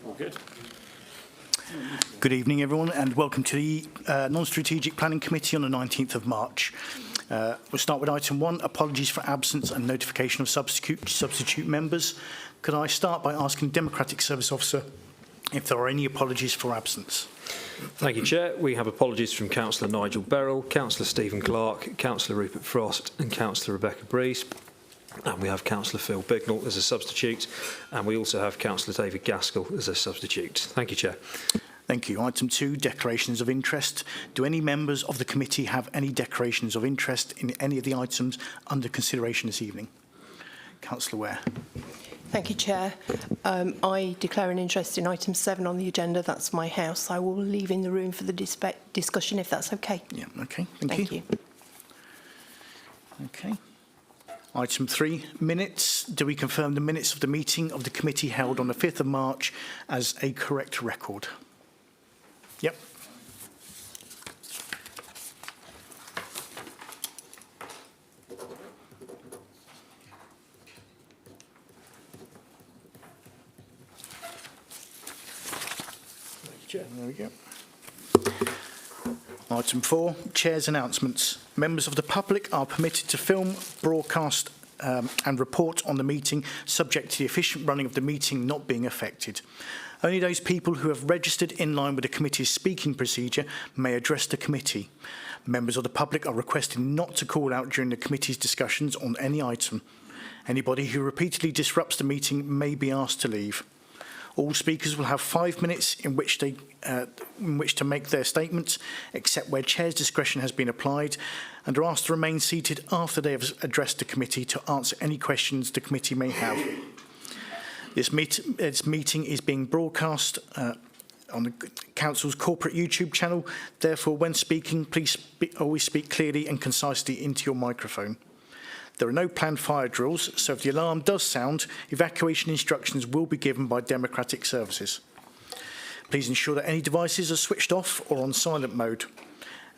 All good. Good evening, everyone, and welcome to the Non-Strategic Planning Committee on the 19th of March. We'll start with item 1, apologies for absence and notification of substitute members. Could I start by asking Democratic Service Officer if there are any apologies for absence? Thank you, Chair. We have apologies from Councillor Nigel Beryl, Councillor Stephen Clark, Councillor Rupert Frost and Councillor Rebecca Breeze. And we have Councillor Phil Bignell as a substitute, and we also have Councillor David Gaskell as a substitute. Thank you, Chair. Thank you. Item 2, declarations of interest. Do any members of the committee have any declarations of interest in any of the items under consideration this evening? Councillor Ware. Thank you, Chair. I declare an interest in item 7 on the agenda. That's my house. I will leave in the room for the discussion if that's okay. Yeah, okay. Thank you. Okay. Item 3, minutes. Do we confirm the minutes of the meeting of the committee held on the 5th of March as a correct record? Yep. There we go. Item 4, Chair's announcements. Members of the public are permitted to film, broadcast and report on the meeting, subject to the efficient running of the meeting not being affected. Only those people who have registered in line with the committee's speaking procedure may address the committee. Members of the public are requested not to call out during the committee's discussions on any item. Anybody who repeatedly disrupts the meeting may be asked to leave. All speakers will have 5 minutes in which to make their statements, except where Chair's discretion has been applied, and are asked to remain seated after they have addressed the committee to answer any questions the committee may have. This meeting is being broadcast on the Council's corporate YouTube channel. Therefore, when speaking, please always speak clearly and concisely into your microphone. There are no planned fire drills, so if the alarm does sound, evacuation instructions will be given by Democratic Services. Please ensure that any devices are switched off or on silent mode.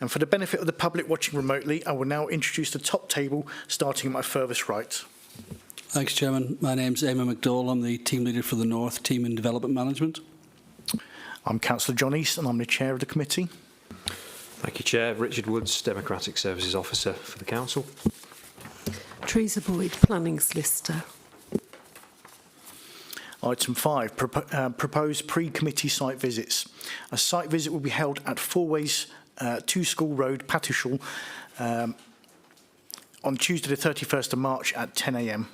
And for the benefit of the public watching remotely, I will now introduce the top table, starting at my furthest right. Thanks, Chairman. My name's Eamon McDowell. I'm the team leader for the North Team in Development Management. I'm Councillor John East, and I'm the chair of the committee. Thank you, Chair. Richard Woods, Democratic Services Officer for the Council. Teresa Boyd, Planning Solicitor. Item 5, proposed pre-committee site visits. A site visit will be held at Four Ways, 2 School Road, Patishall, on Tuesday the 31st of March at 10 a.m.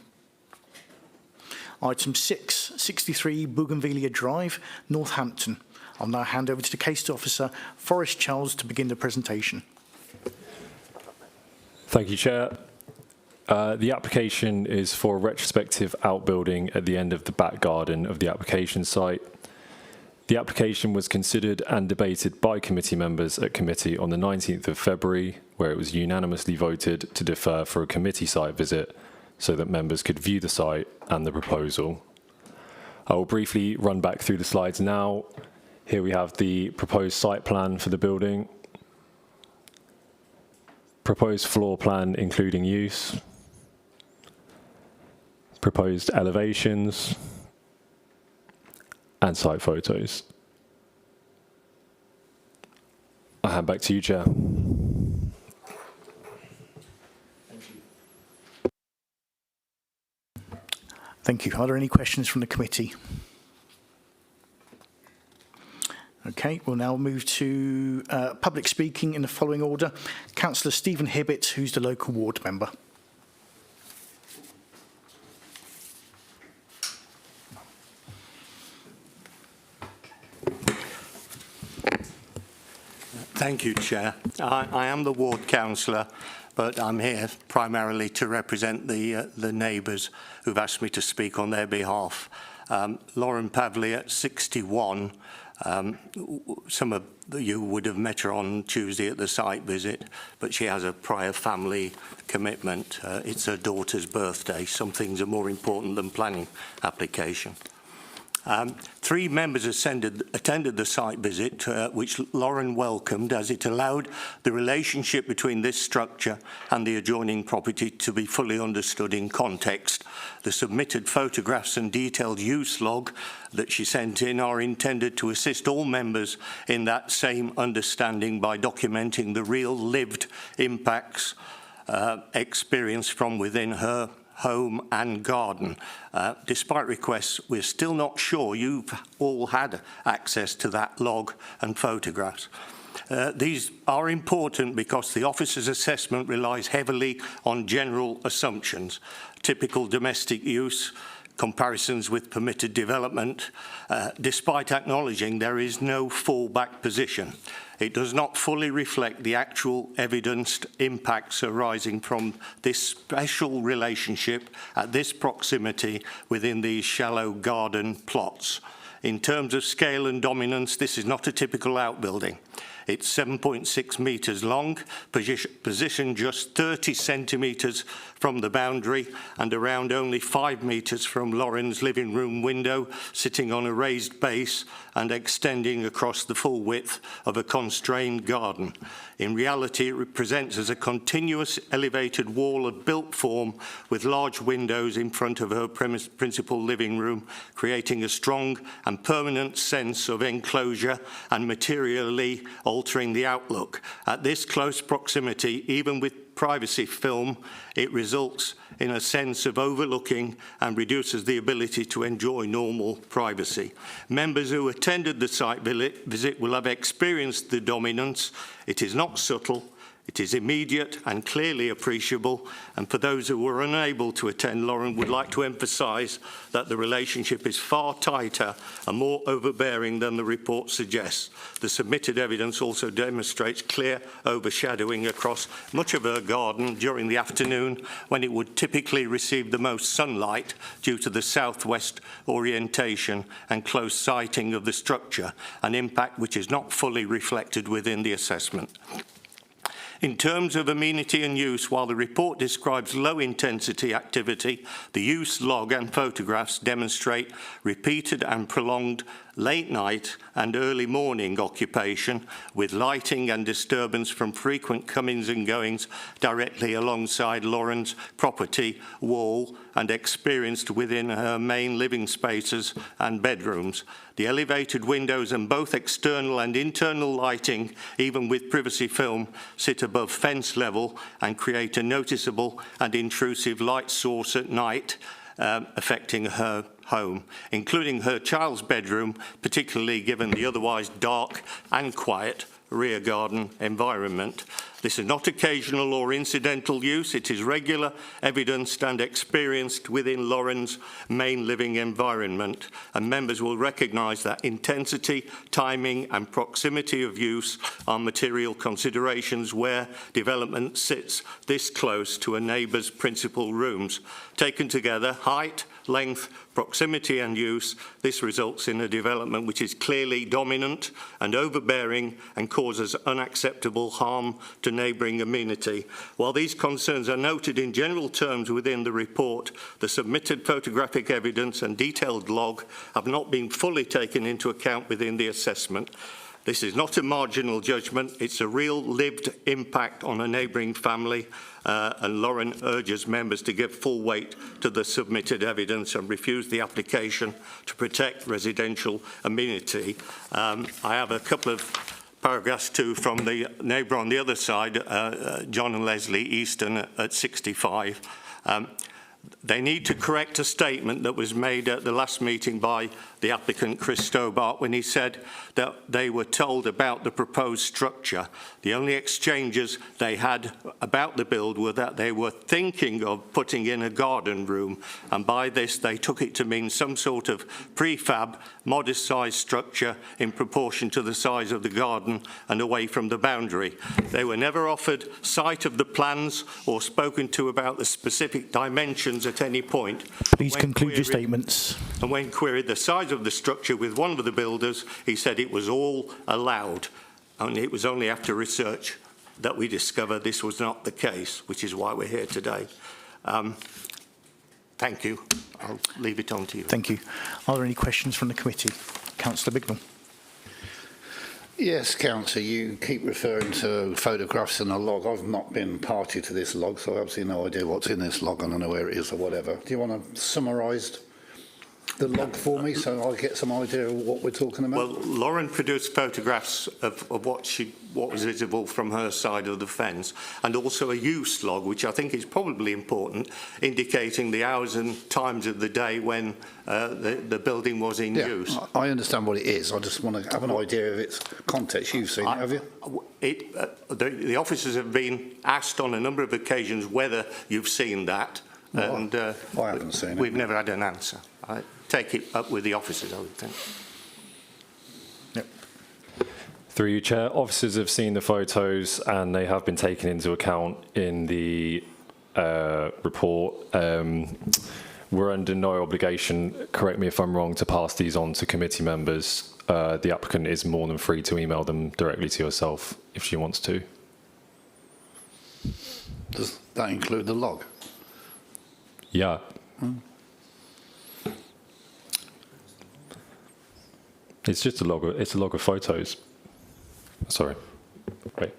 Item 6, 63 Bougainvillea Drive, Northampton. I'll now hand over to the case officer, Forrest Charles, to begin the presentation. Thank you, Chair. The application is for a retrospective outbuilding at the end of the back garden of the application site. The application was considered and debated by committee members at committee on the 19th of February, where it was unanimously voted to defer for a committee site visit so that members could view the site and the proposal. I will briefly run back through the slides now. Here we have the proposed site plan for the building, proposed floor plan including use, proposed elevations, and site photos. I'll hand back to you, Chair. Thank you. Are there any questions from the committee? Okay, we'll now move to public speaking in the following order. Councillor Stephen Hibbett, who's the local ward member. Thank you, Chair. I am the ward councillor, but I'm here primarily to represent the neighbours who've asked me to speak on their behalf. Lauren Pavley at 61. Some of you would have met her on Tuesday at the site visit, but she has a prior family commitment. It's her daughter's birthday. Some things are more important than planning application. Three members attended the site visit, which Lauren welcomed, as it allowed the relationship between this structure and the adjoining property to be fully understood in context. The submitted photographs and detailed use log that she sent in are intended to assist all members in that same understanding by documenting the real lived impacts experienced from within her home and garden. Despite requests, we're still not sure you've all had access to that log and photographs. These are important because the officer's assessment relies heavily on general assumptions, typical domestic use, comparisons with permitted development, despite acknowledging there is no fallback position. It does not fully reflect the actual evidenced impacts arising from this special relationship at this proximity within these shallow garden plots. In terms of scale and dominance, this is not a typical outbuilding. It's 7.6 metres long, positioned just 30 centimetres from the boundary and around only 5 metres from Lauren's living room window, sitting on a raised base and extending across the full width of a constrained garden. In reality, it presents as a continuous elevated wall of built form with large windows in front of her principal living room, creating a strong and permanent sense of enclosure and materially altering the outlook. At this close proximity, even with privacy film, it results in a sense of overlooking and reduces the ability to enjoy normal privacy. Members who attended the site visit will have experienced the dominance. It is not subtle. It is immediate and clearly appreciable, and for those who were unable to attend, Lauren would like to emphasise that the relationship is far tighter and more overbearing than the report suggests. The submitted evidence also demonstrates clear overshadowing across much of her garden during the afternoon, when it would typically receive the most sunlight due to the southwest orientation and close siting of the structure, an impact which is not fully reflected within the assessment. In terms of amenity and use, while the report describes low-intensity activity, the use log and photographs demonstrate repeated and prolonged late-night and early morning occupation, with lighting and disturbance from frequent comings and goings directly alongside Lauren's property wall and experienced within her main living spaces and bedrooms. The elevated windows and both external and internal lighting, even with privacy film, sit above fence level and create a noticeable and intrusive light source at night, affecting her home, including her child's bedroom, particularly given the otherwise dark and quiet rear garden environment. This is not occasional or incidental use. It is regular, evidenced and experienced within Lauren's main living environment, and members will recognise that intensity, timing and proximity of use are material considerations where development sits this close to a neighbour's principal rooms. Taken together, height, length, proximity and use, this results in a development which is clearly dominant and overbearing and causes unacceptable harm to neighbouring amenity. While these concerns are noted in general terms within the report, the submitted photographic evidence and detailed log have not been fully taken into account within the assessment. This is not a marginal judgment, it's a real lived impact on a neighbouring family, and Lauren urges members to give full weight to the submitted evidence and refuse the application to protect residential amenity. I have a couple of paragraphs too from the neighbour on the other side, John and Leslie Easton at 65. They need to correct a statement that was made at the last meeting by the applicant Chris Stobart when he said that they were told about the proposed structure. The only exchanges they had about the build were that they were thinking of putting in a garden room, and by this they took it to mean some sort of prefab, modest-sized structure in proportion to the size of the garden and away from the boundary. They were never offered sight of the plans or spoken to about the specific dimensions at any point. Please conclude your statements. And when queried the size of the structure with one of the builders, he said it was all allowed. And it was only after research that we discovered this was not the case, which is why we're here today. thank you. I'll leave it on to you. Thank you. Are there any questions from the committee? Councillor Bignell. Yes, Councillor, you keep referring to photographs in a log. I've not been party to this log, so I have absolutely no idea what's in this log. I don't know where it is or whatever. Do you want to summarise the log for me so I get some idea of what we're talking about? Well, Lauren produced photographs of what was visible from her side of the fence, and also a use log, which I think is probably important, indicating the hours and times of the day when the building was in use. I understand what it is. I just want to have an idea of its context. You've seen it, have you? The officers have been asked on a number of occasions whether you've seen that, Well, and I haven't seen it. we've never had an answer. I take it up with the officers, I would think. Yep. Through you, Chair, officers have seen the photos and they have been taken into account in the report. We're under no obligation, correct me if I'm wrong, to pass these on to committee members. The applicant is more than free to email them directly to yourself if she wants to. Does that include the log? Yeah. It's just a log. It's a log of photos. Sorry. Wait.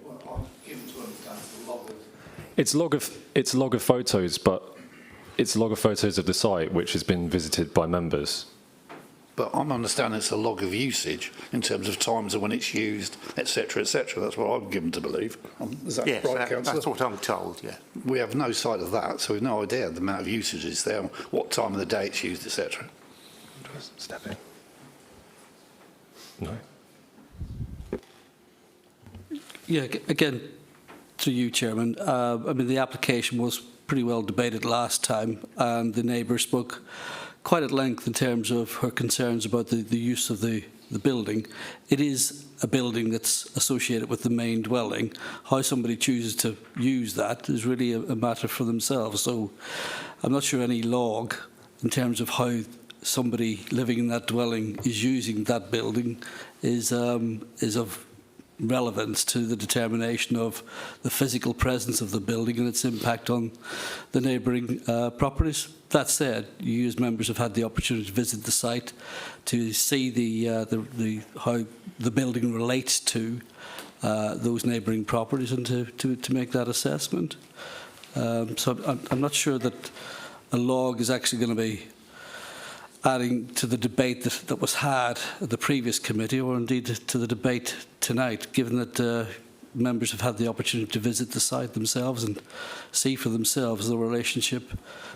It's a log of photos, but it's a log of photos of the site which has been visited by members. But I'm understanding it's a log of usage in terms of times of when it's used, etc., etc. That's what I'm given to believe. Is that Yes, right, Councillor? that's what I'm told, yeah. We have no sight of that, so we've no idea the amount of usage is there, what time of the day it's used, etc. Step in. No. Yeah, again, to you, Chairman. I mean, the application was pretty well debated last time, and the neighbour spoke quite at length in terms of her concerns about the use of the building. It is a building that's associated with the main dwelling. How somebody chooses to use that is really a matter for themselves. So I'm not sure any log in terms of how somebody living in that dwelling is using that building is of relevance to the determination of the physical presence of the building and its impact on the neighbouring properties. That said, you as members have had the opportunity to visit the site to see how the building relates to those neighbouring properties and to make that assessment. So I'm not sure that a log is actually going to be adding to the debate that was had at the previous committee, or indeed to the debate tonight, given that members have had the opportunity to visit the site themselves and see for themselves the relationship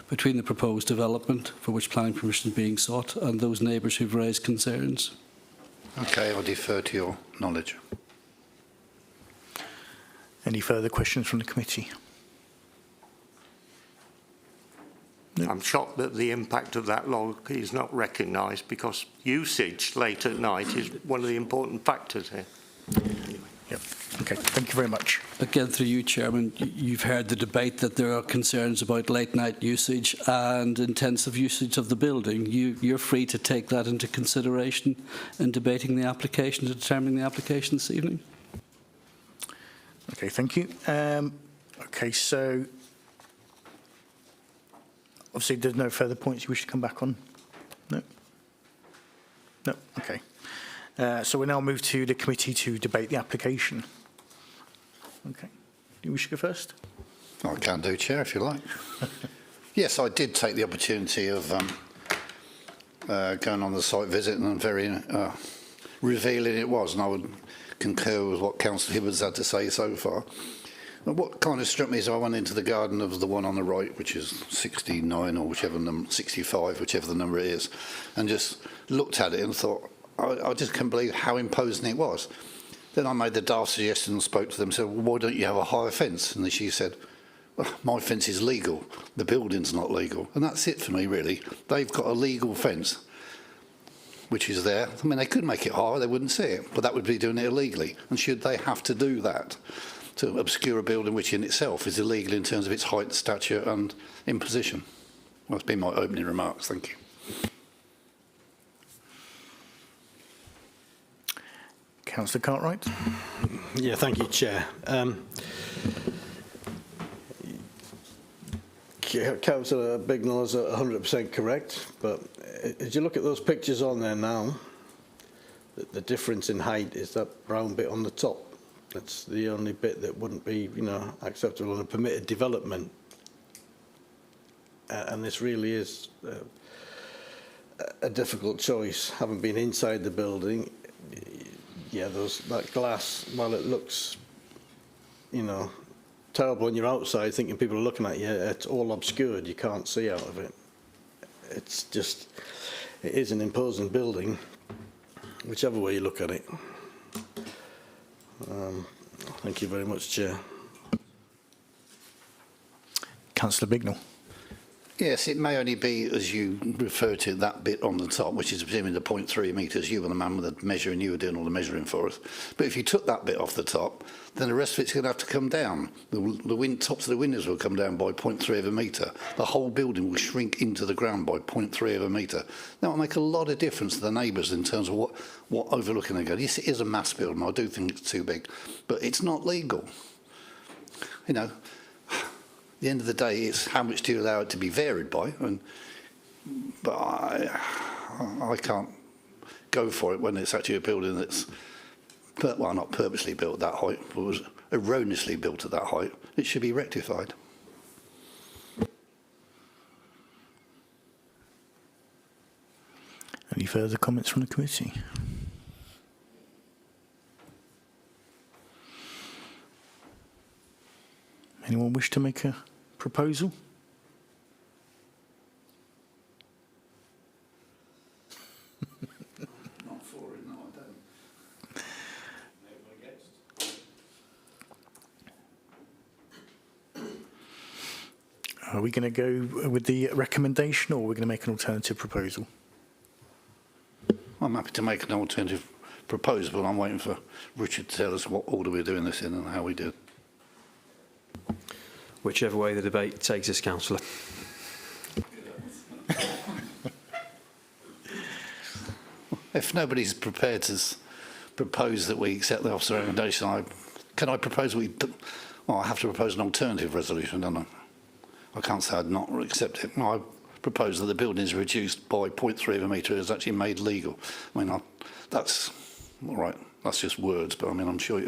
between the proposed development, for which planning permission is being sought, and those neighbours who've raised concerns. Okay, I'll defer to your knowledge. Any further questions from the committee? No. I'm shocked that the impact of that log is not recognised, because usage late at night is one of the important factors here. Yep. Okay, thank you very much. Again, through you, Chairman, you've heard the debate that there are concerns about late night usage and intensive usage of the building. You're free to take that into consideration in debating the application, determining the application this evening. Okay, thank you. Okay, so obviously there's no further points you wish to come back on? No? No, okay. So we now move to the committee to debate the application. Okay. Do you wish to go first? I can do, Chair, if you like. Yes, I did take the opportunity of going on the site visit, and very revealing it was, and I would concur with what Councillor Hibberts had to say so far. And what kind of struck me is I went into the garden of the one on the right, which is 69 or whichever number, 65, whichever the number it is, and just looked at it and thought, I just couldn't believe how imposing it was. Then I made the daft suggestion and spoke to them and said, well, why don't you have a higher fence? And she said, well, my fence is legal, the building's not legal. And that's it for me, really. They've got a legal fence, which is there. I mean, they could make it higher, they wouldn't see it, but that would be doing it illegally. And should they have to do that to obscure a building which in itself is illegal in terms of its height, stature and imposition? Well, that's been my opening remarks. Thank you. Councillor Cartwright. Yeah, thank you, Chair. Councillor Bignell is 100% correct, but as you look at those pictures on there now, the difference in height is that brown bit on the top. That's the only bit that wouldn't be, acceptable in a permitted development. And this really is a difficult choice. Having been inside the building, yeah, that glass, while it looks, terrible when you're outside thinking people are looking at you, it's all obscured, you can't see out of it. It is an imposing building, whichever way you look at it. Thank you very much, Chair. Councillor Bignell. Yes, it may only be, as you refer to, that bit on the top, which is presumably the 0.3 metres. You were the man with the measuring, you were doing all the measuring for us. But if you took that bit off the top, then the rest of it's going to have to come down. The tops of the windows will come down by 0.3 of a metre. The whole building will shrink into the ground by 0.3 of a metre. That will make a lot of difference to the neighbours in terms of what overlooking they go. Yes, it is a mass building. I do think it's too big, but it's not legal. At the end of the day, it's how much do you allow it to be varied by, but I can't go for it when it's actually a building that's, not purposely built at that height, but was erroneously built at that height. It should be rectified. Any further comments from the committee? Anyone wish to make a proposal? Not for it, no, I don't. Are we going to go with the recommendation, or are we going to make an alternative proposal? I'm happy to make an alternative proposal, but I'm waiting for Richard to tell us what order we're doing this in and how we do it. Whichever way the debate takes us, Councillor. If nobody's prepared to propose that we accept the officer's recommendation, can I propose I have to propose an alternative resolution, don't I? I can't say I'd not accept it. No, I propose that the building is reduced by 0.3 of a metre is actually made legal. That's all right. That's just words, but I'm sure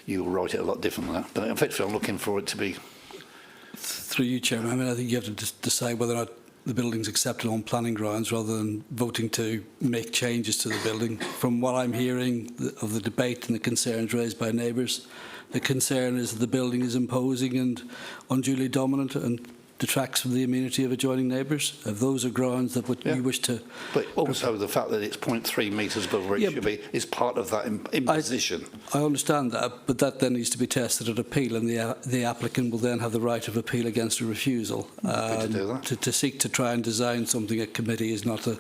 you'll write it a lot different than that. But effectively, I'm looking for it to be. Through you, Chairman, I think you have to decide whether or not the building's accepted on planning grounds rather than voting to make changes to the building. From what I'm hearing of the debate and the concerns raised by neighbours, the concern is that the building is imposing and unduly dominant and detracts from the amenity of adjoining neighbours. If those are grounds that you wish to... But also the fact that it's 0.3 metres above where it should be is part of that imposition. I understand that, but that then needs to be tested at appeal, and the applicant will then have the right of appeal against a refusal. To do that. To seek to try and design something at committee is not the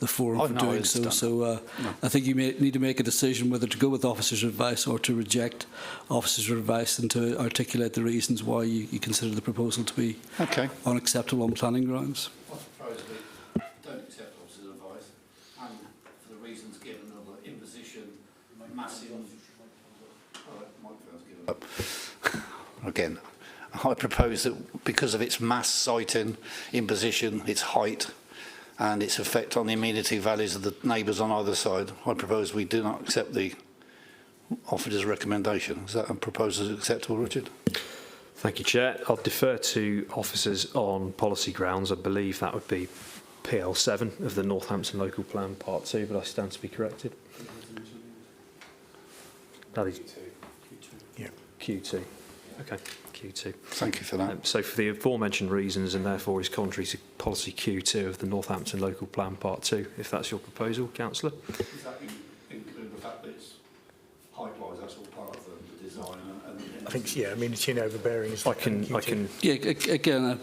forum for doing so. So I think you need to make a decision whether to go with officer's advice or to reject officer's advice, and to articulate the reasons why you consider the proposal to be unacceptable on planning grounds. I propose we don't accept officer's advice, and for the reasons given of the imposition, massive... Again, I propose that because of its mass siting, imposition, its height, and its effect on the amenity values of the neighbours on either side, I propose we do not accept the officer's recommendation. Is that a proposal acceptable, Richard? Thank you, Chair. I'll defer to officers on policy grounds. I believe that would be PL7 of the Northampton Local Plan Part 2, but I stand to be corrected. That is Q2. Okay, Q2. Thank you for that. So for the aforementioned reasons, and therefore is contrary to policy Q2 of the Northampton Local Plan Part 2, if that's your proposal, Councillor. Does that include the fact that it's height-wise, that's all part of the design? I think, amenity overbearing is... Again,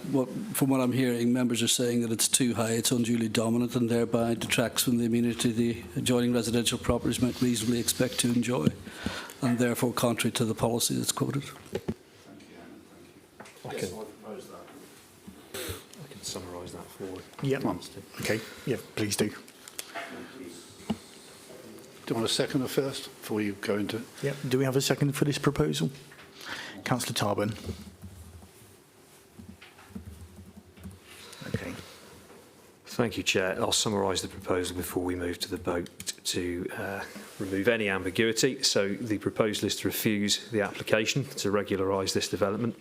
from what I'm hearing, members are saying that it's too high, it's unduly dominant, and thereby detracts from the amenity the adjoining residential properties might reasonably expect to enjoy, and therefore contrary to the policy that's quoted. Thank you, Anna. Thank you. Yes, I propose that. I can summarise that forward. Yeah. Okay. Yeah, please do. Do you want a second or first before you go into it? Yeah. Do we have a second for this proposal? Councillor Tarburn. Thank you, Chair. I'll summarise the proposal before we move to the vote to remove any ambiguity. So the proposal is to refuse the application to regularise this development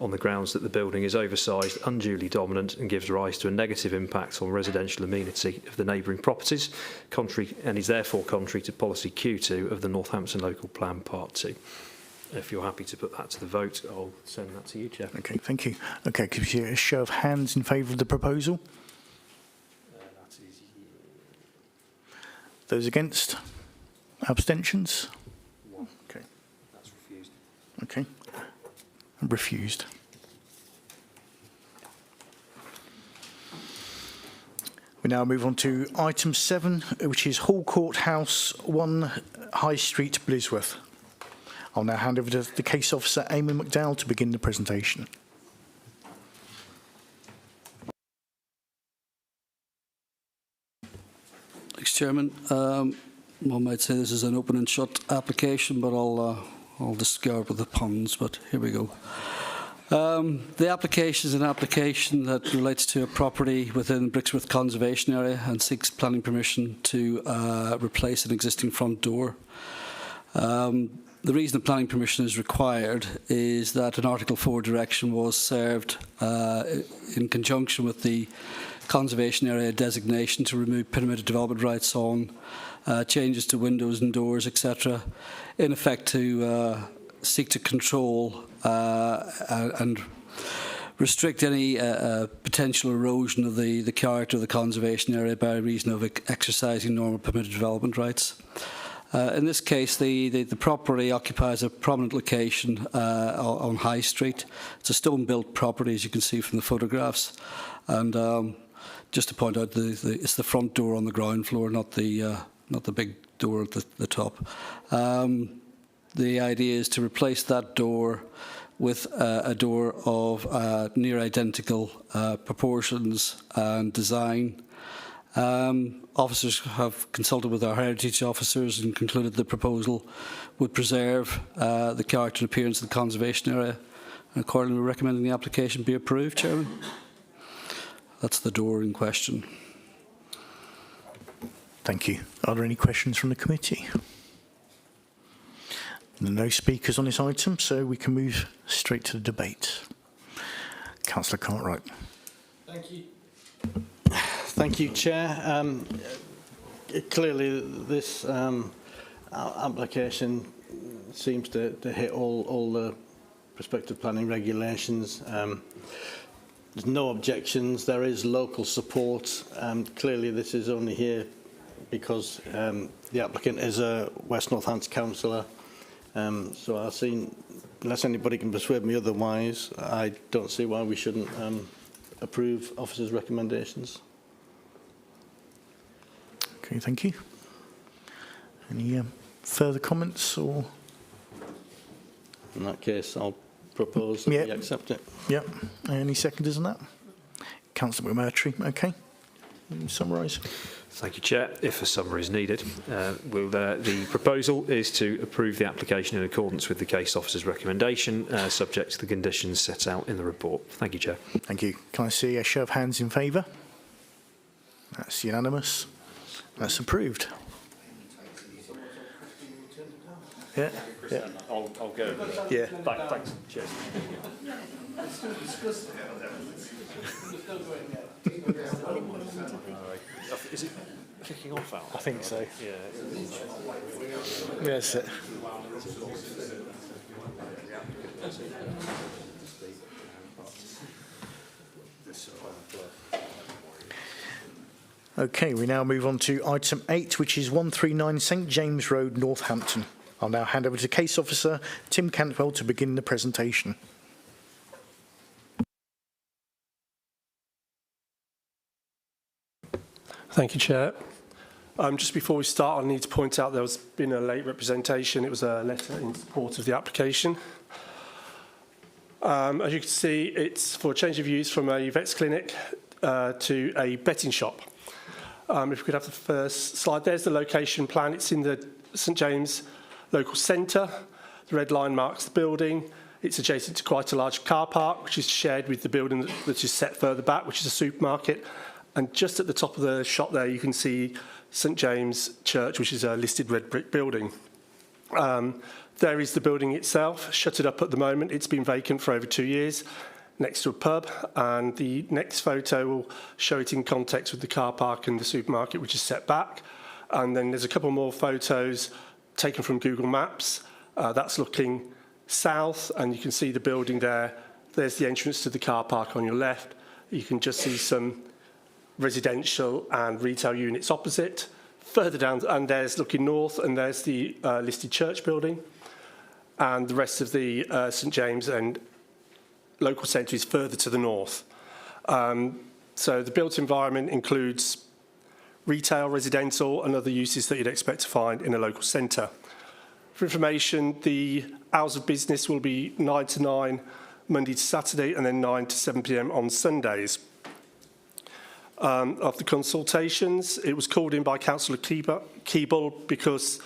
on the grounds that the building is oversized, unduly dominant and gives rise to a negative impact on residential amenity of the neighbouring properties, and is therefore contrary to policy Q2 of the Northampton Local Plan Part 2. If you're happy to put that to the vote, I'll send that to you, Chair. Okay, thank you. Okay, could we see a show of hands in favour of the proposal? Those against? Abstentions? Okay. That's refused. Okay. Refused. We now move on to item 7, which is Hall Court House, 1 High Street, Blisworth. I'll now hand over to the case officer, Amy McDowell, to begin the presentation. Thanks, Chairman. One might say this is an open and shut application, but I'll discard with the puns, but here we go. The application is an application that relates to a property within Brixworth Conservation Area and seeks planning permission to replace an existing front door. The reason the planning permission is required is that an Article 4 direction was served in conjunction with the conservation area designation to remove permitted development rights on changes to windows and doors, etc., in effect to seek to control and restrict any potential erosion of the character of the conservation area by reason of exercising normal permitted development rights. In this case, the property occupies a prominent location on High Street. It's a stone-built property, as you can see from the photographs. And just to point out, it's the front door on the ground floor, not the big door at the top. The idea is to replace that door with a door of near identical proportions and design. Officers have consulted with our heritage officers and concluded the proposal would preserve the character and appearance of the conservation area. And accordingly, we're recommending the application be approved, Chairman. That's the door in question. Thank you. Are there any questions from the committee? There are no speakers on this item, so we can move straight to the debate. Councillor Cartwright. Thank you. Thank you, Chair. Clearly, this application seems to hit all the prospective planning regulations. There's no objections. There is local support. Clearly, this is only here because the applicant is a West Northampton councillor. So I've seen, unless anybody can persuade me otherwise, I don't see why we shouldn't approve officers' recommendations. Okay, thank you. Any further comments or? In that case, I'll propose that we accept it. Yep. Any seconders on that? Councillor McMurtry, okay. Summarise. Thank you, Chair. If a summary is needed, the proposal is to approve the application in accordance with the case officer's recommendation, subject to the conditions set out in the report. Thank you, Chair. Thank you. Can I see a show of hands in favour? That's unanimous. That's approved. Yeah. Yeah. I'll go. Yeah. Thanks. Cheers. Is it kicking off out? I think so. Yeah. Yes. Okay, we now move on to item 8, which is 139 St James Road, Northampton. I'll now hand over to Case Officer Tim Cantwell to begin the presentation. Thank you, Chair. Just before we start, I need to point out there's been a late representation. It was a letter in support of the application. As you can see, it's for a change of use from a vet's clinic to a betting shop. If we could have the first slide, there's the location plan. It's in the St James local centre. The red line marks the building. It's adjacent to quite a large car park, which is shared with the building that is set further back, which is a supermarket, And just at the top of the shot there, you can see St James Church, which is a listed red brick building. There is the building itself, shuttered up at the moment. It's been vacant for over 2 years, next to a pub. And the next photo will show it in context with the car park and the supermarket, which is set back. And then there's a couple more photos taken from Google Maps. That's looking south, and you can see the building there. There's the entrance to the car park on your left. You can just see some residential and retail units opposite. Further down, and there's looking north, and there's the listed church building. And the rest of the St James and local centre is further to the north. So the built environment includes retail, residential, and other uses that you'd expect to find in a local centre. For information, the hours of business will be 9 to 9, Monday to Saturday, and then 9 to 7 p.m. on Sundays. Of the consultations, it was called in by Councillor Keeble because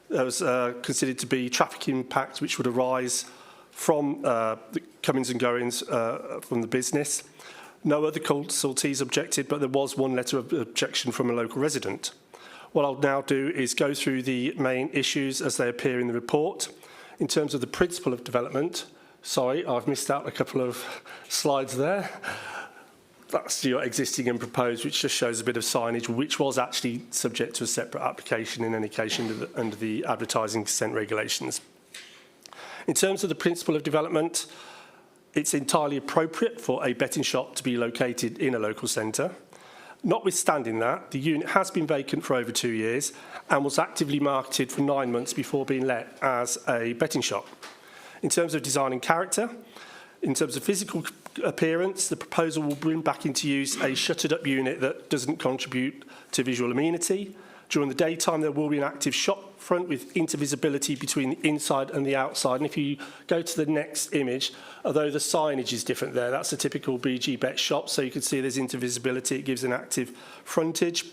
there was considered to be traffic impact which would arise from the comings and goings from the business. No other consultees objected, but there was one letter of objection from a local resident. What I'll now do is go through the main issues as they appear in the report. In terms of the principle of development, sorry, I've missed out a couple of slides there. That's your existing and proposed, which just shows a bit of signage, which was actually subject to a separate application in any case under the advertising consent regulations. In terms of the principle of development, it's entirely appropriate for a betting shop to be located in a local centre. Notwithstanding that, the unit has been vacant for over 2 years and was actively marketed for 9 months before being let as a betting shop. In terms of design and character, in terms of physical appearance, the proposal will bring back into use a shuttered-up unit that doesn't contribute to visual amenity. During the daytime, there will be an active shop front with intervisibility between the inside and the outside. And if you go to the next image, although the signage is different there, that's a typical BG Bet shop, so you can see there's intervisibility. It gives an active frontage.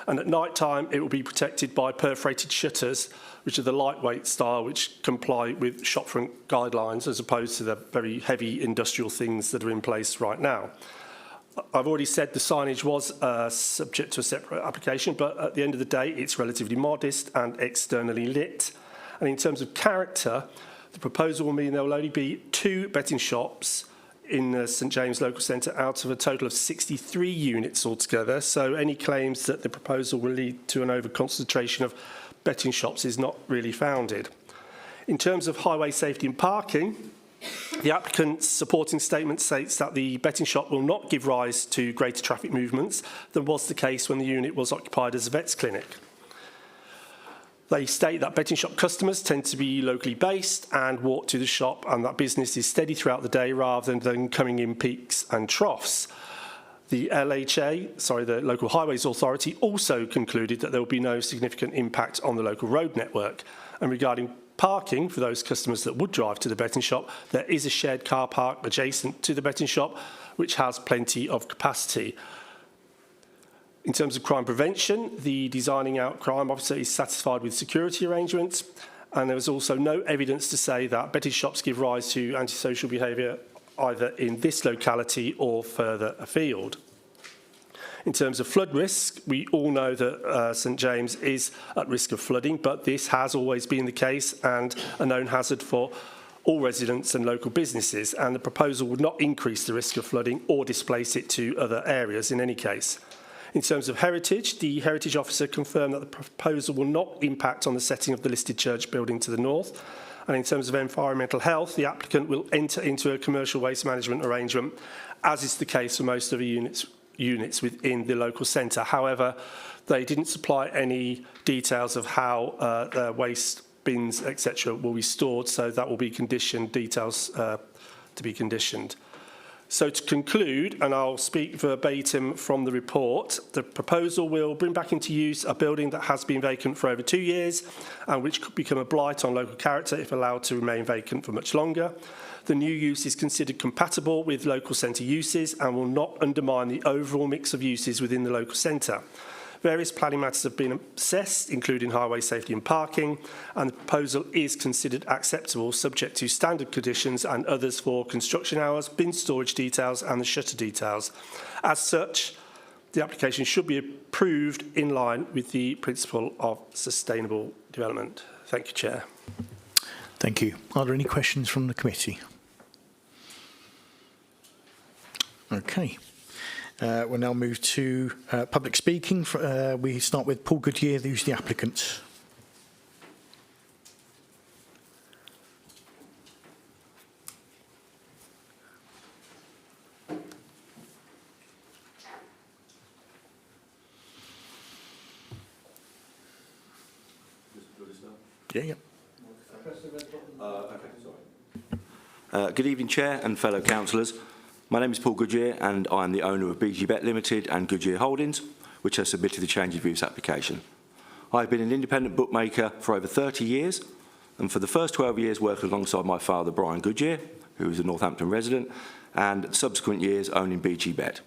And at night time, it will be protected by perforated shutters, which are the lightweight style, which comply with shopfront guidelines as opposed to the very heavy industrial things that are in place right now. I've already said the signage was subject to a separate application, but at the end of the day, it's relatively modest and externally lit. And in terms of character, the proposal will mean there will only be 2 betting shops in the St James Local Centre out of a total of 63 units altogether. So any claims that the proposal will lead to an over-concentration of betting shops is not really founded. In terms of highway safety and parking, the applicant's supporting statement states that the betting shop will not give rise to greater traffic movements than was the case when the unit was occupied as a vet's clinic. They state that betting shop customers tend to be locally based and walk to the shop, and that business is steady throughout the day rather than coming in peaks and troughs. The the Local Highways Authority, also concluded that there will be no significant impact on the local road network. And regarding parking, for those customers that would drive to the betting shop, there is a shared car park adjacent to the betting shop, which has plenty of capacity. In terms of crime prevention, the designing out crime officer is satisfied with security arrangements, and there is also no evidence to say that betting shops give rise to antisocial behaviour either in this locality or further afield. In terms of flood risk, we all know that St James is at risk of flooding, but this has always been the case and a known hazard for all residents and local businesses, and the proposal would not increase the risk of flooding or displace it to other areas in any case. In terms of heritage, the heritage officer confirmed that the proposal will not impact on the setting of the listed church building to the north. And in terms of environmental health, the applicant will enter into a commercial waste management arrangement, as is the case for most of the units within the local centre. However, they didn't supply any details of how their waste bins, etc., will be stored, so that will be conditioned, details to be conditioned. So to conclude, and I'll speak verbatim from the report, the proposal will bring back into use a building that has been vacant for over 2 years and which could become a blight on local character if allowed to remain vacant for much longer. The new use is considered compatible with local centre uses and will not undermine the overall mix of uses within the local centre. Various planning matters have been assessed, including highway safety and parking, and the proposal is considered acceptable subject to standard conditions and others for construction hours, bin storage details and the shutter details. As such, the application should be approved in line with the principle of sustainable development. Thank you, Chair. Thank you. Are there any questions from the committee? Okay. We'll now move to public speaking. We start with Paul Goodyear, who's the applicant. Yeah. Good evening, Chair and fellow councillors. My name is Paul Goodyear and I am the owner of BG Bet Limited and Goodyear Holdings, which has submitted the change of use application. I've been an independent bookmaker for over 30 years and for the first 12 years worked alongside my father, Brian Goodyear, who is a Northampton resident, and subsequent years owning BG Bet.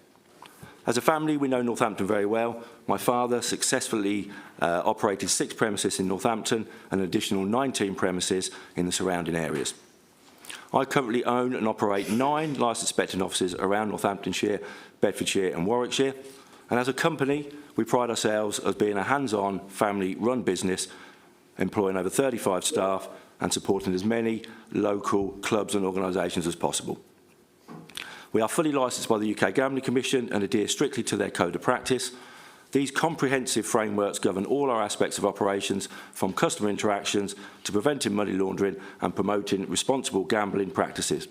As a family, we know Northampton very well. My father successfully operated 6 premises in Northampton and an additional 19 premises in the surrounding areas. I currently own and operate 9 licensed betting offices around Northamptonshire, Bedfordshire and Warwickshire. And as a company, we pride ourselves as being a hands-on, family-run business, employing over 35 staff and supporting as many local clubs and organisations as possible. We are fully licensed by the UK Gambling Commission and adhere strictly to their code of practice. These comprehensive frameworks govern all our aspects of operations, from customer interactions to preventing money laundering and promoting responsible gambling practices.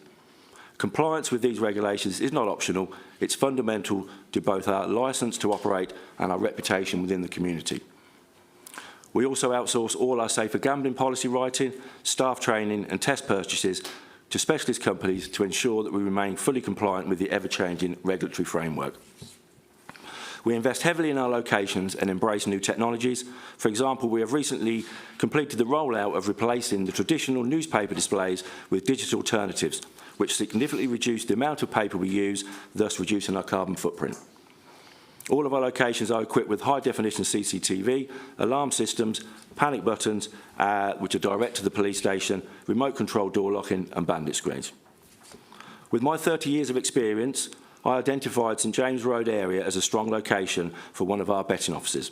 Compliance with these regulations is not optional, it's fundamental to both our licence to operate and our reputation within the community. We also outsource all our safer gambling policy writing, staff training and test purchases to specialist companies to ensure that we remain fully compliant with the ever-changing regulatory framework. We invest heavily in our locations and embrace new technologies. For example, we have recently completed the rollout of replacing the traditional newspaper displays with digital alternatives, which significantly reduce the amount of paper we use, thus reducing our carbon footprint. All of our locations are equipped with high-definition CCTV, alarm systems, panic buttons, which are direct to the police station, remote control door locking and bandit screens. With my 30 years of experience, I identified St James Road area as a strong location for one of our betting offices.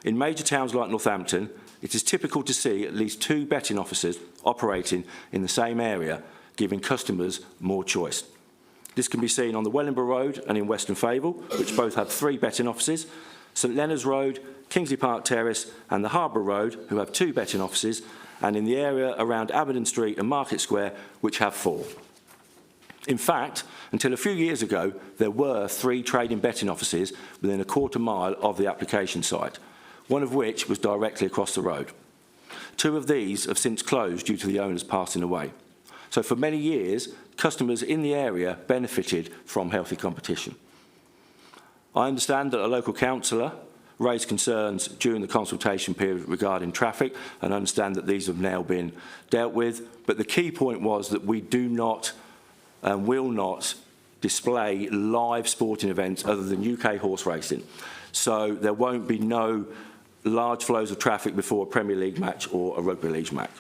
In major towns like Northampton, it is typical to see at least 2 betting offices operating in the same area, giving customers more choice. This can be seen on the Wellingborough Road and in Western Fable, which both have 3 betting offices, St Leonard's Road, Kingsley Park Terrace and the Harbour Road, who have 2 betting offices, and in the area around Aberdeen Street and Market Square, which have 4. In fact, until a few years ago, there were 3 trading betting offices within a quarter mile of the application site, one of which was directly across the road. 2 of these have since closed due to the owners passing away. So for many years, customers in the area benefited from healthy competition. I understand that a local councillor raised concerns during the consultation period regarding traffic and understand that these have now been dealt with. But the key point was that we do not and will not display live sporting events other than UK horse racing. So there won't be no large flows of traffic before a Premier League match or a rugby league match.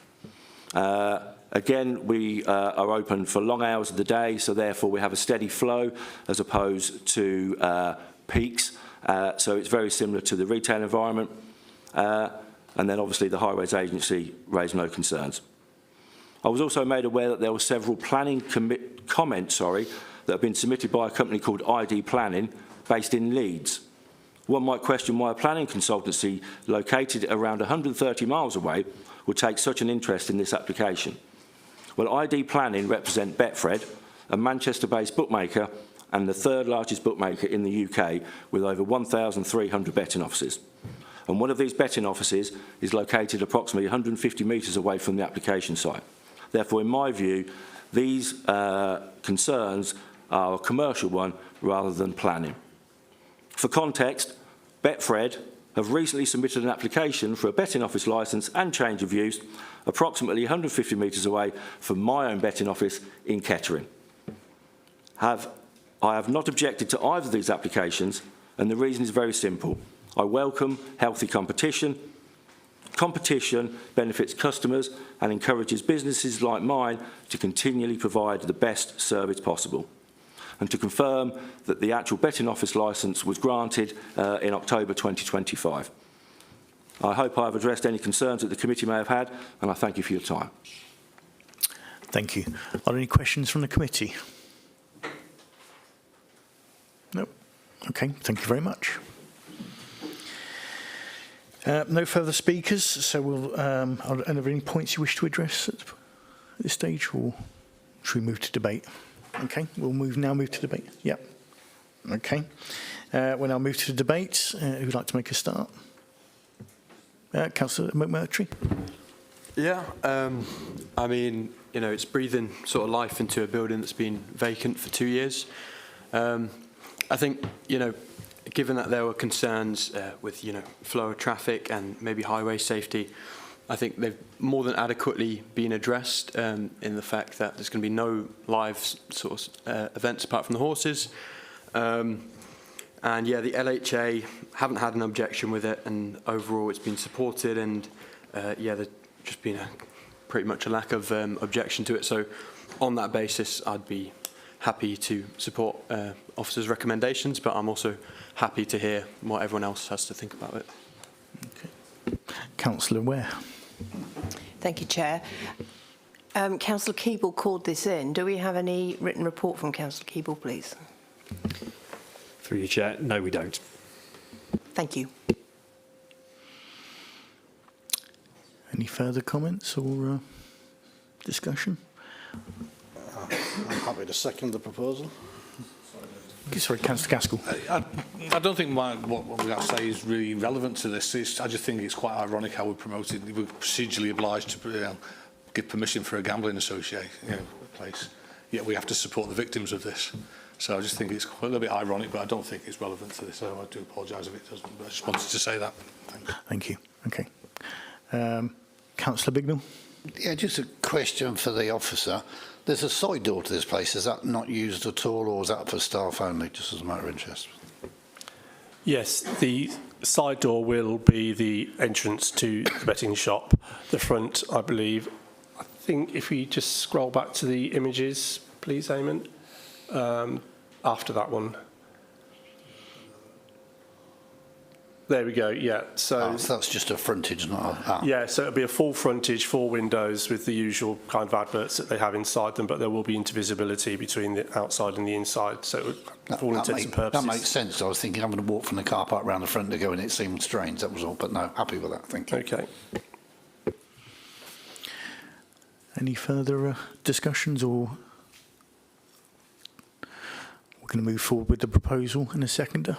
Again, we are open for long hours of the day, so therefore we have a steady flow as opposed to peaks. So it's very similar to the retail environment. And then obviously the Highways Agency raised no concerns. I was also made aware that there were several planning comments that have been submitted by a company called ID Planning based in Leeds. One might question why a planning consultancy located around 130 miles away would take such an interest in this application. Well, ID Planning represent Betfred, a Manchester-based bookmaker and the 3rd largest bookmaker in the UK with over 1,300 betting offices. And one of these betting offices is located approximately 150 metres away from the application site. Therefore, in my view, these concerns are a commercial one rather than planning. For context, Betfred have recently submitted an application for a betting office licence and change of use approximately 150 metres away from my own betting office in Kettering. I have not objected to either of these applications, and the reason is very simple. I welcome healthy competition. Competition benefits customers and encourages businesses like mine to continually provide the best service possible. and to confirm that the actual betting office licence was granted in October 2025. I hope I have addressed any concerns that the committee may have had, and I thank you for your time. Thank you. Are there any questions from the committee? No. Okay, thank you very much. No further speakers, so we'll, are there any points you wish to address at this stage, or should we move to debate? Okay, we'll now move to debate. Yep. Okay. We'll now move to the debate. Who'd like to make a start? Councillor McMurtry. Yeah, I mean, you know, it's breathing sort of life into a building that's been vacant for 2 years. I think, you know, given that there were concerns with, you know, flow of traffic and maybe highway safety, I think they've more than adequately been addressed in the fact that there's going to be no live sort of events apart from the horses. And yeah, the LHA haven't had an objection with it, and overall it's been supported, and yeah, there's just been pretty much a lack of objection to it. So on that basis, I'd be happy to support officers' recommendations, but I'm also happy to hear what everyone else has to think about it. Okay. Councillor Ware. Thank you, Chair. Councillor Keeble called this in. Do we have any written report from Councillor Keeble, please? Through you, Chair. No, we don't. Thank you. Any further comments or discussion? I'm happy to second the proposal. Sorry, Councillor Gaskell. I don't think what we have to say is really relevant to this. I just think it's quite ironic how we're promoted. We're procedurally obliged to give permission for a gambling association, place. Yet we have to support the victims of this. So I just think it's a little bit ironic, but I don't think it's relevant to this. So I do apologise if it doesn't. But I just wanted to say that. Thanks. Thank you. Okay. Councillor Bignell. Yeah, just a question for the officer. There's a side door to this place. Is that not used at all, or is that for staff only, just as a matter of interest? Yes, the side door will be the entrance to the betting shop. The front, I believe, I think if we just scroll back to the images, please, Eamon, after that one. There we go, yeah. So that's just a frontage, not a... Yeah, so it'll be a full frontage, 4 windows with the usual kind of adverts that they have inside them, but there will be intervisibility between the outside and the inside, so for all intents and purposes. That makes sense. I was thinking I'm going to walk from the car park around the front to go, and it seemed strange, that was all. But no, happy with that, thank you. Okay. Any further discussions, or we're going to move forward with the proposal in a seconder?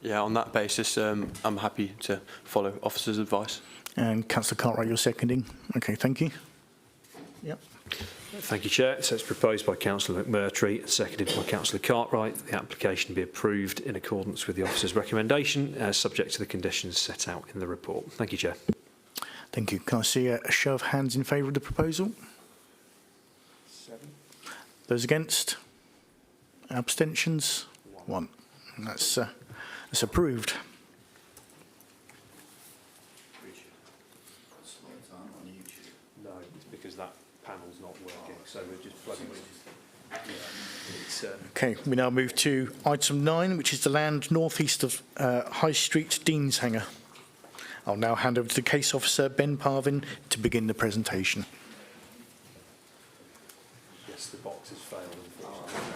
Yeah, on that basis, I'm happy to follow officers' advice. And Councillor Cartwright, you're seconding. Okay, thank you. Yep. Thank you, Chair. So it's proposed by Councillor McMurtry and seconded by Councillor Cartwright that the application be approved in accordance with the officer's recommendation, subject to the conditions set out in the report. Thank you, Chair. Thank you. Can I see a show of hands in favour of the proposal? 7. Those against? Abstentions? 1. And that's approved. No, it's because that panel's not working, so we're just plugging it. Okay, we now move to item 9, which is the land northeast of High Street, Deanshanger. I'll now hand over to the case officer, Ben Parvin, to begin the presentation. Yes, the box has failed, unfortunately.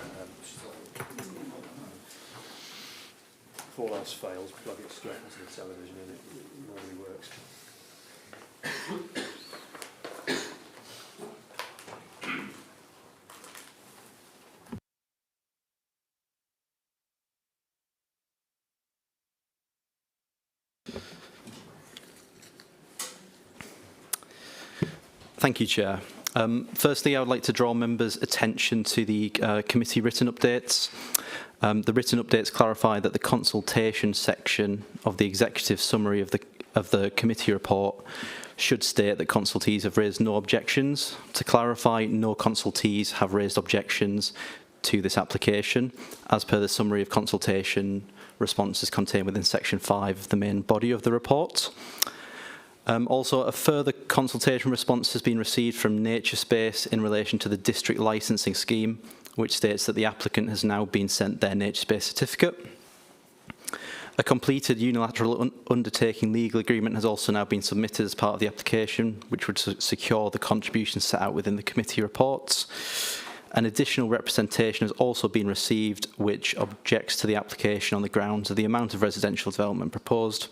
If all else fails, plug it straight into the television and it normally works. Thank you, Chair. Firstly, I would like to draw members' attention to the committee written updates. The written updates clarify that the consultation section of the executive summary of the committee report should state that consultees have raised no objections. To clarify, no consultees have raised objections to this application, as per the summary of consultation responses contained within section 5 of the main body of the report. Also, a further consultation response has been received from Nature Space in relation to the district licensing scheme, which states that the applicant has now been sent their Nature Space certificate. A completed unilateral undertaking legal agreement has also now been submitted as part of the application, which would secure the contributions set out within the committee reports. An additional representation has also been received, which objects to the application on the grounds of the amount of residential development proposed,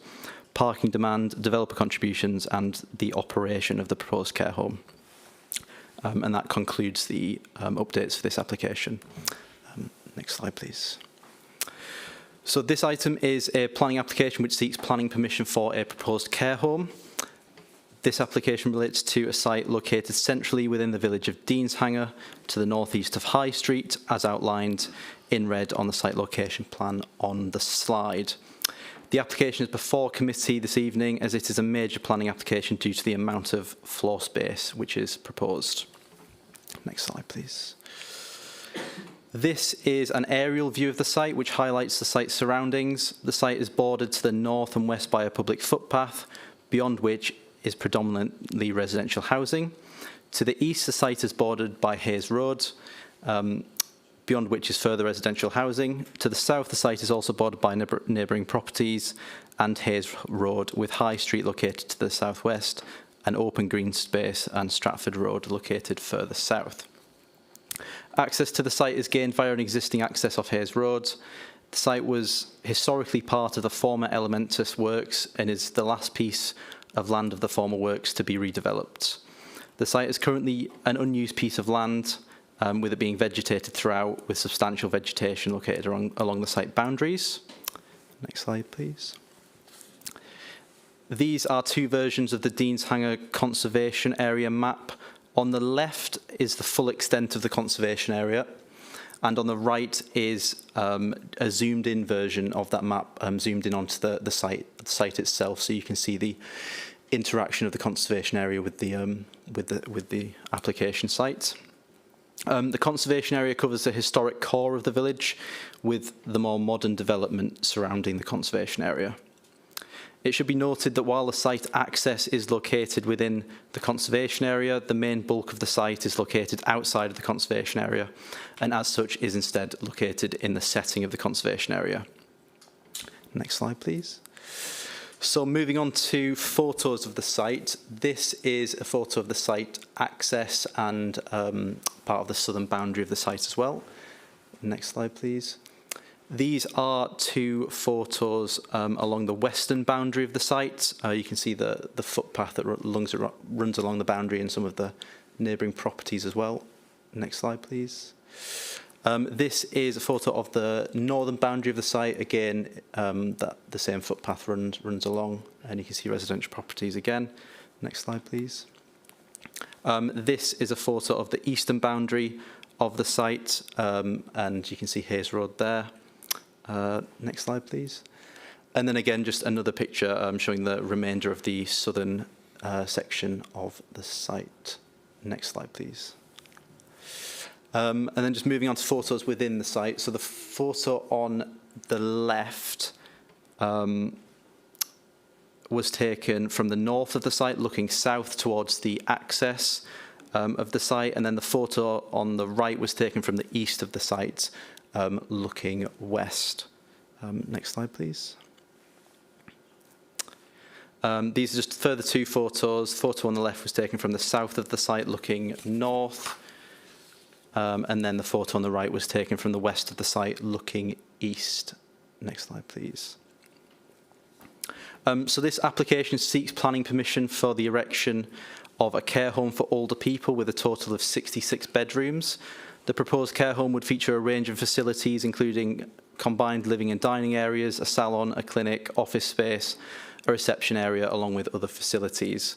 parking demand, developer contributions, and the operation of the proposed care home. And that concludes the updates for this application. Next slide, please. So this item is a planning application which seeks planning permission for a proposed care home. This application relates to a site located centrally within the village of Deanshanger to the northeast of High Street, as outlined in red on the site location plan on the slide. The application is before committee this evening, as it is a major planning application due to the amount of floor space which is proposed. Next slide, please. This is an aerial view of the site which highlights the site's surroundings. The site is bordered to the north and west by a public footpath, beyond which is predominantly residential housing. To the east, the site is bordered by Hayes Road, beyond which is further residential housing. To the south, the site is also bordered by neighbouring properties and Hayes Road, with High Street located to the southwest, and open green space and Stratford Road located further south. Access to the site is gained via an existing access off Hayes Road. The site was historically part of the former Elementus Works and is the last piece of land of the former works to be redeveloped. The site is currently an unused piece of land, with it being vegetated throughout, with substantial vegetation located along the site boundaries. Next slide, please. These are two versions of the Deanshanger Conservation Area map. On the left is the full extent of the conservation area, and on the right is a zoomed-in version of that map, zoomed in onto the site itself, so you can see the interaction of the conservation area with the application site. The conservation area covers the historic core of the village, with the more modern development surrounding the conservation area. It should be noted that while the site access is located within the conservation area, the main bulk of the site is located outside of the conservation area, and as such is instead located in the setting of the conservation area. Next slide, please. So moving on to photos of the site. This is a photo of the site access and part of the southern boundary of the site as well. Next slide, please. These are two photos along the western boundary of the site. You can see the footpath that runs along the boundary and some of the neighbouring properties as well. Next slide, please. This is a photo of the northern boundary of the site. Again, that the same footpath runs along, and you can see residential properties again. Next slide, please. This is a photo of the eastern boundary of the site, and you can see Hayes Road there. Next slide, please. And then again, just another picture showing the remainder of the southern section of the site. Next slide, please. And then just moving on to photos within the site. So the photo on the left was taken from the north of the site, looking south towards the access of the site. And then the photo on the right was taken from the east of the site, looking west. Next slide, please. These are just further two photos. Photo on the left was taken from the south of the site, looking north. And then the photo on the right was taken from the west of the site, looking east. Next slide, please. So this application seeks planning permission for the erection of a care home for older people with a total of 66 bedrooms. The proposed care home would feature a range of facilities, including combined living and dining areas, a salon, a clinic, office space, a reception area, along with other facilities.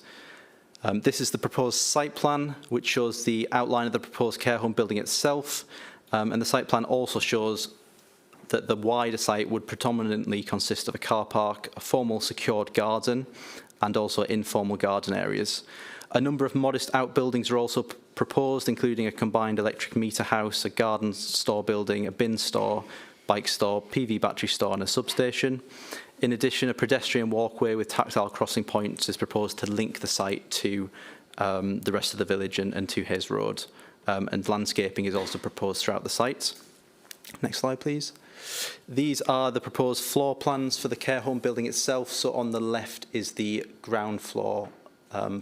This is the proposed site plan, which shows the outline of the proposed care home building itself. And the site plan also shows that the wider site would predominantly consist of a car park, a formal secured garden, and also informal garden areas. A number of modest outbuildings are also proposed, including a combined electric meter house, a garden store building, a bin store, bike store, PV battery store and a substation. In addition, a pedestrian walkway with tactile crossing points is proposed to link the site to the rest of the village and to Hayes Road. And landscaping is also proposed throughout the site. Next slide, please. These are the proposed floor plans for the care home building itself. So on the left is the ground floor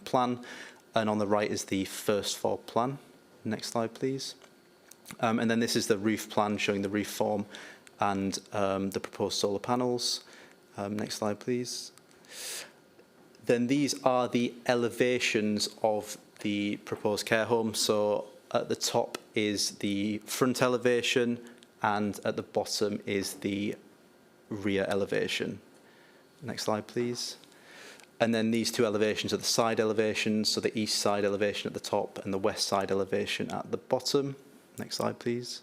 plan, and on the right is the first floor plan. Next slide, please. And then this is the roof plan showing the roof form and the proposed solar panels. Next slide, please. Then these are the elevations of the proposed care home. So at the top is the front elevation, and at the bottom is the rear elevation. Next slide, please. And then these two elevations are the side elevations, so the east side elevation at the top and the west side elevation at the bottom. Next slide, please.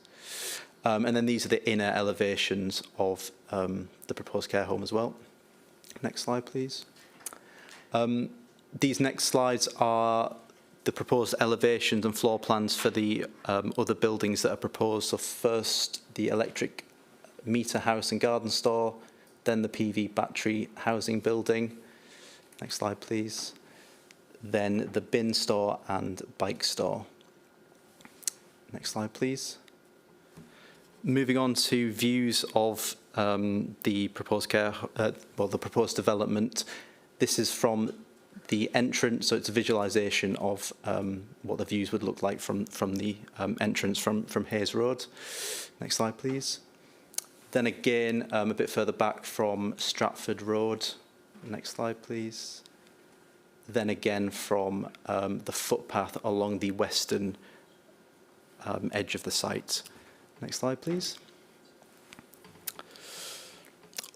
And then these are the inner elevations of the proposed care home as well. Next slide, please. These next slides are the proposed elevations and floor plans for the other buildings that are proposed. So first, the electric meter house and garden store, then the PV battery housing building. Next slide, please. Then the bin store and bike store. Next slide, please. Moving on to views of the proposed the proposed development. This is from the entrance, so it's a visualisation of what the views would look like from the entrance from Hayes Road. Next slide, please. Then again, a bit further back from Stratford Road. Next slide, please. Then again from the footpath along the western edge of the site. Next slide, please.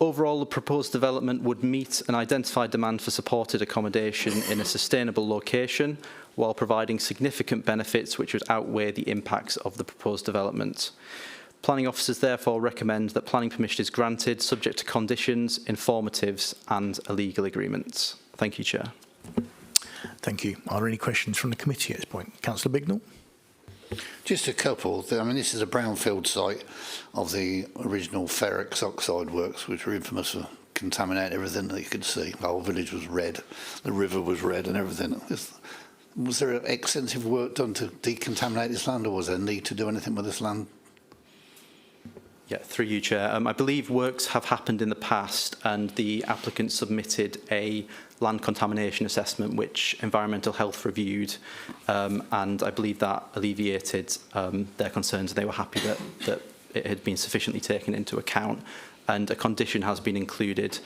Overall, the proposed development would meet an identified demand for supported accommodation in a sustainable location while providing significant benefits which would outweigh the impacts of the proposed development. Planning officers therefore recommend that planning permission is granted subject to conditions, informatives and a legal agreement. Thank you, Chair. Thank you. Are there any questions from the committee at this point? Councillor Bignell? Just a couple. I mean, this is a brownfield site of the original ferric oxide works, which were infamous for contaminating everything that you could see. The whole village was red, the river was red and everything. Was there extensive work done to decontaminate this land, or was there need to do anything with this land? Yeah, through you, Chair. I believe works have happened in the past, and the applicant submitted a land contamination assessment which Environmental Health reviewed, and I believe that alleviated their concerns. They were happy that it had been sufficiently taken into account, and a condition has been included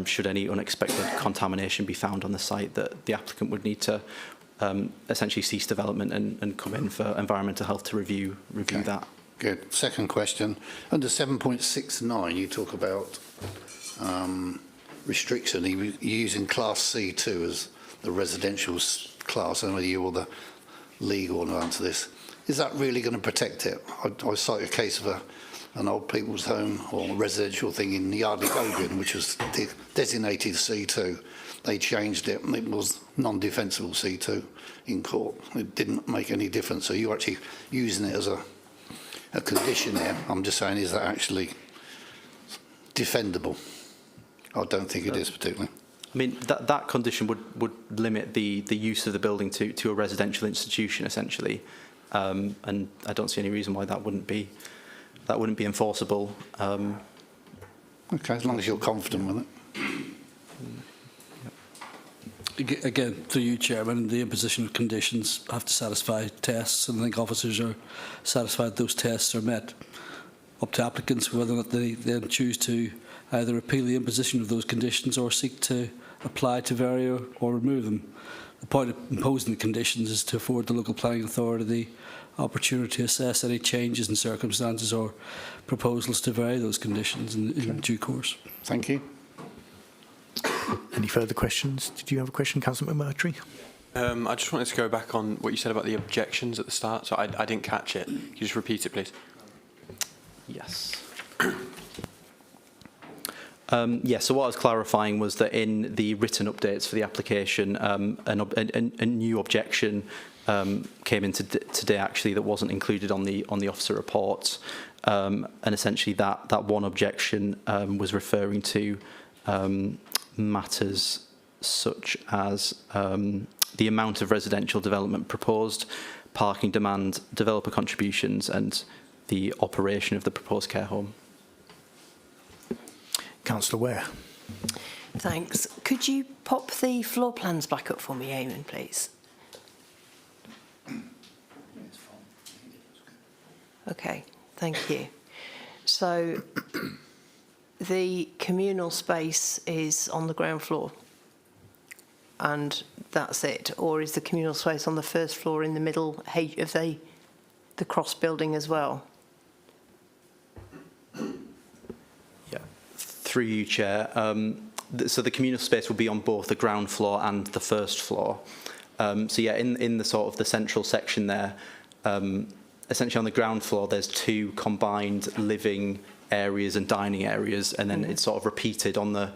should any unexpected contamination be found on the site, that the applicant would need to essentially cease development and come in for Environmental Health to review that. Good. Second question. Under 7.69, you talk about restriction. You're using Class C2 as the residential class. I don't know whether you or the league want to answer this. Is that really going to protect it? I cite a case of an old people's home or residential thing in Yardley Gogan, which was designated C2. They changed it and it was non-defensible C2 in court. It didn't make any difference. So you're actually using it as a condition there. I'm just saying, is that actually defendable? I don't think it is particularly. I mean, that condition would limit the use of the building to a residential institution, essentially, and I don't see any reason why that wouldn't be enforceable. Okay, as long as you're confident with it. Again, through you, Chairman, the imposition of conditions have to satisfy tests, and I think officers are satisfied those tests are met. Up to applicants whether or not they then choose to either appeal the imposition of those conditions or seek to apply to vary or remove them. The point of imposing the conditions is to afford the local planning authority the opportunity to assess any changes in circumstances or proposals to vary those conditions in due course. Thank you. Any further questions? Did you have a question, Councillor McMurtry? I just wanted to go back on what you said about the objections at the start. So I didn't catch it. Can you just repeat it, please? Yes. Yes, so what I was clarifying was that in the written updates for the application, a new objection came in today, actually, that wasn't included on the officer report. and essentially that one objection was referring to matters such as the amount of residential development proposed, parking demand, developer contributions, and the operation of the proposed care home. Councillor Ware. Thanks. Could you pop the floor plans back up for me, Eamon, please? Okay, thank you. So the communal space is on the ground floor and that's it? Or is the communal space on the first floor in the middle of the cross building as well? Yeah, through you, Chair. So the communal space will be on both the ground floor and the first floor. So yeah, in the sort of the central section there, essentially on the ground floor, there's two combined living areas and dining areas, and then it's sort of repeated on the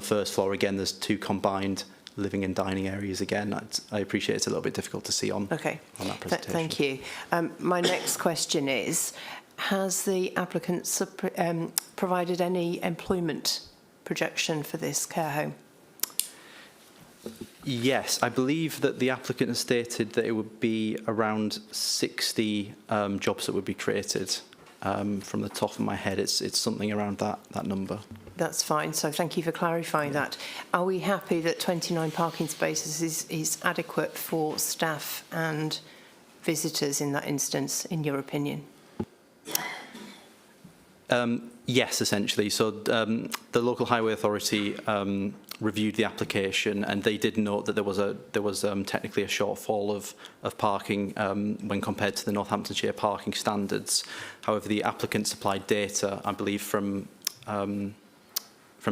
first floor again. There's two combined living and dining areas again. I appreciate it's a little bit difficult to see on that presentation. Thank you. My next question is, has the applicant provided any employment projection for this care home? Yes, I believe that the applicant has stated that it would be around 60 jobs that would be created. From the top of my head, it's something around that number. That's fine. So thank you for clarifying that. Are we happy that 29 parking spaces is adequate for staff and visitors in that instance, in your opinion? Yes, essentially. So the local highway authority reviewed the application, and they did note that there was technically a shortfall of parking when compared to the Northamptonshire parking standards. However, the applicant supplied data, I believe, from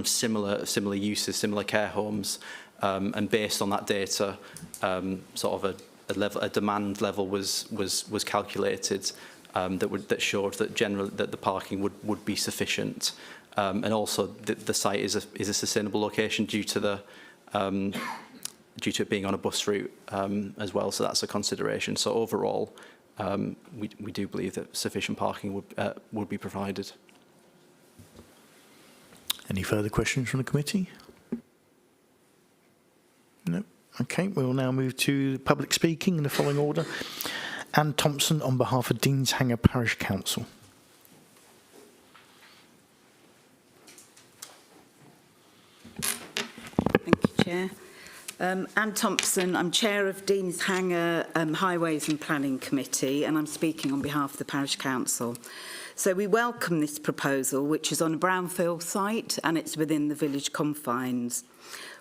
similar uses, similar care homes, and based on that data, sort of a demand level was calculated. That showed that generally that the parking would be sufficient, and also the site is a sustainable location due to it being on a bus route as well. So that's a consideration. So overall, we do believe that sufficient parking would be provided. Any further questions from the committee? No. Okay, we will now move to public speaking in the following order. Anne Thompson on behalf of Deanshanger Parish Council. Thank you, Chair. Anne Thompson, I'm Chair of Deanshanger Highways and Planning Committee, and I'm speaking on behalf of the Parish Council. So we welcome this proposal, which is on a brownfield site and it's within the village confines.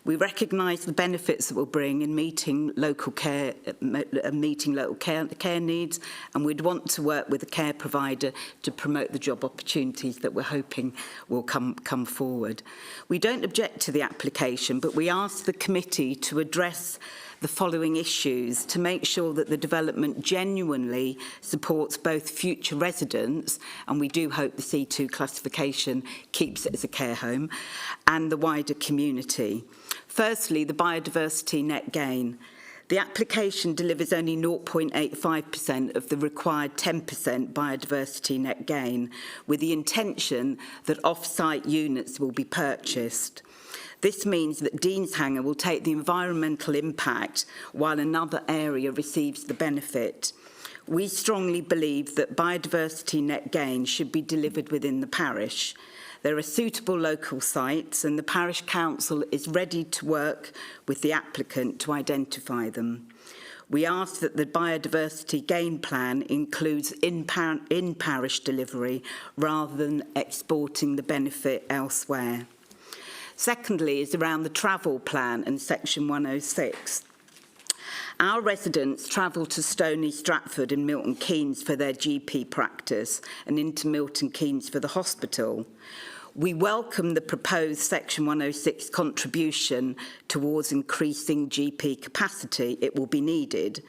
We recognise the benefits it will bring in meeting local care needs, and we'd want to work with the care provider to promote the job opportunities that we're hoping will come forward. We don't object to the application, but we ask the committee to address the following issues to make sure that the development genuinely supports both future residents, and we do hope the C2 classification keeps it as a care home, and the wider community. Firstly, the biodiversity net gain. The application delivers only 0.85% of the required 10% biodiversity net gain, with the intention that off-site units will be purchased. This means that Deanshanger will take the environmental impact while another area receives the benefit. We strongly believe that biodiversity net gain should be delivered within the parish. There are suitable local sites, and the Parish Council is ready to work with the applicant to identify them. We ask that the biodiversity gain plan includes in-parish delivery rather than exporting the benefit elsewhere. Secondly is around the travel plan and section 106. Our residents travel to Stony Stratford and Milton Keynes for their GP practice and into Milton Keynes for the hospital. We welcome the proposed Section 106 contribution towards increasing GP capacity. It will be needed,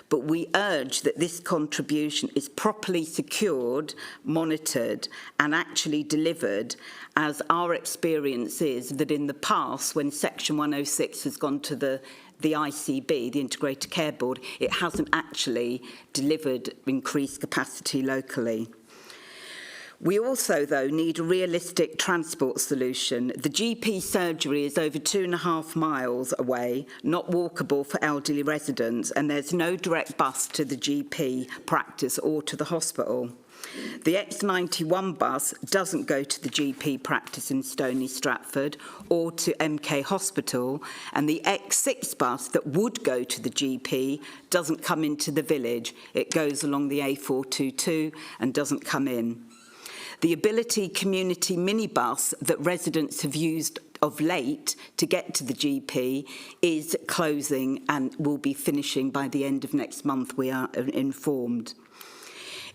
but we urge that this contribution is properly secured, monitored, and actually delivered, as our experience is that in the past, when Section 106 has gone to the ICB, the Integrated Care Board, it hasn't actually delivered increased capacity locally. We also, though, need a realistic transport solution. The GP surgery is over 2.5 miles away, not walkable for elderly residents, and there's no direct bus to the GP practice or to the hospital. The X91 bus doesn't go to the GP practice in Stony Stratford or to MK Hospital, and the X6 bus that would go to the GP doesn't come into the village. It goes along the A422 and doesn't come in. The Ability Community minibus that residents have used of late to get to the GP is closing and will be finishing by the end of next month, we are informed.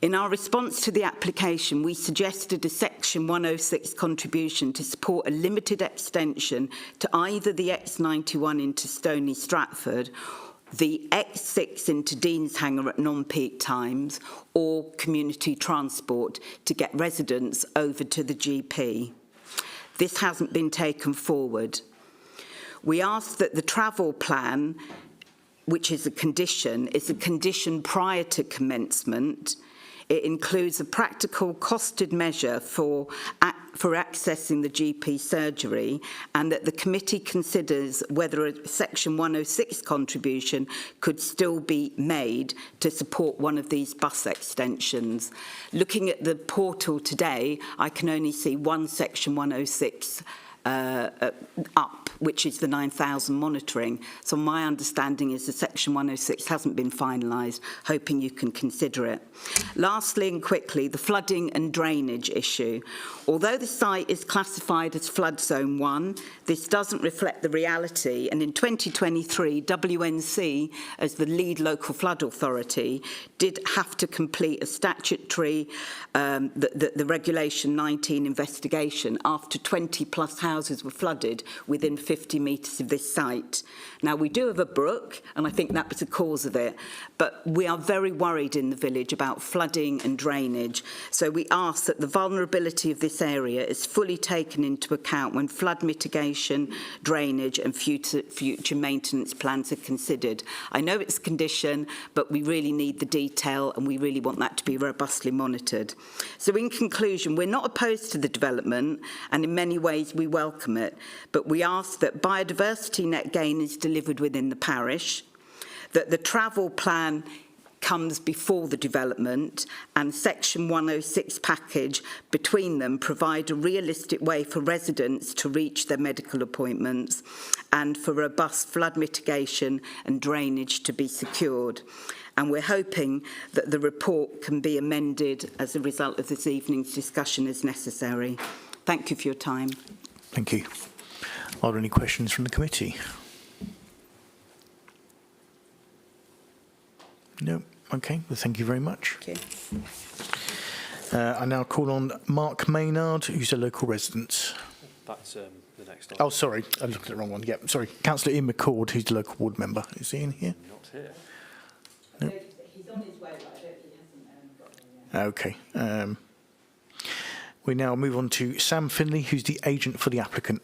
In our response to the application, we suggested a Section 106 contribution to support a limited extension to either the X91 into Stony Stratford, the X6 into Deanshanger at non-peak times, or community transport to get residents over to the GP. This hasn't been taken forward. We asked that the travel plan, which is a condition prior to commencement. It includes a practical costed measure for accessing the GP surgery, and that the committee considers whether a Section 106 contribution could still be made to support one of these bus extensions. Looking at the portal today, I can only see one Section 106 up, which is the 9,000 monitoring. So my understanding is the Section 106 hasn't been finalised, hoping you can consider it. Lastly and quickly, the flooding and drainage issue. Although the site is classified as flood zone 1, this doesn't reflect the reality, and in 2023, WNC, as the lead local flood authority, did have to complete a statutory, the Regulation 19 investigation after 20 plus houses were flooded within 50 metres of this site. Now, we do have a brook, and I think that was the cause of it, but we are very worried in the village about flooding and drainage. So we ask that the vulnerability of this area is fully taken into account when flood mitigation, drainage and future maintenance plans are considered. I know it's a condition, but we really need the detail and we really want that to be robustly monitored. So in conclusion, we're not opposed to the development, and in many ways we welcome it, but we ask that biodiversity net gain is delivered within the parish, that the travel plan comes before the development, and Section 106 package between them provide a realistic way for residents to reach their medical appointments and for robust flood mitigation and drainage to be secured. And we're hoping that the report can be amended as a result of this evening's discussion as necessary. Thank you for your time. Thank you. Are there any questions from the committee? No. Okay. Well, thank you very much. Okay. I now call on Mark Maynard, who's a local resident. That's the next item. Oh, sorry. I looked at the wrong one. Yeah, sorry. Councillor Ian McCord, who's the local ward member. Is he in here? Not here. No. He's on his way, but I don't think he hasn't got there yet. Okay. We now move on to Sam Finley, who's the agent for the applicant.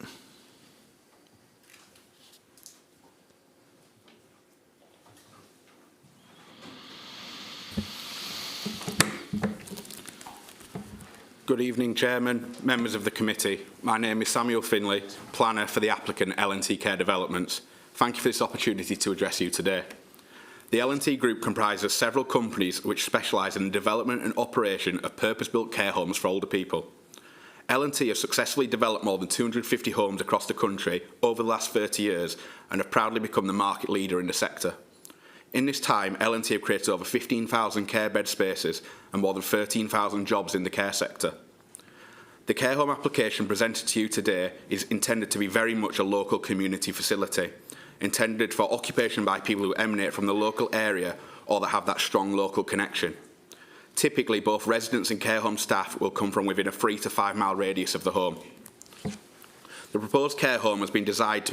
Good evening, Chairman, members of the committee. My name is Samuel Finley, planner for the applicant L&T Care Developments. Thank you for this opportunity to address you today. The L&T Group comprises several companies which specialise in the development and operation of purpose-built care homes for older people. L&T have successfully developed more than 250 homes across the country over the last 30 years and have proudly become the market leader in the sector. In this time, L&T have created over 15,000 care bed spaces and more than 13,000 jobs in the care sector. The care home application presented to you today is intended to be very much a local community facility, intended for occupation by people who emanate from the local area or that have that strong local connection. Typically, both residents and care home staff will come from within a 3 to 5 mile radius of the home. The proposed care home has been designed to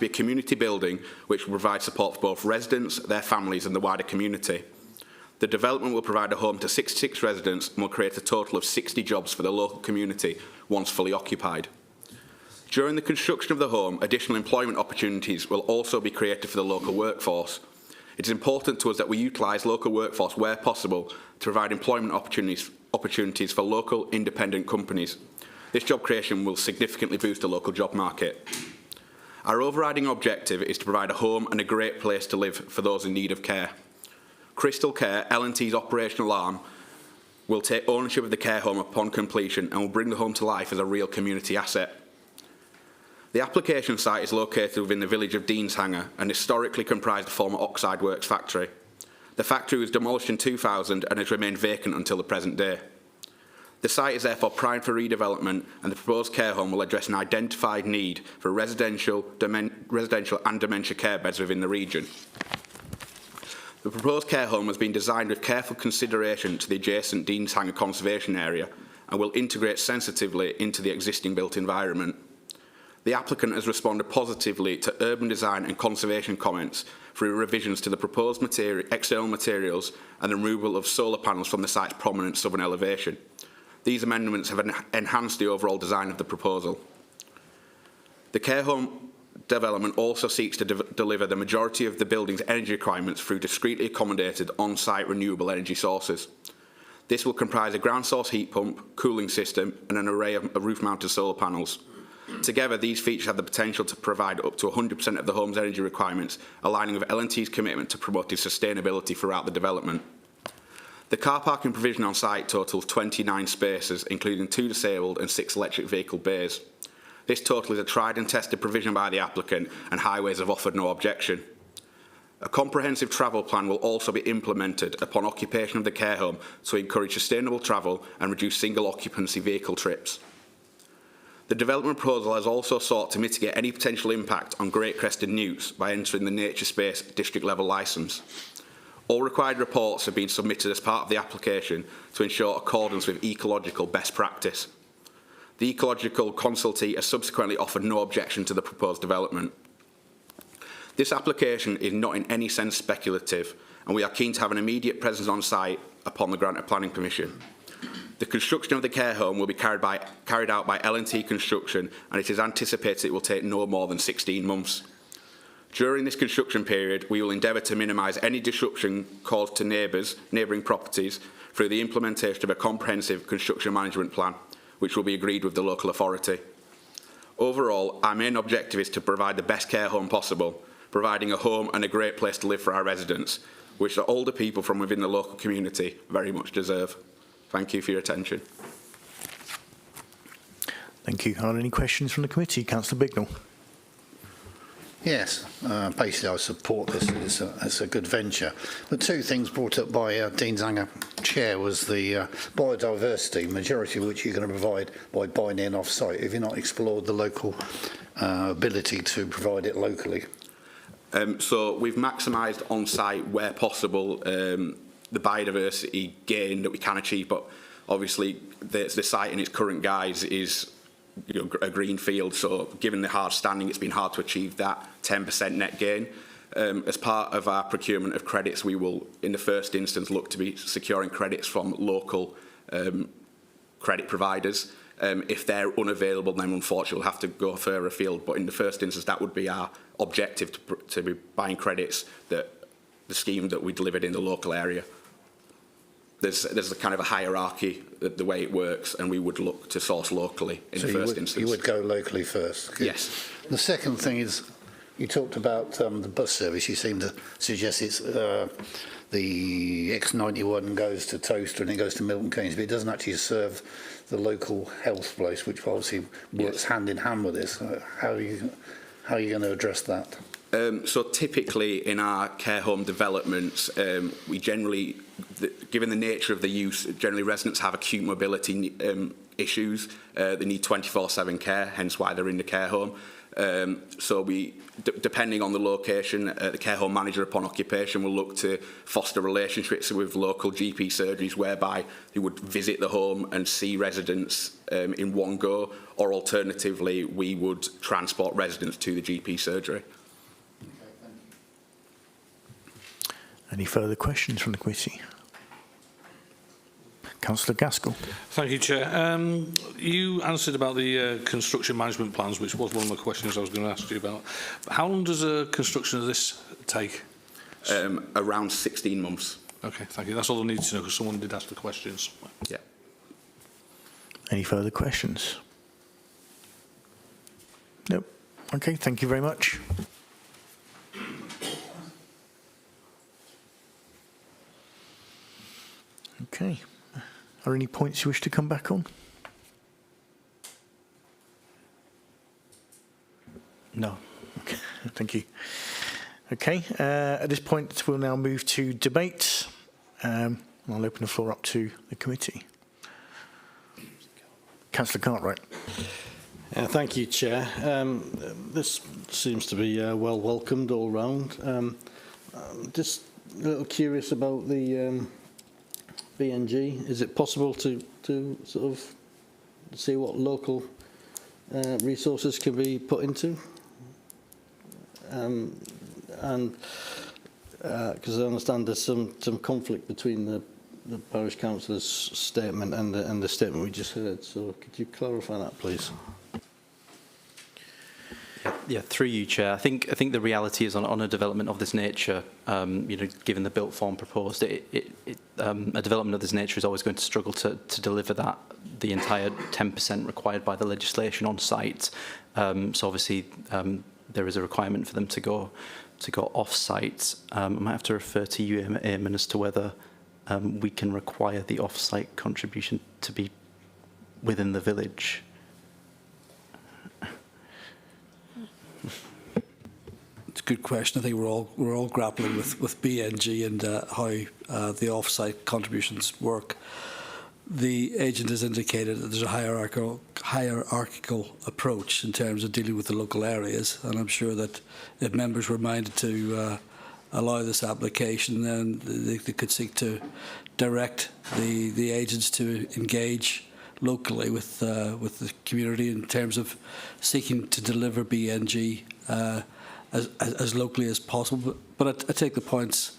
be a community building which will provide support for both residents, their families and the wider community. The development will provide a home to 66 residents and will create a total of 60 jobs for the local community once fully occupied. During the construction of the home, additional employment opportunities will also be created for the local workforce. It is important to us that we utilise local workforce where possible to provide employment opportunities for local independent companies. This job creation will significantly boost the local job market. Our overriding objective is to provide a home and a great place to live for those in need of care. Crystal Care, L&T's operational arm, will take ownership of the care home upon completion and will bring the home to life as a real community asset. The application site is located within the village of Deanshanger and historically comprised the former Oxide Works factory. The factory was demolished in 2000 and has remained vacant until the present day. The site is therefore primed for redevelopment, and the proposed care home will address an identified need for residential and dementia care beds within the region. The proposed care home has been designed with careful consideration to the adjacent Deanshanger conservation area and will integrate sensitively into the existing built environment. The applicant has responded positively to urban design and conservation comments through revisions to the proposed external materials and the removal of solar panels from the site's prominent southern elevation. These amendments have enhanced the overall design of the proposal. The care home development also seeks to deliver the majority of the building's energy requirements through discreetly accommodated on-site renewable energy sources. This will comprise a ground source heat pump, cooling system and an array of roof-mounted solar panels. Together, these features have the potential to provide up to 100% of the home's energy requirements, aligning with L&T's commitment to promoting sustainability throughout the development. The car parking provision on site totals 29 spaces, including 2 disabled and 6 electric vehicle bays. This total is a tried and tested provision by the applicant, and Highways have offered no objection. A comprehensive travel plan will also be implemented upon occupation of the care home to encourage sustainable travel and reduce single occupancy vehicle trips. The development proposal has also sought to mitigate any potential impact on Great Crested Newts by entering the Nature Space district level licence. All required reports have been submitted as part of the application to ensure accordance with ecological best practice. The ecological consultee has subsequently offered no objection to the proposed development. This application is not in any sense speculative, and we are keen to have an immediate presence on site upon the grant of planning permission. The construction of the care home will be carried out by L&T Construction, and it is anticipated it will take no more than 16 months. During this construction period, we will endeavour to minimise any disruption caused to neighbouring properties through the implementation of a comprehensive construction management plan, which will be agreed with the local authority. Overall, our main objective is to provide the best care home possible, providing a home and a great place to live for our residents, which the older people from within the local community very much deserve. Thank you for your attention. Thank you. Are there any questions from the committee? Councillor Bignell. Yes, basically I support this. It's a good venture. The 2 things brought up by Deanshanger Chair was the biodiversity, majority of which you're going to provide by buying in off-site. Have you not explored the local ability to provide it locally? So we've maximised on-site where possible the biodiversity gain that we can achieve, but obviously the site in its current guise is a green field, so given the hard standing, it's been hard to achieve that 10% net gain. As part of our procurement of credits, we will, in the first instance, look to be securing credits from local credit providers. If they're unavailable, then unfortunately we'll have to go further afield. But in the first instance, that would be our objective, to be buying credits that the scheme that we delivered in the local area. There's a kind of a hierarchy, the way it works, and we would look to source locally in the first instance. You would go locally first? Good. Yes. The second thing is, you talked about the bus service. You seem to suggest it's the X91 goes to Toaster and it goes to Milton Keynes, but it doesn't actually serve the local health place, which obviously works hand in hand with this. How are you going to address that? So typically in our care home developments, we generally, given the nature of the use, generally residents have acute mobility issues. They need 24/7 care, hence why they're in the care home. So we, depending on the location, the care home manager upon occupation will look to foster relationships with local GP surgeries whereby they would visit the home and see residents in one go, or alternatively we would transport residents to the GP surgery. Any further questions from the committee? Councillor Gaskell. Thank you, Chair. You answered about the construction management plans, which was one of the questions I was going to ask you about. How long does a construction of this take? Around 16 months. Okay, thank you. That's all I need to know because someone did ask the questions. Yeah. Any further questions? Nope. Okay, thank you very much. Okay. Are there any points you wish to come back on? No. Okay, thank you. Okay, at this point we'll now move to debate. I'll open the floor up to the committee. Councillor Cartwright. Thank you, Chair. This seems to be well welcomed all round. Just a little curious about the BNG. Is it possible to sort of see what local resources can be put into? And because I understand there's some conflict between the parish councillor's statement and the statement we just heard. So could you clarify that, please? Yeah, through you, Chair. I think the reality is on a development of this nature, given the built form proposed, a development of this nature is always going to struggle to deliver the entire 10% required by the legislation on site. So obviously there is a requirement for them to go off site. I might have to refer to you, Eamon, as to whether we can require the off-site contribution to be within the village. It's a good question. I think we're all grappling with BNG and how the off-site contributions work. The agent has indicated that there's a hierarchical approach in terms of dealing with the local areas, and I'm sure that if members were minded to allow this application, then they could seek to direct the agents to engage locally with the community in terms of seeking to deliver BNG as locally as possible. But I take the points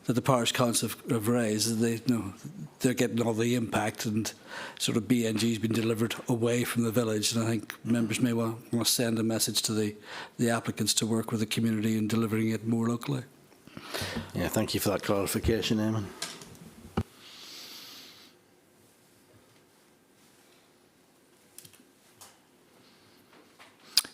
that the parish council have raised. They're getting all the impact, and sort of BNG has been delivered away from the village. And I think members may want to send a message to the applicants to work with the community in delivering it more locally. Yeah, thank you for that clarification, Eamon.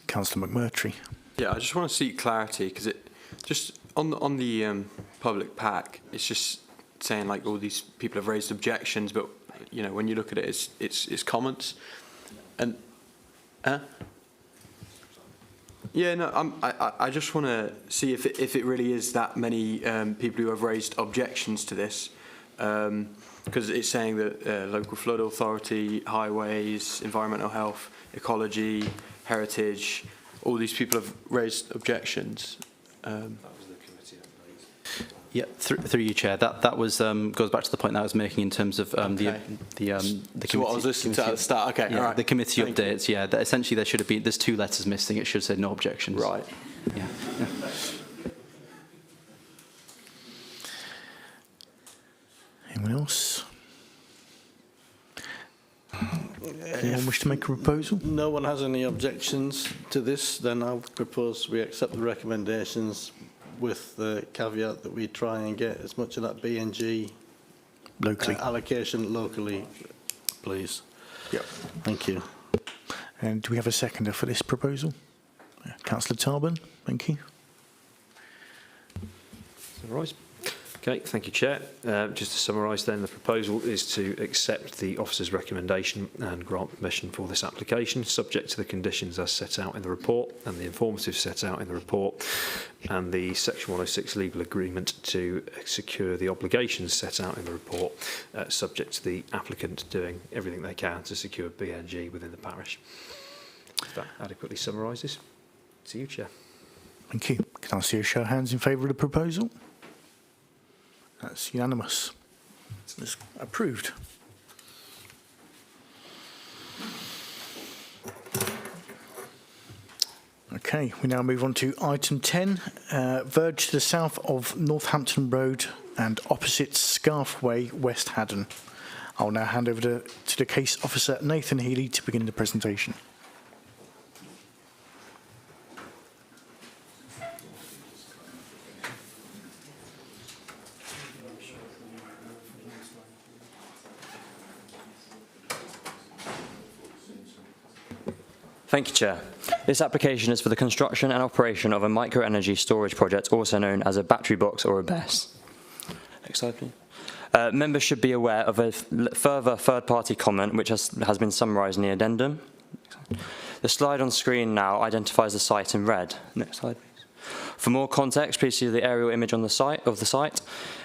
Councillor McMurtry. Yeah, I just want to seek clarity because it just on the public pack, it's just saying like all these people have raised objections, but when you look at it, it's comments, and yeah, no, I just want to see if it really is that many people who have raised objections to this, because it's saying that local flood authority, highways, environmental health, ecology, heritage, all these people have raised objections. Yeah, through you, Chair. That was goes back to the point that I was making in terms of the committee. So what I was listening to at the start. Okay, yeah, all right. The committee updates. Yeah, that essentially there should have been. There's 2 letters missing. It should have said no objections. Right. Yeah. Anyone else? Anyone wish to make a proposal? No one has any objections to this, then I would propose we accept the recommendations with the caveat that we try and get as much of that BNG locally allocation locally, please. Yep. Thank you. And do we have a seconder for this proposal? Councillor Tarbin, thank you. All right. Okay, thank you, Chair. Just to summarise then, the proposal is to accept the officer's recommendation and grant permission for this application, subject to the conditions as set out in the report and the informative set out in the report, and the Section 106 legal agreement to secure the obligations set out in the report, subject to the applicant doing everything they can to secure BNG within the parish. If that adequately summarises. To you, Chair. Thank you. Can I see a show of hands in favour of the proposal? That's unanimous. It's approved. Okay, we now move on to item 10, verge to the south of Northampton Road and opposite Scarf Way, West Haddon. I'll now hand over to the case officer, Nathan Healy, to begin the presentation. Thank you, Chair. This application is for the construction and operation of a microenergy storage project, also known as a battery box or a BESS. Next slide, please. Members should be aware of a further third-party comment which has been summarised in the addendum. The slide on screen now identifies the site in red. Next slide, please. For more context, please see the aerial image on the site.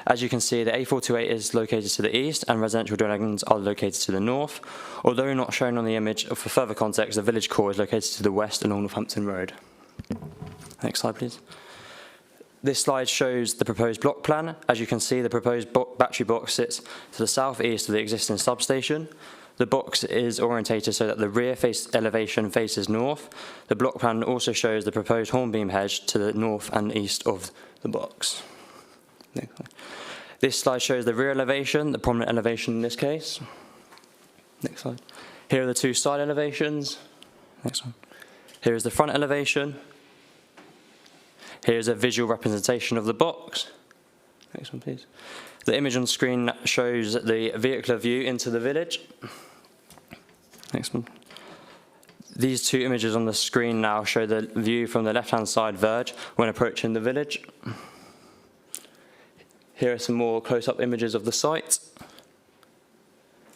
As you can see, the A428 is located to the east and residential dwellings are located to the north. Although not shown on the image, for further context, the village core is located to the west along Northampton Road. Next slide, please. This slide shows the proposed block plan. As you can see, the proposed battery box sits to the southeast of the existing substation. The box is orientated so that the rear elevation faces north. The block plan also shows the proposed hornbeam hedge to the north and east of the box. This slide shows the rear elevation, the prominent elevation in this case. Next slide. Here are the two side elevations. Next one. Here is the front elevation. Here's a visual representation of the box. Next one, please. The image on screen shows the vehicular view into the village. Next one. These two images on the screen now show the view from the left-hand side verge when approaching the village. Here are some more close-up images of the site.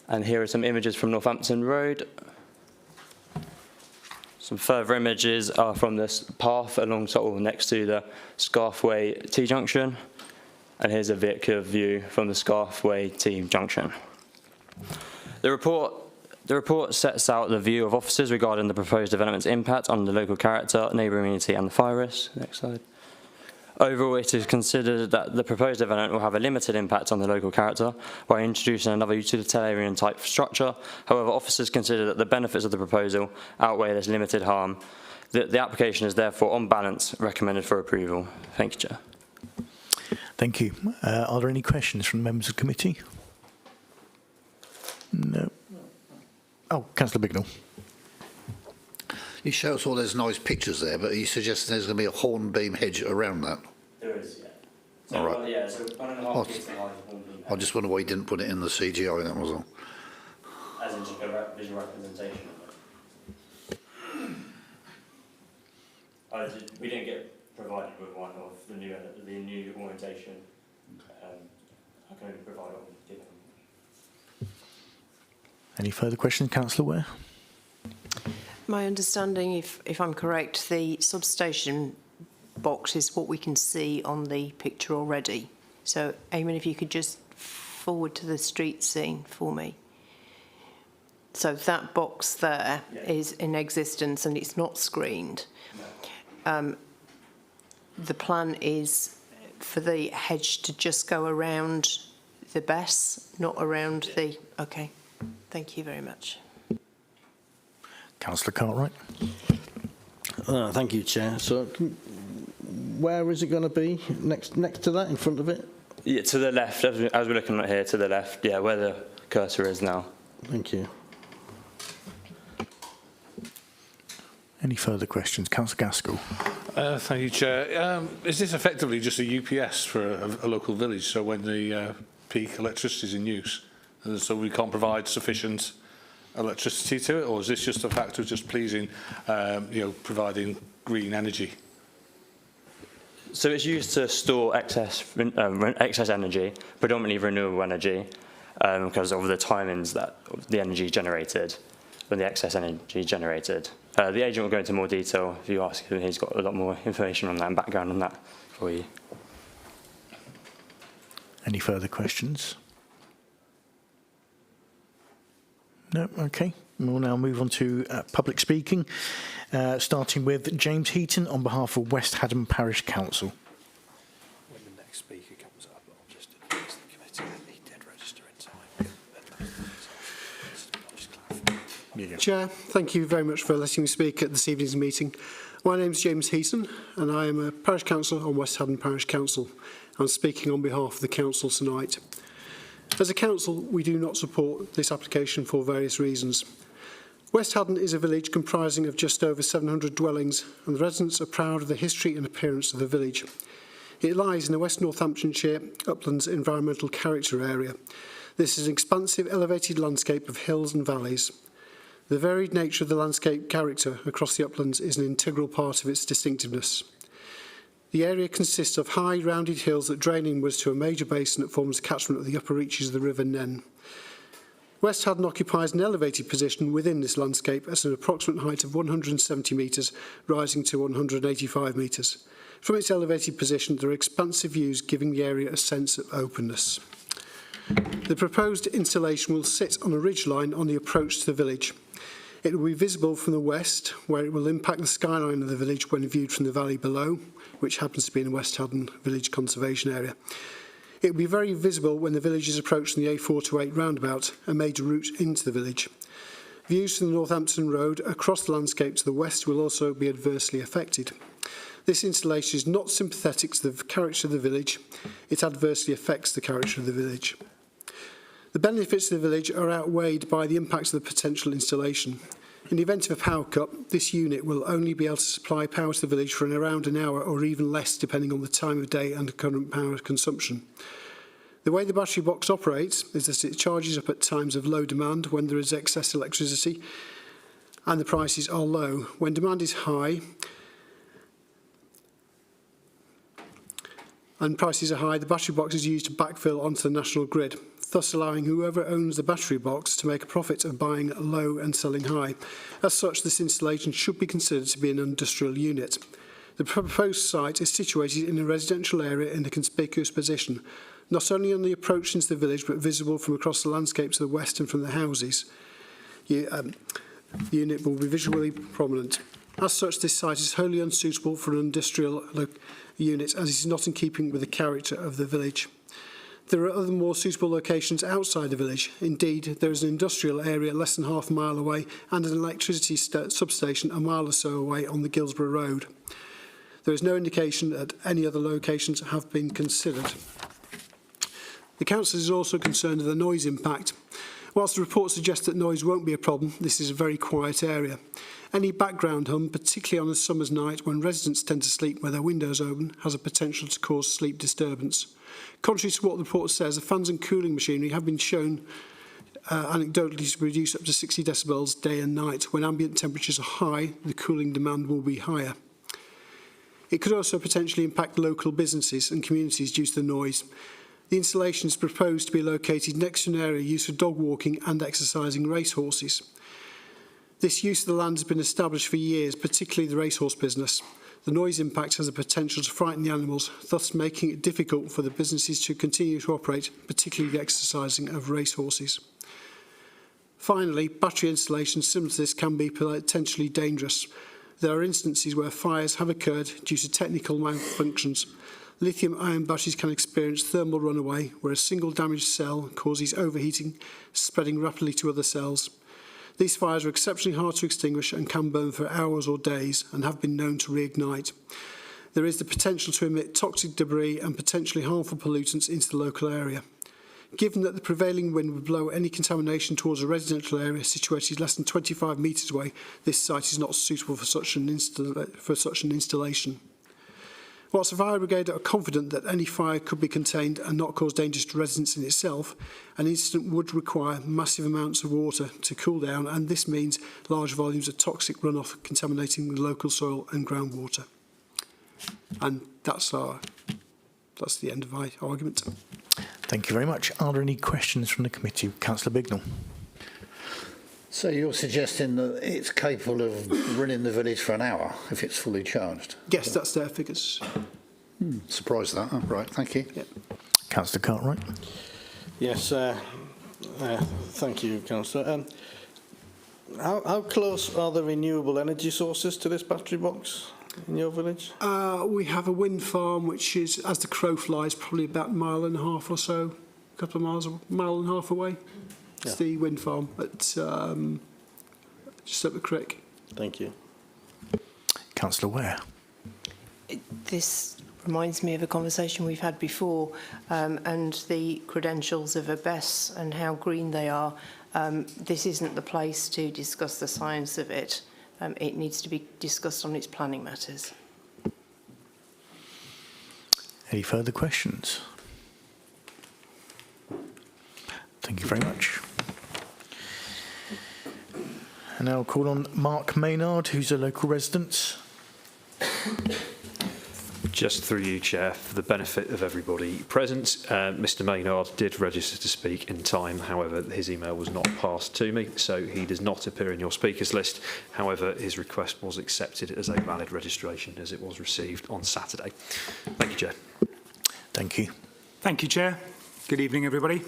And here are some images from Northampton Road. Some further images are from this path along sort of next to the Scarthway T-junction. And here's a vehicular view from the Scarthway T-junction. The report sets out the view of officers regarding the proposed development's impact on the local character, neighbouring community and the fire risk. Next slide. Overall, it is considered that the proposed development will have a limited impact on the local character by introducing another utilitarian type structure. However, officers consider that the benefits of the proposal outweigh this limited harm. The application is therefore, on balance, recommended for approval. Thank you, Chair. Thank you. Are there any questions from members of the committee? No. Oh, Councillor Bignell. You show us all those nice pictures there, but are you suggesting there's going to be a hornbeam hedge around that? There is, yeah. So, all right. Yeah, so 1.5 feet to the height of hornbeam hedge. I just wonder why you didn't put it in the CGI, that was all. As in just a visual representation of it. We didn't get provided with one of the new orientation. I can only provide what we've given. Any further questions, Councillor Ware? My understanding, if I'm correct, the substation box is what we can see on the picture already. So, Eamon, if you could just forward to the street scene for me. So that box there is in existence and it's not screened. The plan is for the hedge to just go around the BESS, not around the... Okay, thank you very much. Councillor Cartwright. Thank you, Chair. So, where is it going to be? Next to that, in front of it? Yeah, to the left, as we're looking at here, to the left, yeah, where the cursor is now. Thank you. Any further questions? Councillor Gaskell. Thank you, Chair. Is this effectively just a UPS for a local village, so when the peak electricity is in use, so we can't provide sufficient electricity to it, or is this just a fact of just pleasing, providing green energy? So it's used to store excess energy, predominantly renewable energy, because of the timings that the energy is generated, when the excess energy is generated. The agent will go into more detail if you ask him. He's got a lot more information on that and background on that for you. Any further questions? No? Okay. We'll now move on to public speaking, starting with James Heaton on behalf of West Haddon Parish Council. When the next speaker comes up, I'll just advise the committee that they did register in time. Chair, thank you very much for letting me speak at this evening's meeting. My name is James Heaton and I am a Parish Councillor on West Haddon Parish Council. I'm speaking on behalf of the Council tonight. As a council, we do not support this application for various reasons. West Haddon is a village comprising of just over 700 dwellings, and the residents are proud of the history and appearance of the village. It lies in the West Northamptonshire Uplands Environmental Character Area. This is an expansive, elevated landscape of hills and valleys. The varied nature of the landscape character across the uplands is an integral part of its distinctiveness. The area consists of high, rounded hills that drain inwards to a major basin that forms the catchment of the upper reaches of the River Nen. West Haddon occupies an elevated position within this landscape at an approximate height of 170 metres, rising to 185 metres. From its elevated position, there are expansive views giving the area a sense of openness. The proposed installation will sit on a ridgeline on the approach to the village. It will be visible from the west, where it will impact the skyline of the village when viewed from the valley below, which happens to be in the West Haddon Village Conservation Area. It will be very visible when the village is approaching the A428 roundabout, a major route into the village. Views from the Northampton Road across the landscape to the west will also be adversely affected. This installation is not sympathetic to the character of the village. It adversely affects the character of the village. The benefits of the village are outweighed by the impacts of the potential installation. In the event of a power cut, this unit will only be able to supply power to the village for around an hour or even less, depending on the time of day and current power consumption. The way the battery box operates is that it charges up at times of low demand when there is excess electricity and the prices are low. When demand is high and prices are high, the battery box is used to backfill onto the national grid, thus allowing whoever owns the battery box to make a profit of buying low and selling high. As such, this installation should be considered to be an industrial unit. The proposed site is situated in a residential area in a conspicuous position, not only on the approach into the village, but visible from across the landscape to the west and from the houses. The unit will be visually prominent. As such, this site is wholly unsuitable for an industrial unit, as it is not in keeping with the character of the village. There are other more suitable locations outside the village. Indeed, there is an industrial area less than half a mile away and an electricity substation a mile or so away on the Gilsborough Road. There is no indication that any other locations have been considered. The Council is also concerned with the noise impact. Whilst the report suggests that noise won't be a problem, this is a very quiet area. Any background hum, particularly on a summer's night when residents tend to sleep with their windows open, has a potential to cause sleep disturbance. Contrary to what the report says, the fans and cooling machinery have been shown anecdotally to reduce up to 60 decibels day and night. When ambient temperatures are high, the cooling demand will be higher. It could also potentially impact local businesses and communities due to the noise. The installation is proposed to be located next to an area used for dog walking and exercising racehorses. This use of the land has been established for years, particularly the racehorse business. The noise impact has the potential to frighten the animals, thus making it difficult for the businesses to continue to operate, particularly the exercising of racehorses. Finally, battery installations similar to this can be potentially dangerous. There are instances where fires have occurred due to technical malfunctions. Lithium-ion batteries can experience thermal runaway, where a single damaged cell causes overheating, spreading rapidly to other cells. These fires are exceptionally hard to extinguish and can burn for hours or days and have been known to reignite. There is the potential to emit toxic debris and potentially harmful pollutants into the local area. Given that the prevailing wind would blow any contamination towards a residential area situated less than 25 metres away, this site is not suitable for such an installation. Whilst the fire brigade are confident that any fire could be contained and not cause dangers to residents in itself, an incident would require massive amounts of water to cool down, and this means large volumes of toxic runoff contaminating the local soil and groundwater. And that's the end of my argument. Thank you very much. Are there any questions from the committee? Councillor Bignell. So you're suggesting that it's capable of running the village for an hour if it's fully charged? Yes, that's their figures. Surprised at that. Oh, right, thank you. Yep. Councillor Cartwright. Yes, thank you, Councillor. How close are the renewable energy sources to this battery box in your village? We have a wind farm which is, as the crow flies, probably about a mile and a half or so, a couple of miles, a mile and a half away. It's the wind farm at just up the creek. Thank you. Councillor Ware. This reminds me of a conversation we've had before, and the credentials of a BESS and how green they are. This isn't the place to discuss the science of it. It needs to be discussed on its planning matters. Any further questions? Thank you very much. And now I'll call on Mark Maynard, who's a local resident. Just through you, Chair, for the benefit of everybody present, Mr Maynard did register to speak in time. However, his email was not passed to me, so he does not appear in your speakers list. However, his request was accepted as a valid registration as it was received on Saturday. Thank you, Chair. Thank you. Thank you, Chair. Good evening, everybody.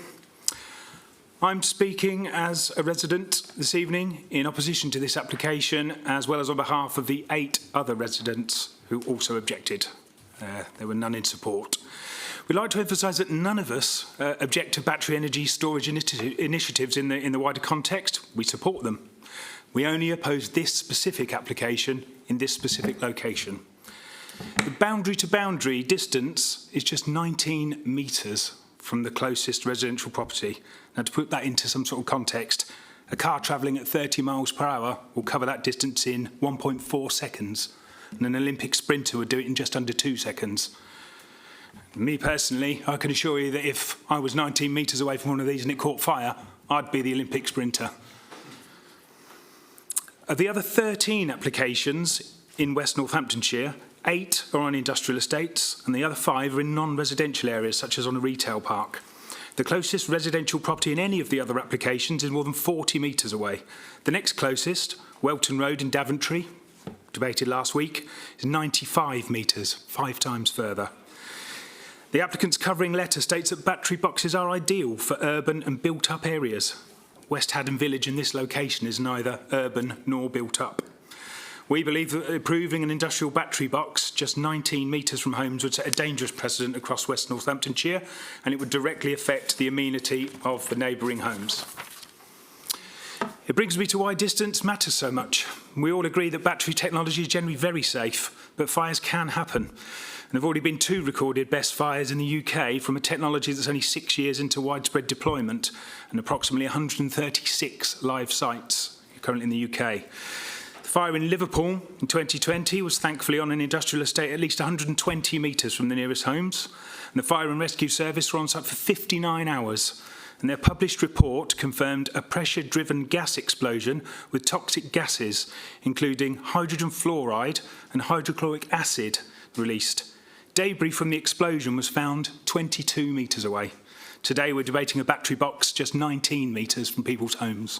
I'm speaking as a resident this evening in opposition to this application, as well as on behalf of the 8 other residents who also objected. There were none in support. We'd like to emphasise that none of us object to battery energy storage initiatives in the wider context. We support them. We only oppose this specific application in this specific location. The boundary-to-boundary distance is just 19 metres from the closest residential property. Now, to put that into some sort of context, a car travelling at 30 miles per hour will cover that distance in 1.4 seconds. And an Olympic sprinter would do it in just under 2 seconds. Me personally, I can assure you that if I was 19 metres away from one of these and it caught fire, I'd be the Olympic sprinter. Of the other 13 applications in West Northamptonshire, 8 are on industrial estates and the other 5 are in non-residential areas, such as on a retail park. The closest residential property in any of the other applications is more than 40 metres away. The next closest, Welton Road in Daventry, debated last week, is 95 metres, 5 times further. The applicant's covering letter states that battery boxes are ideal for urban and built-up areas. West Haddon Village in this location is neither urban nor built up. We believe that approving an industrial battery box just 19 metres from homes would set a dangerous precedent across West Northamptonshire, and it would directly affect the amenity of the neighbouring homes. It brings me to why distance matters so much. We all agree that battery technology is generally very safe, but fires can happen. And there have already been 2 recorded best fires in the UK from a technology that's only 6 years into widespread deployment and approximately 136 live sites currently in the UK. The fire in Liverpool in 2020 was thankfully on an industrial estate at least 120 metres from the nearest homes. And the fire and rescue service were on site for 59 hours. And their published report confirmed a pressure-driven gas explosion with toxic gases, including hydrogen fluoride and hydrochloric acid, released. Debris from the explosion was found 22 metres away. Today we're debating a battery box just 19 metres from people's homes.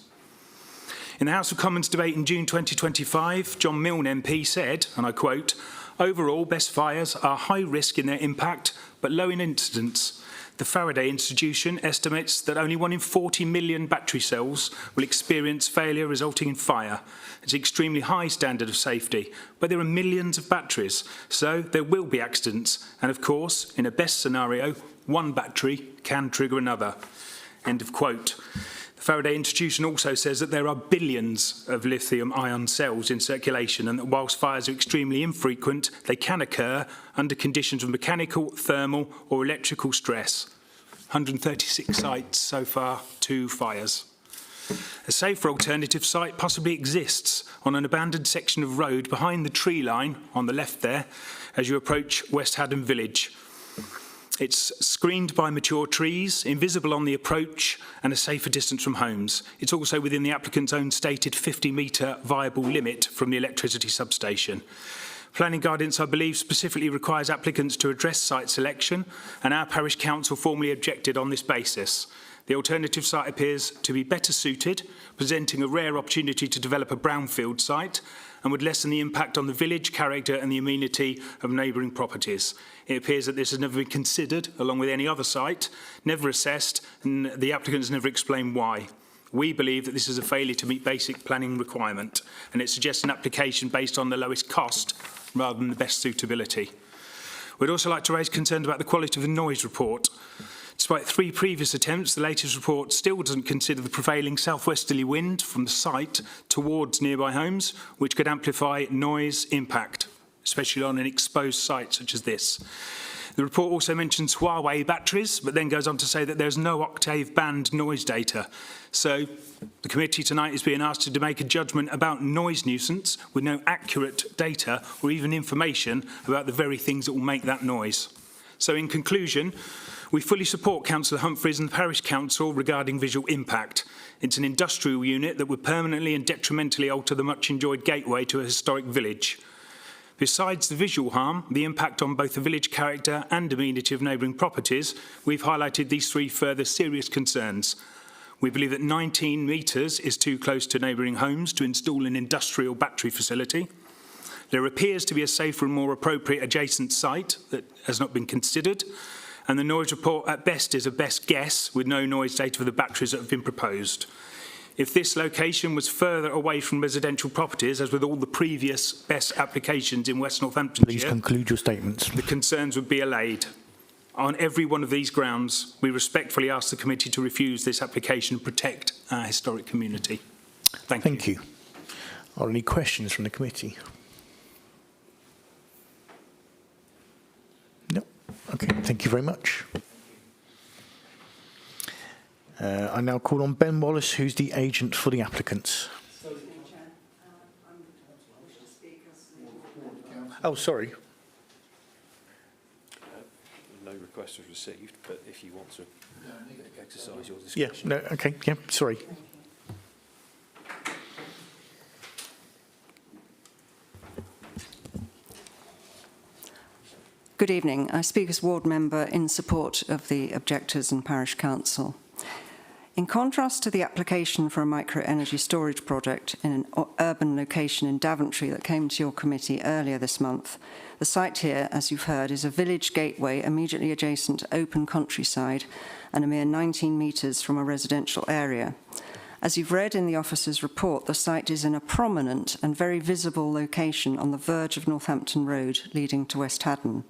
In the House of Commons debate in June 2025, John Milne MP said, and I quote, "Overall, best fires are high risk in their impact, but low in incidence. The Faraday Institution estimates that only 1 in 40 million battery cells will experience failure resulting in fire. It's an extremely high standard of safety, but there are millions of batteries, so there will be accidents. And of course, in a best scenario, 1 battery can trigger another." End of quote. The Faraday Institution also says that there are billions of lithium-ion cells in circulation and that whilst fires are extremely infrequent, they can occur under conditions of mechanical, thermal or electrical stress. 136 sites so far, 2 fires. A safer alternative site possibly exists on an abandoned section of road behind the tree line on the left there as you approach West Haddon Village. It's screened by mature trees, invisible on the approach and a safer distance from homes. It's also within the applicant's own stated 50-metre viable limit from the electricity substation. Planning guidance, I believe, specifically requires applicants to address site selection, and our parish council formally objected on this basis. The alternative site appears to be better suited, presenting a rare opportunity to develop a brownfield site, and would lessen the impact on the village character and the amenity of neighbouring properties. It appears that this has never been considered, along with any other site, never assessed, and the applicant has never explained why. We believe that this is a failure to meet basic planning requirement, and it suggests an application based on the lowest cost rather than the best suitability. We'd also like to raise concerns about the quality of the noise report. Despite 3 previous attempts, the latest report still doesn't consider the prevailing southwesterly wind from the site towards nearby homes, which could amplify noise impact, especially on an exposed site such as this. The report also mentions Huawei batteries, but then goes on to say that there's no octave band noise data. So the committee tonight is being asked to make a judgment about noise nuisance with no accurate data or even information about the very things that will make that noise. So in conclusion, We fully support Councillor Humphreys and the Parish Council regarding visual impact. It's an industrial unit that would permanently and detrimentally alter the much enjoyed gateway to a historic village. Besides the visual harm, the impact on both the village character and amenity of neighbouring properties, we've highlighted these three further serious concerns. We believe that 19 metres is too close to neighbouring homes to install an industrial battery facility. There appears to be a safer and more appropriate adjacent site that has not been considered, and the noise report at best is a best guess with no noise data for the batteries that have been proposed. If this location was further away from residential properties, as with all the previous BESS applications in West Northamptonshire, Please conclude your statements. The concerns would be allayed. On every one of these grounds, we respectfully ask the committee to refuse this application and protect our historic community. Thank you. Are there any questions from the committee? No. Okay, thank you very much. I now call on Ben Wallace, who's the agent for the applicants. Oh, sorry. No request was received, but if you want to exercise your Yeah, discretion. no, okay, yeah, sorry. Good evening. I speak as ward member in support of the objectors and parish council. In contrast to the application for a micro-energy storage project in an urban location in Daventry that came to your committee earlier this month, the site here, as you've heard, is a village gateway immediately adjacent to open countryside and a mere 19 metres from a residential area. As you've read in the officer's report, the site is in a prominent and very visible location on the verge of Northampton Road leading to West Haddon.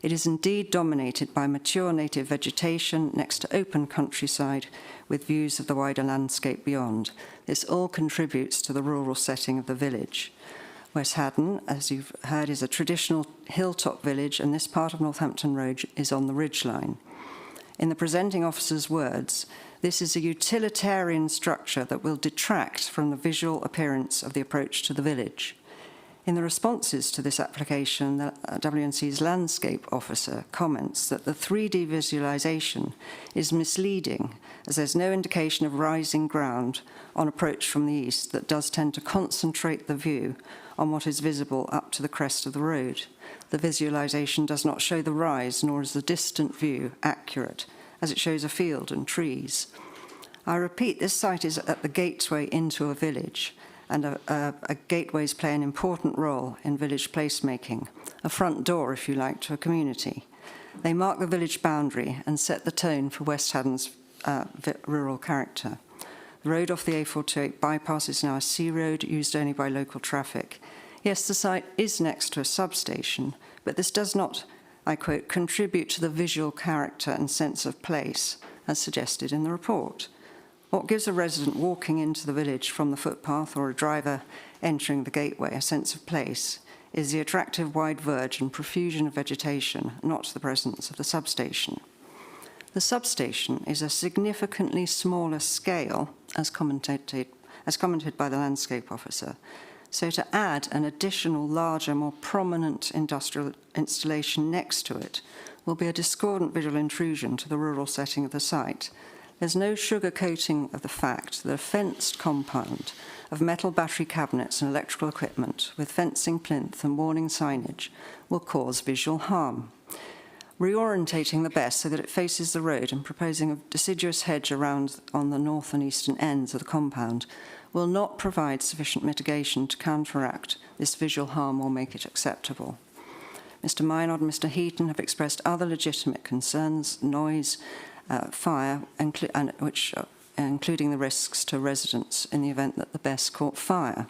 It is indeed dominated by mature native vegetation next to open countryside with views of the wider landscape beyond. This all contributes to the rural setting of the village. West Haddon, as you've heard, is a traditional hilltop village, and this part of Northampton Road is on the ridgeline. In the presenting officer's words, this is a utilitarian structure that will detract from the visual appearance of the approach to the village. In the responses to this application, the WNC's landscape officer comments that the 3D visualisation is misleading, as there's no indication of rising ground on approach from the east that does tend to concentrate the view on what is visible up to the crest of the road. The visualisation does not show the rise, nor is the distant view accurate, as it shows a field and trees. I repeat, this site is at the gateway into a village, and gateways play an important role in village placemaking, a front door, if you like, to a community. They mark the village boundary and set the tone for West Haddon's rural character. The road off the A428 bypass is now a C road used only by local traffic. Yes, the site is next to a substation, but this does not, I quote, contribute to the visual character and sense of place, as suggested in the report. What gives a resident walking into the village from the footpath or a driver entering the gateway a sense of place is the attractive wide verge and profusion of vegetation, not the presence of the substation. The substation is a significantly smaller scale, as commented by the landscape officer. So to add an additional larger, more prominent industrial installation next to it will be a discordant visual intrusion to the rural setting of the site. There's no sugar-coating of the fact that a fenced compound of metal battery cabinets and electrical equipment with fencing plinth and warning signage will cause visual harm. Reorientating the BESS so that it faces the road and proposing a deciduous hedge around on the north and eastern ends of the compound will not provide sufficient mitigation to counteract this visual harm or make it acceptable. Mr. Mynod and Mr. Heaton have expressed other legitimate concerns, noise, fire, including the risks to residents in the event that the BESS caught fire.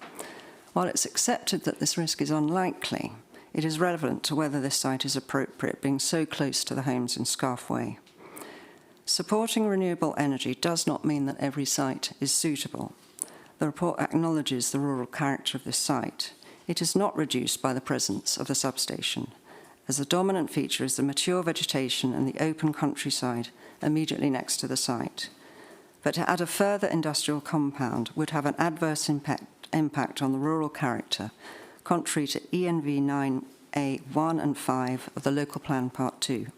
While it's accepted that this risk is unlikely, it is relevant to whether this site is appropriate, being so close to the homes in Scarf Way. Supporting renewable energy does not mean that every site is suitable. The report acknowledges the rural character of this site. It is not reduced by the presence of the substation, as the dominant feature is the mature vegetation and the open countryside immediately next to the site. But to add a further industrial compound would have an adverse impact on the rural character, contrary to ENV 9A1 and 5 of the Local Plan Part 2.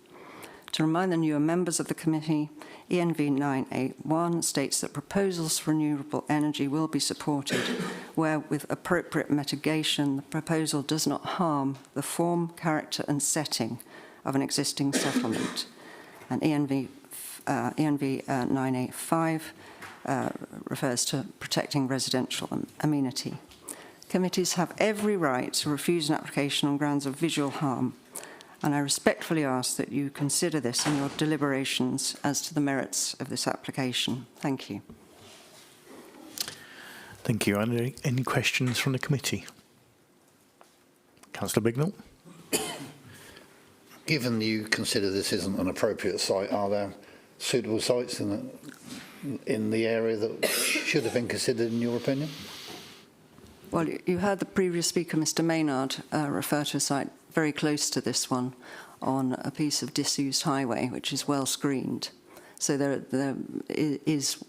To remind the newer members of the committee, ENV 981 states that proposals for renewable energy will be supported where, with appropriate mitigation, the proposal does not harm the form, character and setting of an existing settlement. And ENV 985 refers to protecting residential amenity. Committees have every right to refuse an application on grounds of visual harm, and I respectfully ask that you consider this in your deliberations as to the merits of this application. Thank you. Thank you. Are there any questions from the committee? Councillor Bignell. Given you consider this isn't an appropriate site, are there suitable sites in the area that should have been considered in your opinion? Well, you heard the previous speaker, Mr. Maynard, refer to a site very close to this one on a piece of disused highway, which is well screened. So there is,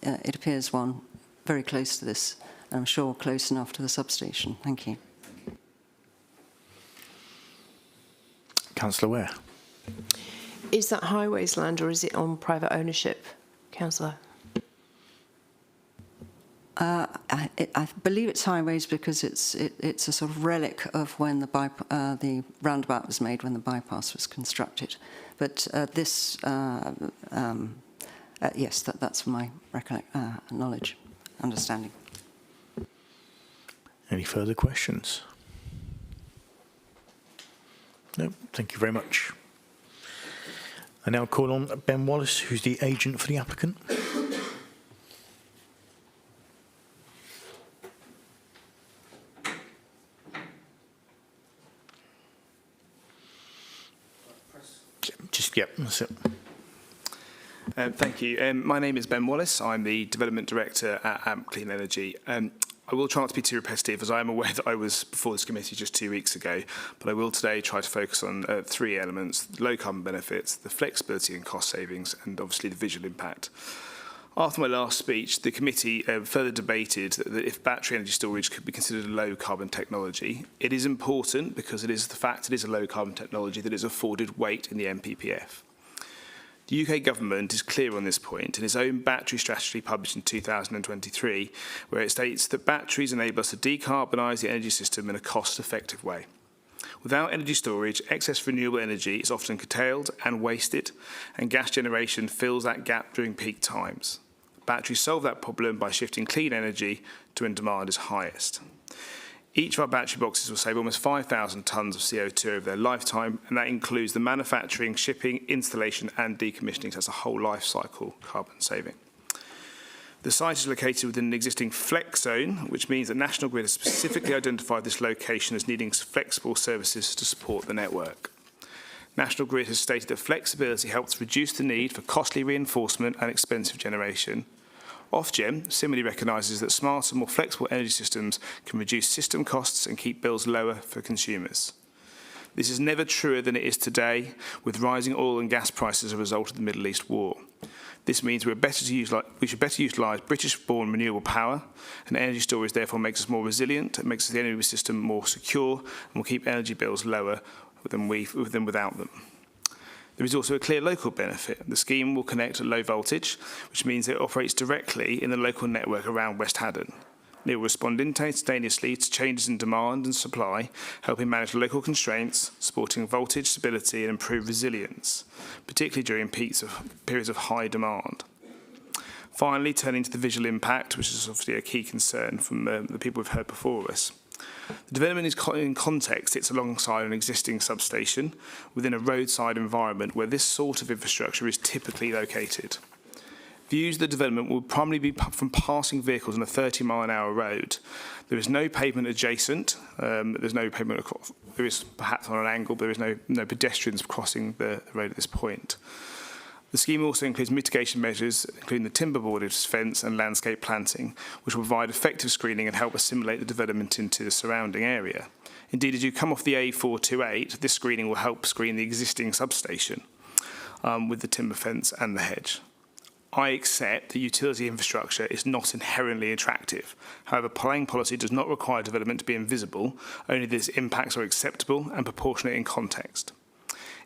it appears, one very close to this, and I'm sure close enough to the substation. Thank you. Councillor Ware. Is that highways land or is it on private ownership, Councillor? I believe it's highways because it's a sort of relic of when the roundabout was made, when the bypass was constructed. But yes, that's my knowledge, understanding. Any further questions? No, thank you very much. I now call on Ben Wallace, who's the agent for the applicant. Yep, that's it. Thank you. My name is Ben Wallace. I'm the Development Director at AMP Clean Energy. I will try not to be too repetitive, as I am aware that I was before this committee just 2 weeks ago, but I will today try to focus on 3 elements: the low carbon benefits, the flexibility and cost savings, and obviously the visual impact. After my last speech, the committee further debated that if battery energy storage could be considered a low carbon technology. It is important because it is the fact it is a low carbon technology that is afforded weight in the NPPF. The UK government is clear on this point in its own battery strategy published in 2023, where it states that batteries enable us to decarbonise the energy system in a cost-effective way. Without energy storage, excess renewable energy is often curtailed and wasted, and gas generation fills that gap during peak times. Batteries solve that problem by shifting clean energy to when demand is highest. Each of our battery boxes will save almost 5,000 tonnes of CO2 over their lifetime, and that includes the manufacturing, shipping, installation and decommissioning, so that's a whole life cycle carbon saving. The site is located within an existing flex zone, which means that National Grid has specifically identified this location as needing flexible services to support the network. National Grid has stated that flexibility helps reduce the need for costly reinforcement and expensive generation. Ofgem similarly recognises that smarter, more flexible energy systems can reduce system costs and keep bills lower for consumers. This is never truer than it is today, with rising oil and gas prices as a result of the Middle East war. This means we should better utilise British-born renewable power, and energy storage therefore makes us more resilient, it makes the energy system more secure, and will keep energy bills lower than without them. There is also a clear local benefit. The scheme will connect at low voltage, which means it operates directly in the local network around West Haddon. It will respond instantaneously to changes in demand and supply, helping manage local constraints, supporting voltage stability and improve resilience, particularly during periods of high demand. Finally, turning to the visual impact, which is obviously a key concern from the people we've heard before us. The development is in context. It's alongside an existing substation within a roadside environment where this sort of infrastructure is typically located. Views of the development will primarily be from passing vehicles on a 30-mile-an-hour road. There is no pavement adjacent. There's no pavement. There is perhaps on an angle, but there is no pedestrians crossing the road at this point. The scheme also includes mitigation measures, including the timber boarded fence and landscape planting, which will provide effective screening and help assimilate the development into the surrounding area. Indeed, as you come off the A428, this screening will help screen the existing substation with the timber fence and the hedge. I accept that utility infrastructure is not inherently attractive. However, planning policy does not require development to be invisible, only that its impacts are acceptable and proportionate in context.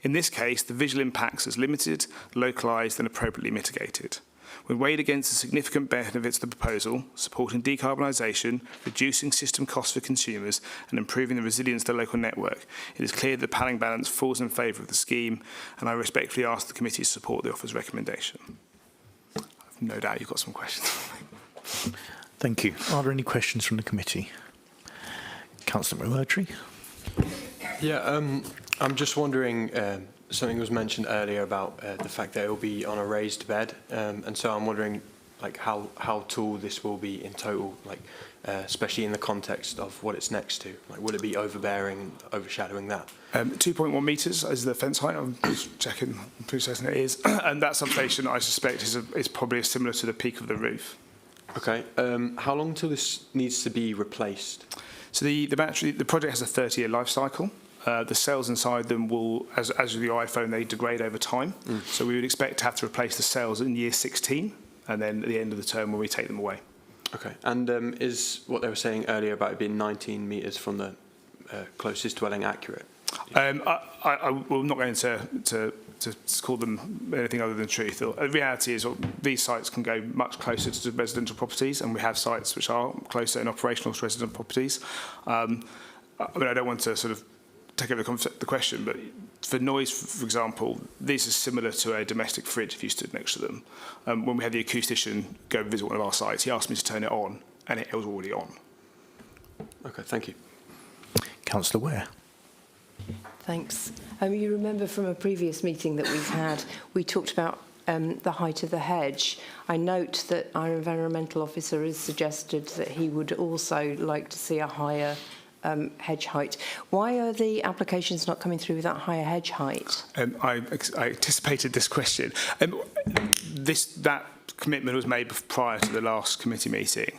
In this case, the visual impacts is limited, localised and appropriately mitigated. When weighed against the significant benefits of the proposal, supporting decarbonisation, reducing system costs for consumers and improving the resilience of the local network, it is clear that the planning balance falls in favour of the scheme, and I respectfully ask the committee to support the offer's recommendation. I've no doubt you've got some questions. Thank you. Are there any questions from the committee? Councillor McMurtry. Yeah, I'm just wondering, something was mentioned earlier about the fact that it will be on a raised bed, and so I'm wondering like how tall this will be in total, like especially in the context of what it's next to. Like, will it be overbearing and overshadowing that? 2.1 metres is the fence height. I'm just checking, I'm pretty certain it is. And that substation, I suspect, is probably similar to the peak of the roof. Okay. How long till this needs to be replaced? So the project has a 30-year life cycle. The cells inside them will, as with the iPhone, they degrade over time. So we would expect to have to replace the cells in year 16, and then at the end of the term when we take them away. Okay. And is what they were saying earlier about it being 19 metres from the closest dwelling accurate? I will not go into to call them anything other than truth. The reality is these sites can go much closer to residential properties, and we have sites which are closer and operational to residential properties. I mean, I don't want to sort of take over the question, but for noise, for example, this is similar to a domestic fridge if you stood next to them. When we had the acoustician go visit one of our sites, he asked me to turn it on, and it was already on. Okay, thank you. Councillor Ware. Thanks. You remember from a previous meeting that we've had, we talked about the height of the hedge. I note that our environmental officer has suggested that he would also like to see a higher hedge height. Why are the applications not coming through with that higher hedge height? I anticipated this question. That commitment was made prior to the last committee meeting.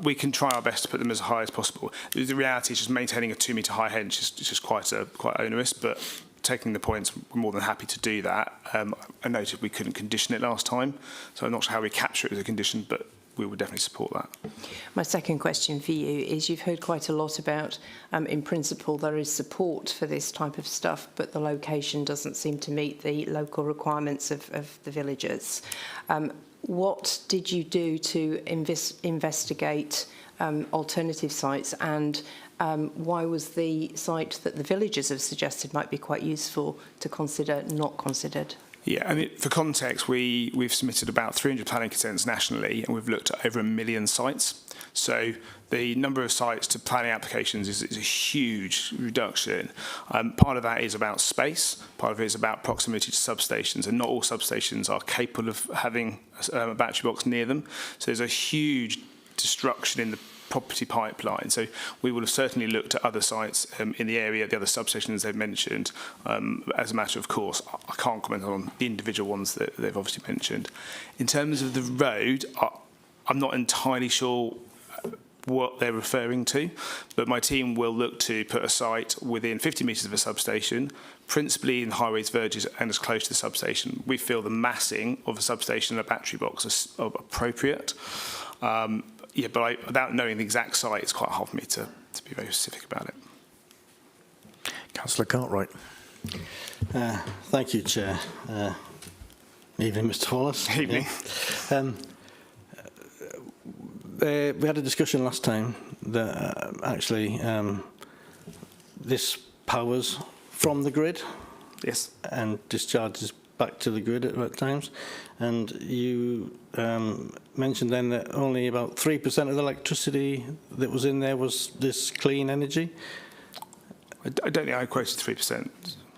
We can try our best to put them as high as possible. The reality is just maintaining a 2-metre high hedge is just quite onerous, but taking the points, we're more than happy to do that. I noted we couldn't condition it last time, so I'm not sure how we capture it as a condition, but we would definitely support that. My second question for you is you've heard quite a lot about, in principle, there is support for this type of stuff, but the location doesn't seem to meet the local requirements of the villagers. What did you do to investigate alternative sites, and why was the site that the villagers have suggested might be quite useful to consider not considered? Yeah, I mean, for context, we've submitted about 300 planning consents nationally, and we've looked at over 1 million sites. So the number of sites to planning applications is a huge reduction. Part of that is about space, part of it is about proximity to substations, and not all substations are capable of having a battery box near them. So there's a huge destruction in the property pipeline. So we will have certainly looked at other sites in the area, the other substations they've mentioned. As a matter of course, I can't comment on the individual ones that they've obviously mentioned. In terms of the road, I'm not entirely sure what they're referring to, but my team will look to put a site within 50 metres of a substation, principally in high-rise verges and as close to the substation. We feel the massing of a substation and a battery box is appropriate. Yeah, but without knowing the exact site, it's quite hard for me to be very specific about it. Councillor Cartwright. Thank you, Chair. Evening, Mr. Wallace. Evening. Yeah. We had a discussion last time that actually this powers from the grid. Yes. And discharges back to the grid at times. And you mentioned then that only about 3% of the electricity that was in there was this clean energy. I don't think I quoted 3%,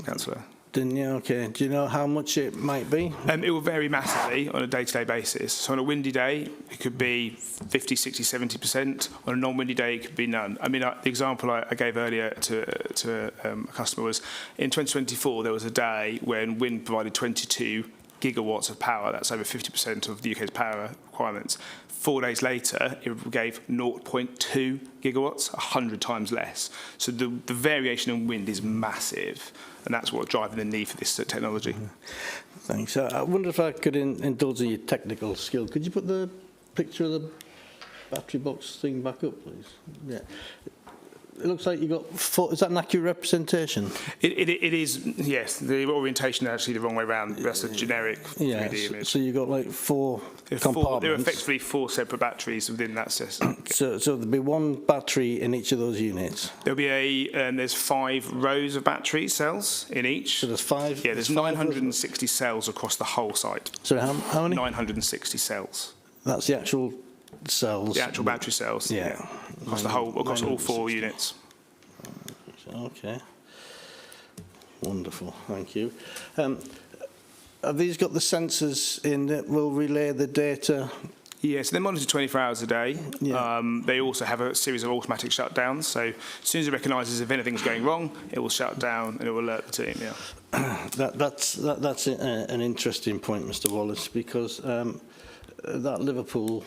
Councillor. Didn't you? Okay. Do you know how much it might be? It will vary massively on a day-to-day basis. So on a windy day, it could be 50, 60, 70%. On a non-windy day, it could be none. I mean, the example I gave earlier to a customer was in 2024, there was a day when wind provided 22 gigawatts of power. That's over 50% of the UK's power requirements. 4 days later, it gave 0.2 gigawatts, 100 times less. So the variation in wind is massive, and that's what's driving the need for this technology. Thanks. I wonder if I could indulge in your technical skill. Could you put the picture of the battery box thing back up, please? Yeah. it looks like you got four. Is that an accurate representation? It is, yes. The orientation is actually the wrong way around. That's a generic 3D image. So you got like four compartments. There are effectively 4 separate batteries within that system. So there'll be one battery in each of those units. There'll be there's 5 rows of battery cells in each. So there's 5? Yeah, there's 960 cells across the whole site. So how many? 960 cells. That's the actual cells? The actual battery cells, yeah. Across all 4 units. Okay. Wonderful, thank you. Have these got the sensors in that will relay the data? Yes, they're monitored 24 hours a day. Yeah. They also have a series of automatic shutdowns. So as soon as it recognises if anything's going wrong, it will shut down and it will alert the team. Yeah. That's an interesting point, Mr. Wallace, because that Liverpool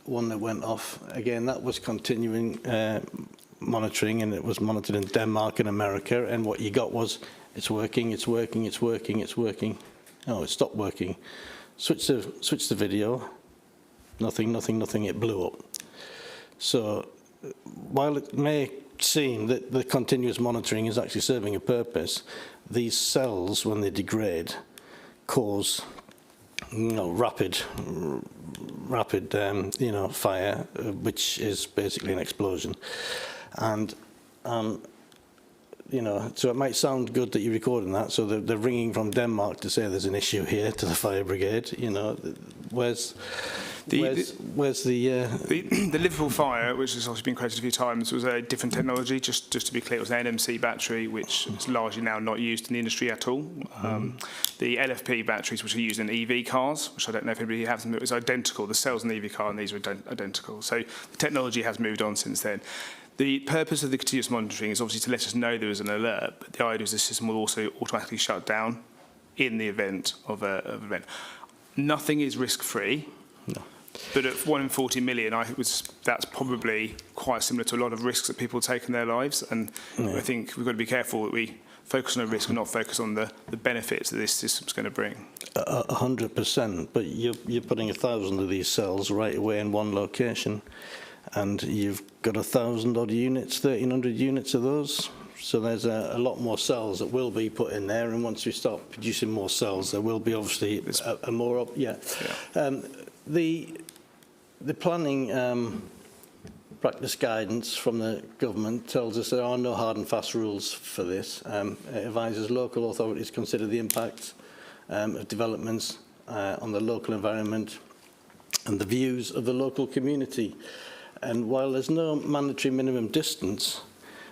one that went off again, that was continuing monitoring, and it was monitored in Denmark and America. And what you got was, it's working, it's working, it's working, it's working. Oh, it stopped working. Switch the video. Nothing, it blew up. So while it may seem that the continuous monitoring is actually serving a purpose, these cells, when they degrade, cause rapid fire, which is basically an explosion. And so it might sound good that you're recording that. So they're ringing from Denmark to say there's an issue here to the fire brigade. Where's the Liverpool fire, which has also been quoted a few times, was a different technology. Just to be clear, it was an NMC battery, which is largely now not used in the industry at all. The LFP batteries, which are used in EV cars, which I don't know if anybody has them, is identical. The cells in the EV car and these are identical. So the technology has moved on since then. The purpose of the continuous monitoring is obviously to let us know there is an alert, but the idea is the system will also automatically shut down in the event of an event. Nothing is risk-free. No. But at 1 in 40 million, that's probably quite similar to a lot of risks that people take in their lives. And I think we've got to be careful that we focus on a risk and not focus on the benefits that this system's going to bring. 100%. But you're putting 1,000 of these cells right away in one location, and you've got 1,000 odd units, 1,300 units of those. So there's a lot more cells that will be put in there, and once we start producing more cells, there will be obviously a more. The planning practice guidance from the government tells us there are no hard and fast rules for this. It advises local authorities consider the impact of developments on the local environment and the views of the local community. And while there's no mandatory minimum distance,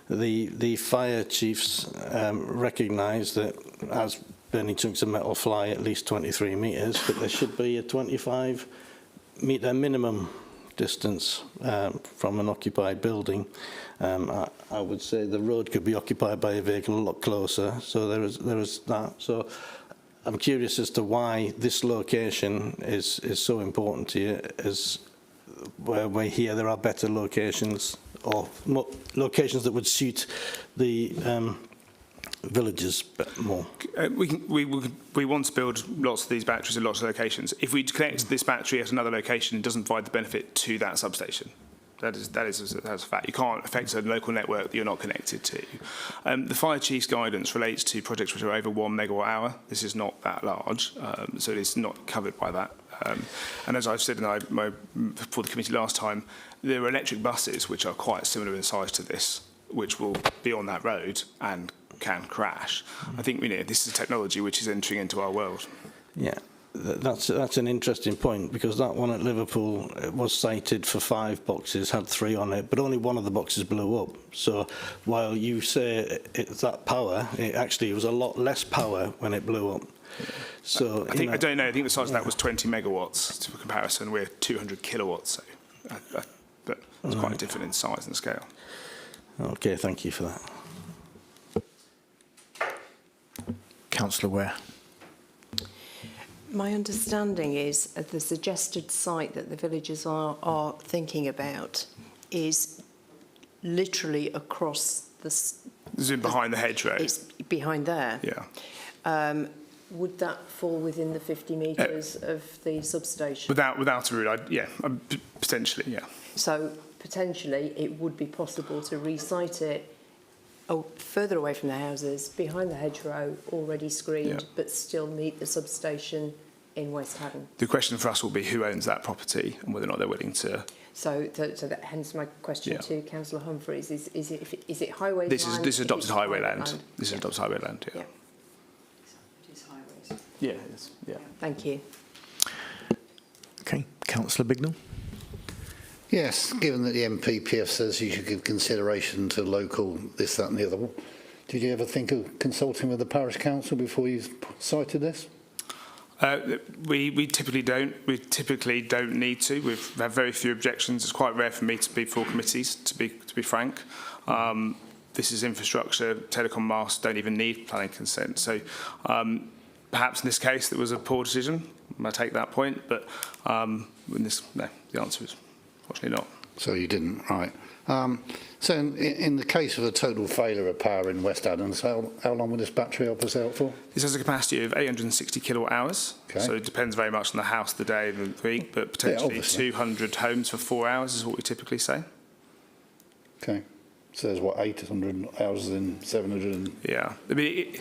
the fire chiefs recognise that as burning chunks of metal fly at least 23 metres, that there should be a 25-metre minimum distance from an occupied building. I would say the road could be occupied by a vehicle a lot closer, so there is that. So I'm curious as to why this location is so important to you, as where we hear there are better locations or locations that would suit the villages more. We want to build lots of these batteries at lots of locations. If we connect this battery at another location, it doesn't provide the benefit to that substation. That's a fact. You can't affect a local network that you're not connected to. The fire chief's guidance relates to projects which are over 1 megawatt hour. This is not that large, so it's not covered by that. And as I've said before the committee last time, there are electric buses which are quite similar in size to this, which will be on that road and can crash. I think this is a technology which is entering into our world. Yeah. That's an interesting point, because that one at Liverpool was sited for 5 boxes, had 3 on it, but only one of the boxes blew up. So while you say it's that power, it actually was a lot less power when it blew up. So I don't know. I think the size of that was 20 megawatts. For comparison, we're 200 kilowatts. So, but it's quite different in size and scale. Okay, thank you for that. Councillor Ware. My understanding is the suggested site that the villagers are thinking about is literally across behind the hedgerow. It's behind there. Yeah. Would that fall within the 50 metres of the substation? Without a route, potentially, yeah. So potentially it would be possible to resite it further away from the houses, behind the hedgerow, already screened, but still meet the substation in West Haddon. The question for us will be who owns that property and whether or not they're willing to. So that, hence my question to Councillor Humphreys: is it highway? This is adopted highway land. This is adopted highway land. Yeah. It is highways. Yeah, it is. Yeah. Thank you. Okay, Councillor Bignell. Yes, given that the MPPF says you should give consideration to local this, that and the other, did you ever think of consulting with the parish council before you cited this? We typically don't. We typically don't need to. We've had very few objections. It's quite rare for me to be full committees, to be frank. This is infrastructure. Telecom masts don't even need planning consent. So perhaps in this case there was a poor decision. I take that point, but in this, no, the answer is unfortunately not. So you didn't, right. So in the case of a total failure of power in West Haddon, so how long will this battery help us out for? This has a capacity of 860 kilowatt hours, so it depends very much on the house, the day, the week, but potentially 200 homes for 4 hours is what we typically say. Okay. So there's what, 800 hours and 700? And... Yeah. I mean,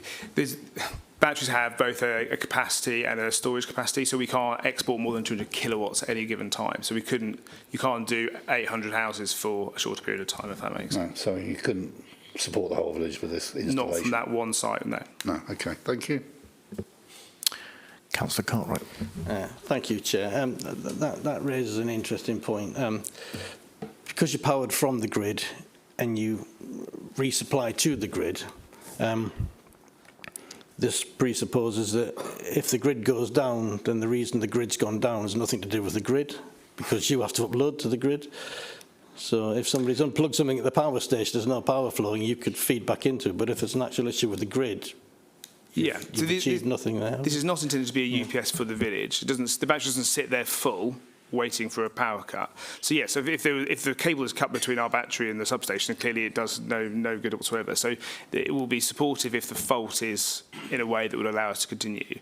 batteries have both a capacity and a storage capacity, so we can't export more than 200 kilowatts at any given time. So you can't do 800 houses for a shorter period of time, if that makes sense. So you couldn't support the whole village with this installation? Not from that one site, no. No, okay, thank you. Councillor Cartwright. Thank you, Chair. That raises an interesting point. Because you're powered from the grid and you resupply to the grid, this presupposes that if the grid goes down, then the reason the grid's gone down has nothing to do with the grid, because you have to upload to the grid. So if somebody's unplugged something at the power station, there's no power flowing, you could feed back into it. But if it's an actual issue with the grid, you've achieved nothing there. This is not intended to be a UPS for the village. The battery doesn't sit there full, waiting for a power cut. So yes, if the cable is cut between our battery and the substation, clearly it does no good whatsoever. So it will be supportive if the fault is in a way that would allow us to continue.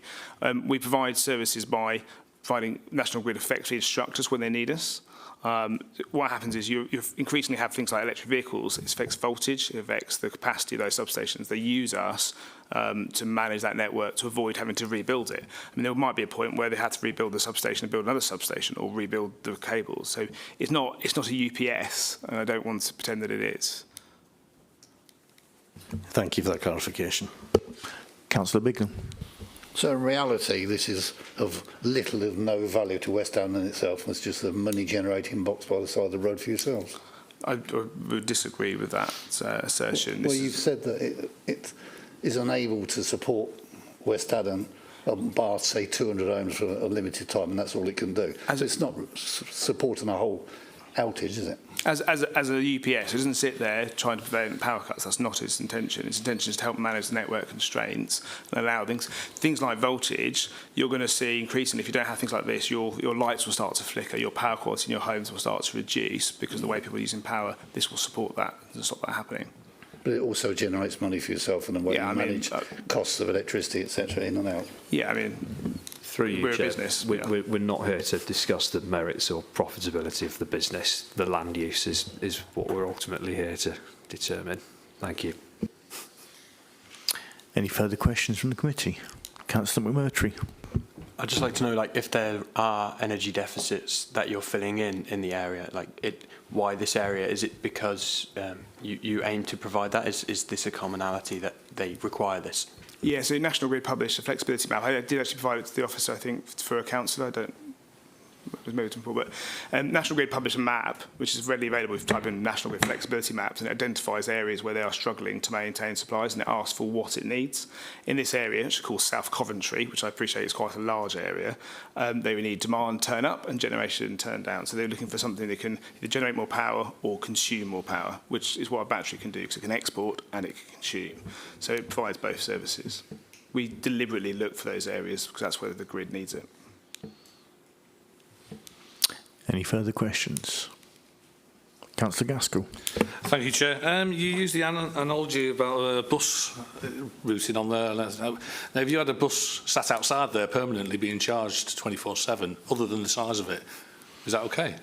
We provide services by providing National Grid effectively instruct us when they need us. What happens is you increasingly have things like electric vehicles. It affects voltage, it affects the capacity of those substations. They use us to manage that network to avoid having to rebuild it. I mean, there might be a point where they had to rebuild the substation and build another substation or rebuild the cables. So it's not a UPS, and I don't want to pretend that it is. Thank you for that clarification. Councillor Bignell. So in reality, this is of little of no value to West Haddon in itself. It's just a money-generating box by the side of the road for yourselves. I would disagree with that assertion. Well, you've said that it is unable to support West Haddon, bar, say, 200 homes for a limited time, and that's all it can do. So it's not supporting a whole outage, is it? As a UPS, it doesn't sit there trying to prevent power cuts. That's not its intention. Its intention is to help manage the network constraints and allow things like voltage. You're going to see increasingly, if you don't have things like this, your lights will start to flicker, your power quality in your homes will start to reduce because of the way people are using power. This will support that and stop that happening. But it also generates money for yourself and the way you manage costs of electricity, etc., in and out. Yeah, I mean, through you, we're Chair, a business. We're not here to discuss the merits or profitability of the business. The land use is what we're ultimately here to determine. Thank you. Any further questions from the committee? Councillor McMurtry. I'd just like to know, if there are energy deficits that you're filling in the area, why this area? Is it because you aim to provide that? Is this a commonality that they require this? Yeah, so National Grid published a flexibility map. I did actually provide it to the officer, I think, for a councillor. I don't. Maybe before, but National Grid published a map which is readily available if you type in National Grid flexibility maps, and it identifies areas where they are struggling to maintain supplies, and it asks for what it needs. In this area, which is called South Coventry, which I appreciate is quite a large area, they would need demand turn up and generation turn down. So they're looking for something that can either generate more power or consume more power, which is what a battery can do, because it can export and it can consume. So it provides both services. We deliberately look for those areas because that's where the grid needs it. Any further questions? Councillor Gaskell. Thank you, Chair. You used the analogy about a bus routing on there. Now, if you had a bus sat outside there permanently being charged 24/7, other than the size of it, is that okay?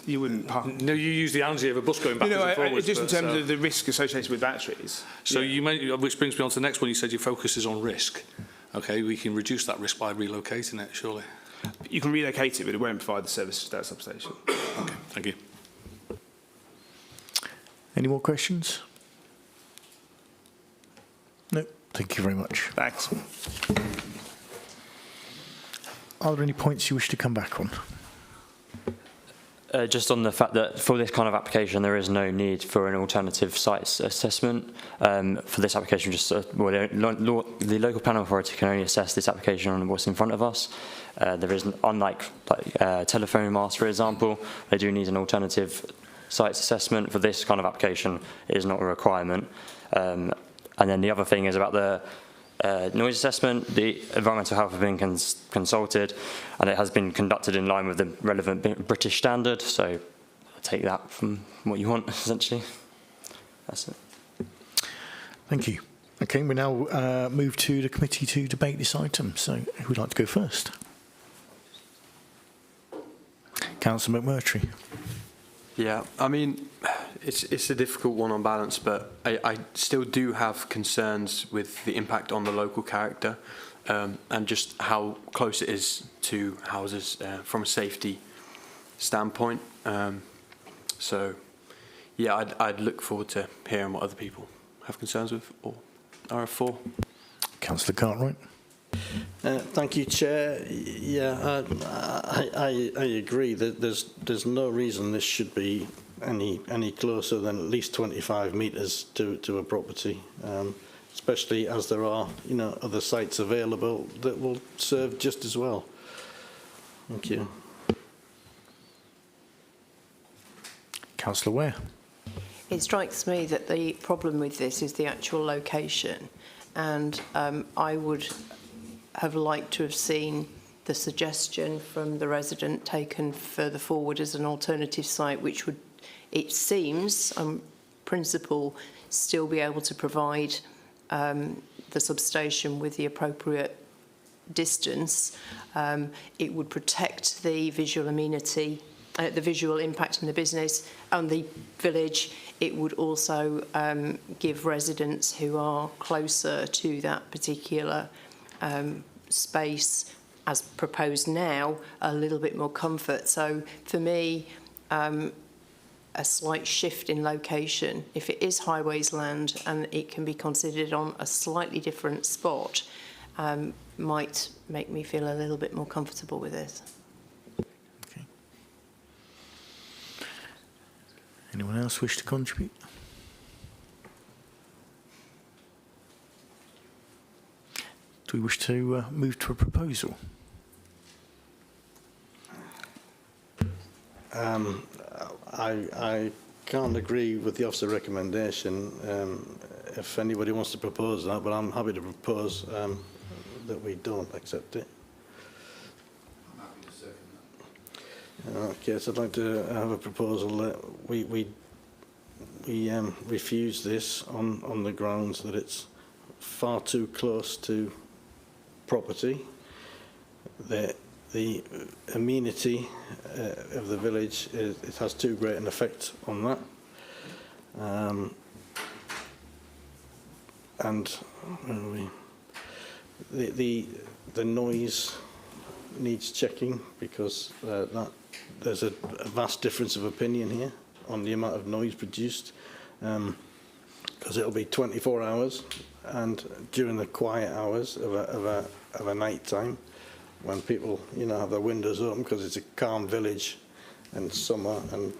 You wouldn't... No, you use the analogy of a bus going backwards and forwards. Just in terms of the risk associated with batteries. So which brings me on to the next one. You said your focus is on risk. Okay, we can reduce that risk by relocating it, surely. You can relocate it, but it won't provide the service to that substation. Okay, thank you. Any more questions? No, thank you very much. Thanks. Are there any points you wish to come back on? Just on the fact that for this kind of application, there is no need for an alternative sites assessment. For this application, the local planning authority can only assess this application on what's in front of us. There is, unlike telephone masts, for example, they do need an alternative sites assessment. For this kind of application, it is not a requirement. And then the other thing is about the noise assessment. The environmental health have been consulted, and it has been conducted in line with the relevant British standard. So I'll take that from what you want, essentially. That's it. Thank you. Okay, we now move to the committee to debate this item. So who would like to go first? Councillor McMurtry. Yeah, I mean, it's a difficult one on balance, but I still do have concerns with the impact on the local character and just how close it is to houses from a safety standpoint. So, yeah, I'd look forward to hearing what other people have concerns with or are for. Councillor Cartwright. Thank you, Chair. Yeah, I agree that there's no reason this should be any closer than at least 25 metres to a property, especially as there are other sites available that will serve just as well. Thank you. Councillor Ware. It strikes me that the problem with this is the actual location, and I would have liked to have seen the suggestion from the resident taken further forward as an alternative site, which would, it seems, on principle, still be able to provide the substation with the appropriate distance. It would protect the visual amenity, the visual impact on the business and the village. It would also give residents who are closer to that particular space as proposed now a little bit more comfort. So for me, a slight shift in location, if it is highways land and it can be considered on a slightly different spot, might make me feel a little bit more comfortable with this. Okay. Anyone else wish to contribute? Do we wish to move to a proposal? I can't agree with the officer recommendation if anybody wants to propose that, but I'm happy to propose that we don't accept it. I'm happy to second that. Okay, so I'd like to have a proposal that we refuse this on the grounds that it's far too close to property, that the amenity of the village, it has too great an effect on that. And the noise needs checking, because there's a vast difference of opinion here on the amount of noise produced, because it'll be 24 hours, and during the quiet hours of a night time, when people have their windows open, because it's a calm village in summer, and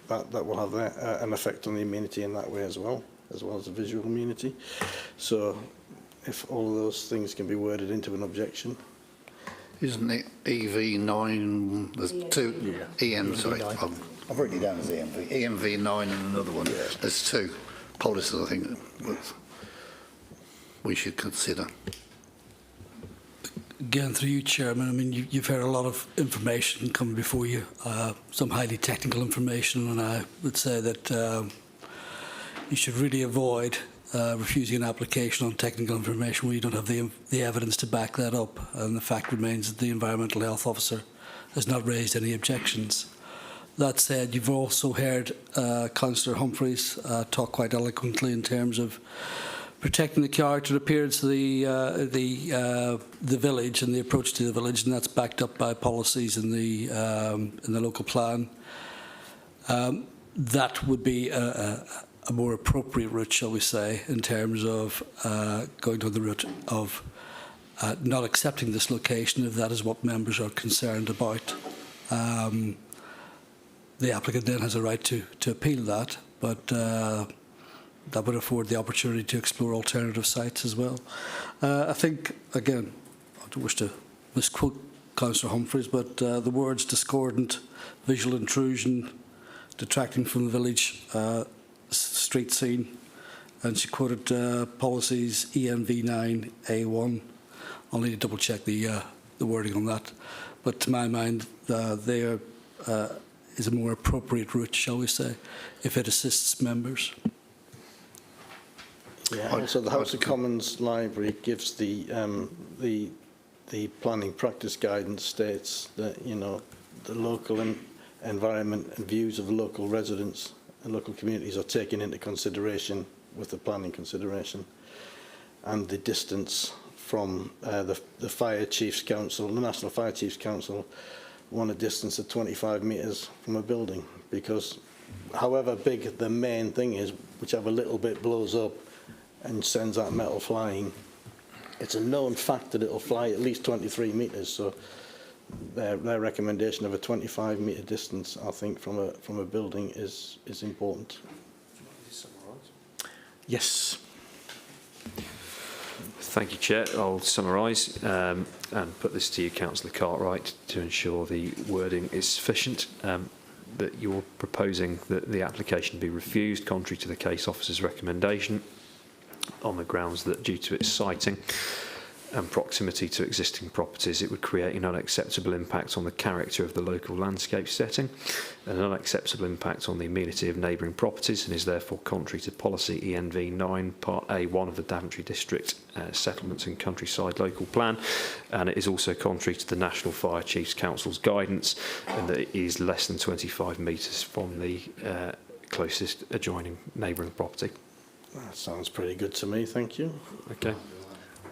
that will have an effect on the amenity in that way as well as the visual amenity. So if all of those things can be worded into an objection. Isn't it EV9, there's two, sorry, I've written it down as EMV9 and another one. Yeah. There's two policies, I think, that we should consider. Again, through you, Chairman, I mean, you've heard a lot of information coming before you, some highly technical information, and I would say that you should really avoid refusing an application on technical information where you don't have the evidence to back that up. And the fact remains that the Environmental Health Officer has not raised any objections. That said, you've also heard Councillor Humphreys talk quite eloquently in terms of protecting the character and appearance of the village and the approach to the village, and that's backed up by policies in the local plan. That would be a more appropriate route, shall we say, in terms of going down the route of not accepting this location if that is what members are concerned about. The applicant then has a right to appeal that, but that would afford the opportunity to explore alternative sites as well. I think, again, I don't wish to misquote Councillor Humphreys, but the words discordant, visual intrusion, detracting from the village street scene, and she quoted policies ENV9 A1. I'll need to double check the wording on that, but to my mind, there is a more appropriate route, shall we say, if it assists members. Yeah, also the House of Commons Library gives the planning practice guidance states that, you know, the local environment and views of local residents and local communities are taken into consideration with the planning consideration, and the distance from the Fire Chiefs Council, the National Fire Chiefs Council, want a distance of 25 metres from a building, because however big the main thing is, whichever little bit blows up and sends that metal flying, it's a known fact that it'll fly at least 23 metres. So their recommendation of a 25-metre distance, I think, from a building is important. Yes. Thank you, Chair. I'll summarise and put this to you, Councillor Cartwright, to ensure the wording is sufficient. That you're proposing that the application be refused, contrary to the case officer's recommendation, on the grounds that due to its siting and proximity to existing properties, it would create an unacceptable impact on the character of the local landscape setting, and an unacceptable impact on the amenity of neighbouring properties, and is therefore contrary to policy ENV 9 Part A1 of the Daventry District Settlements and Countryside Local Plan, and it is also contrary to the National Fire Chiefs Council's guidance, and that it is less than 25 metres from the closest adjoining neighbouring property. That sounds pretty good to me, thank you. Okay.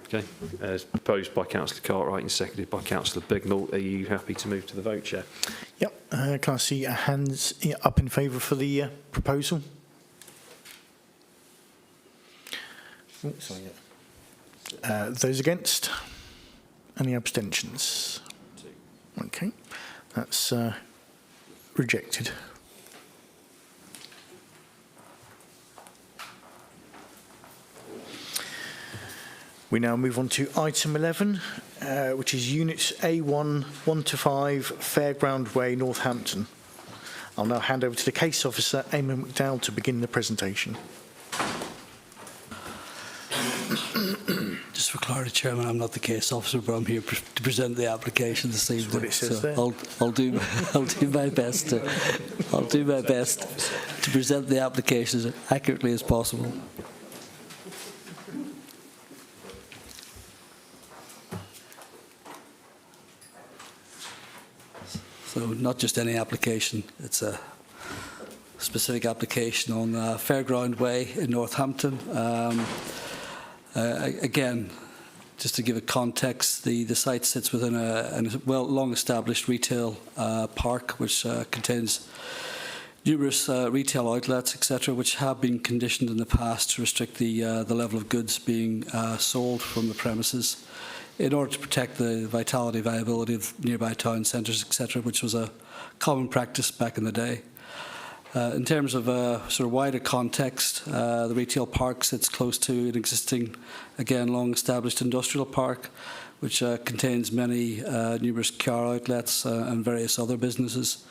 Okay. As proposed by Councillor Cartwright and seconded by Councillor Bignell, are you happy to move to the vote, Chair? Yep. Can I see hands up in favour for the proposal? Oh, sorry, yeah. Those against? Any abstentions? Okay. That's rejected. We now move on to item 11, which is units A1, 1 to 5, Fairground Way, Northampton. I'll now hand over to the case officer, Eamon McDowell, to begin the presentation. Just for clarity, Chairman, I'm not the case officer, but I'm here to present the application this evening. That's what it says there. I'll do my best to present the application as accurately as possible. So not just any application, it's a specific application on Fairground Way in Northampton. Again, just to give a context, the site sits within a long-established retail park, which contains numerous retail outlets, etc., which have been conditioned in the past to restrict the level of goods being sold from the premises, in order to protect the vitality, viability of nearby town centres, etc., which was a common practice back in the day. In terms of a sort of wider context, the retail park sits close to an existing, again, long-established industrial park, which contains many numerous car outlets and various other businesses.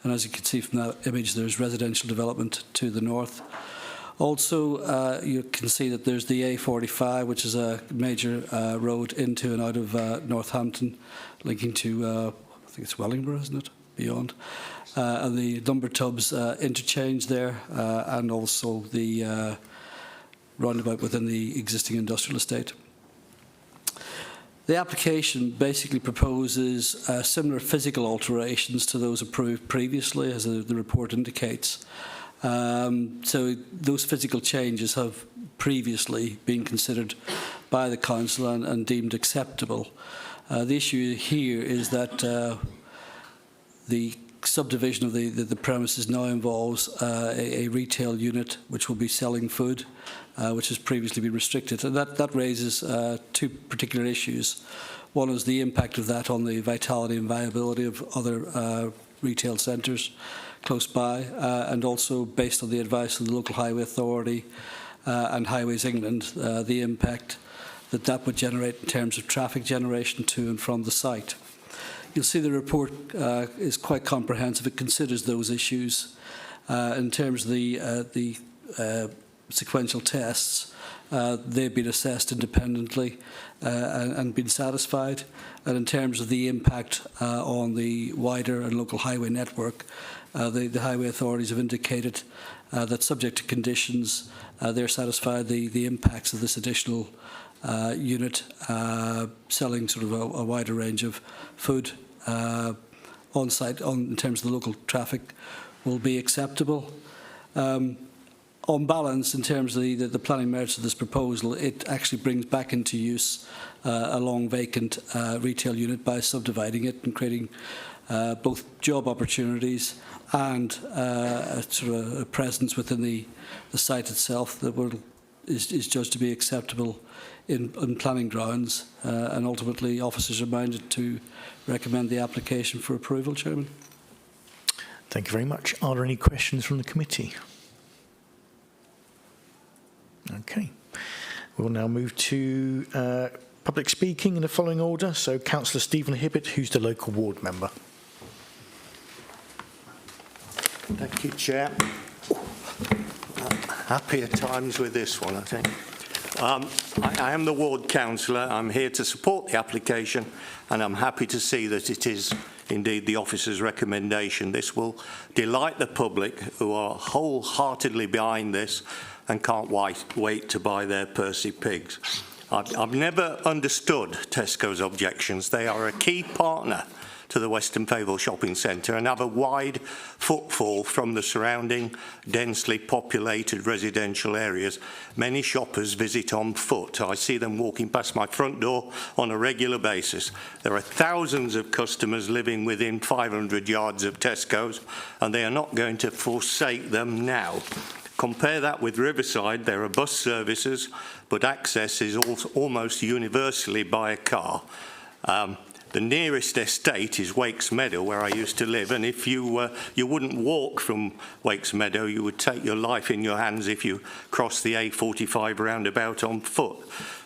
And as you can see from that image, there's residential development to the north. Also, you can see that there's the A45, which is a major road into and out of Northampton, linking to, I think it's Wellingborough, isn't it? Beyond. And the lumber tubs interchange there, and also the roundabout within the existing industrial estate. The application basically proposes similar physical alterations to those approved previously, as the report indicates. So those physical changes have previously been considered by the council and deemed acceptable. The issue here is that the subdivision of the premises now involves a retail unit which will be selling food, which has previously been restricted. And that raises two particular issues. One is the impact of that on the vitality and viability of other retail centres close by, and also based on the advice of the local highway authority and Highways England, the impact that would generate in terms of traffic generation to and from the site. You'll see the report is quite comprehensive. It considers those issues in terms of the sequential tests. They've been assessed independently and been satisfied. And in terms of the impact on the wider and local highway network, the highway authorities have indicated that subject to conditions, they're satisfied the impacts of this additional unit selling sort of a wider range of food on site in terms of the local traffic will be acceptable. On balance, in terms of the planning merits of this proposal, it actually brings back into use a long vacant retail unit by subdividing it and creating both job opportunities and a sort of a presence within the site itself that is judged to be acceptable in planning grounds, and ultimately officers are minded to recommend the application for approval, Chairman. Thank you very much. Are there any questions from the committee? Okay. We'll now move to public speaking in the following order. So Councillor Stephen Hibbett, who's the local ward member. Thank you, Chair. Happier times with this one, I think. I am the ward councillor. I'm here to support the application, and I'm happy to see that it is indeed the officer's recommendation. This will delight the public, who are wholeheartedly behind this and can't wait to buy their Percy pigs. I've never understood Tesco's objections. They are a key partner to the Western Fayville Shopping Centre and have a wide footfall from the surrounding densely populated residential areas. Many shoppers visit on foot. I see them walking past my front door on a regular basis. There are thousands of customers living within 500 yards of Tesco's, and they are not going to forsake them now. Compare that with Riverside. There are bus services, but access is almost universally by a car. The nearest estate is Wakes Meadow, where I used to live, and if you wouldn't walk from Wakes Meadow, you would take your life in your hands if you crossed the A45 roundabout on foot.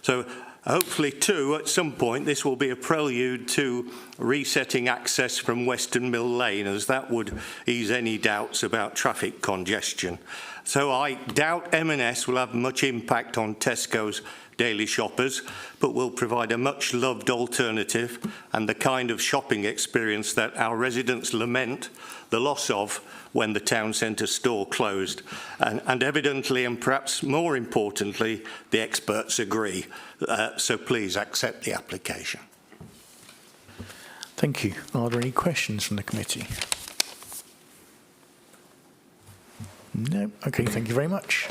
So hopefully, too, at some point, this will be a prelude to resetting access from Western Mill Lane, as that would ease any doubts about traffic congestion. So I doubt M&S will have much impact on Tesco's daily shoppers, but will provide a much-loved alternative and the kind of shopping experience that our residents lament the loss of when the town centre store closed. And evidently, and perhaps more importantly, the experts agree. So please accept the application. Thank you. Are there any questions from the committee? No? Okay, thank you very much.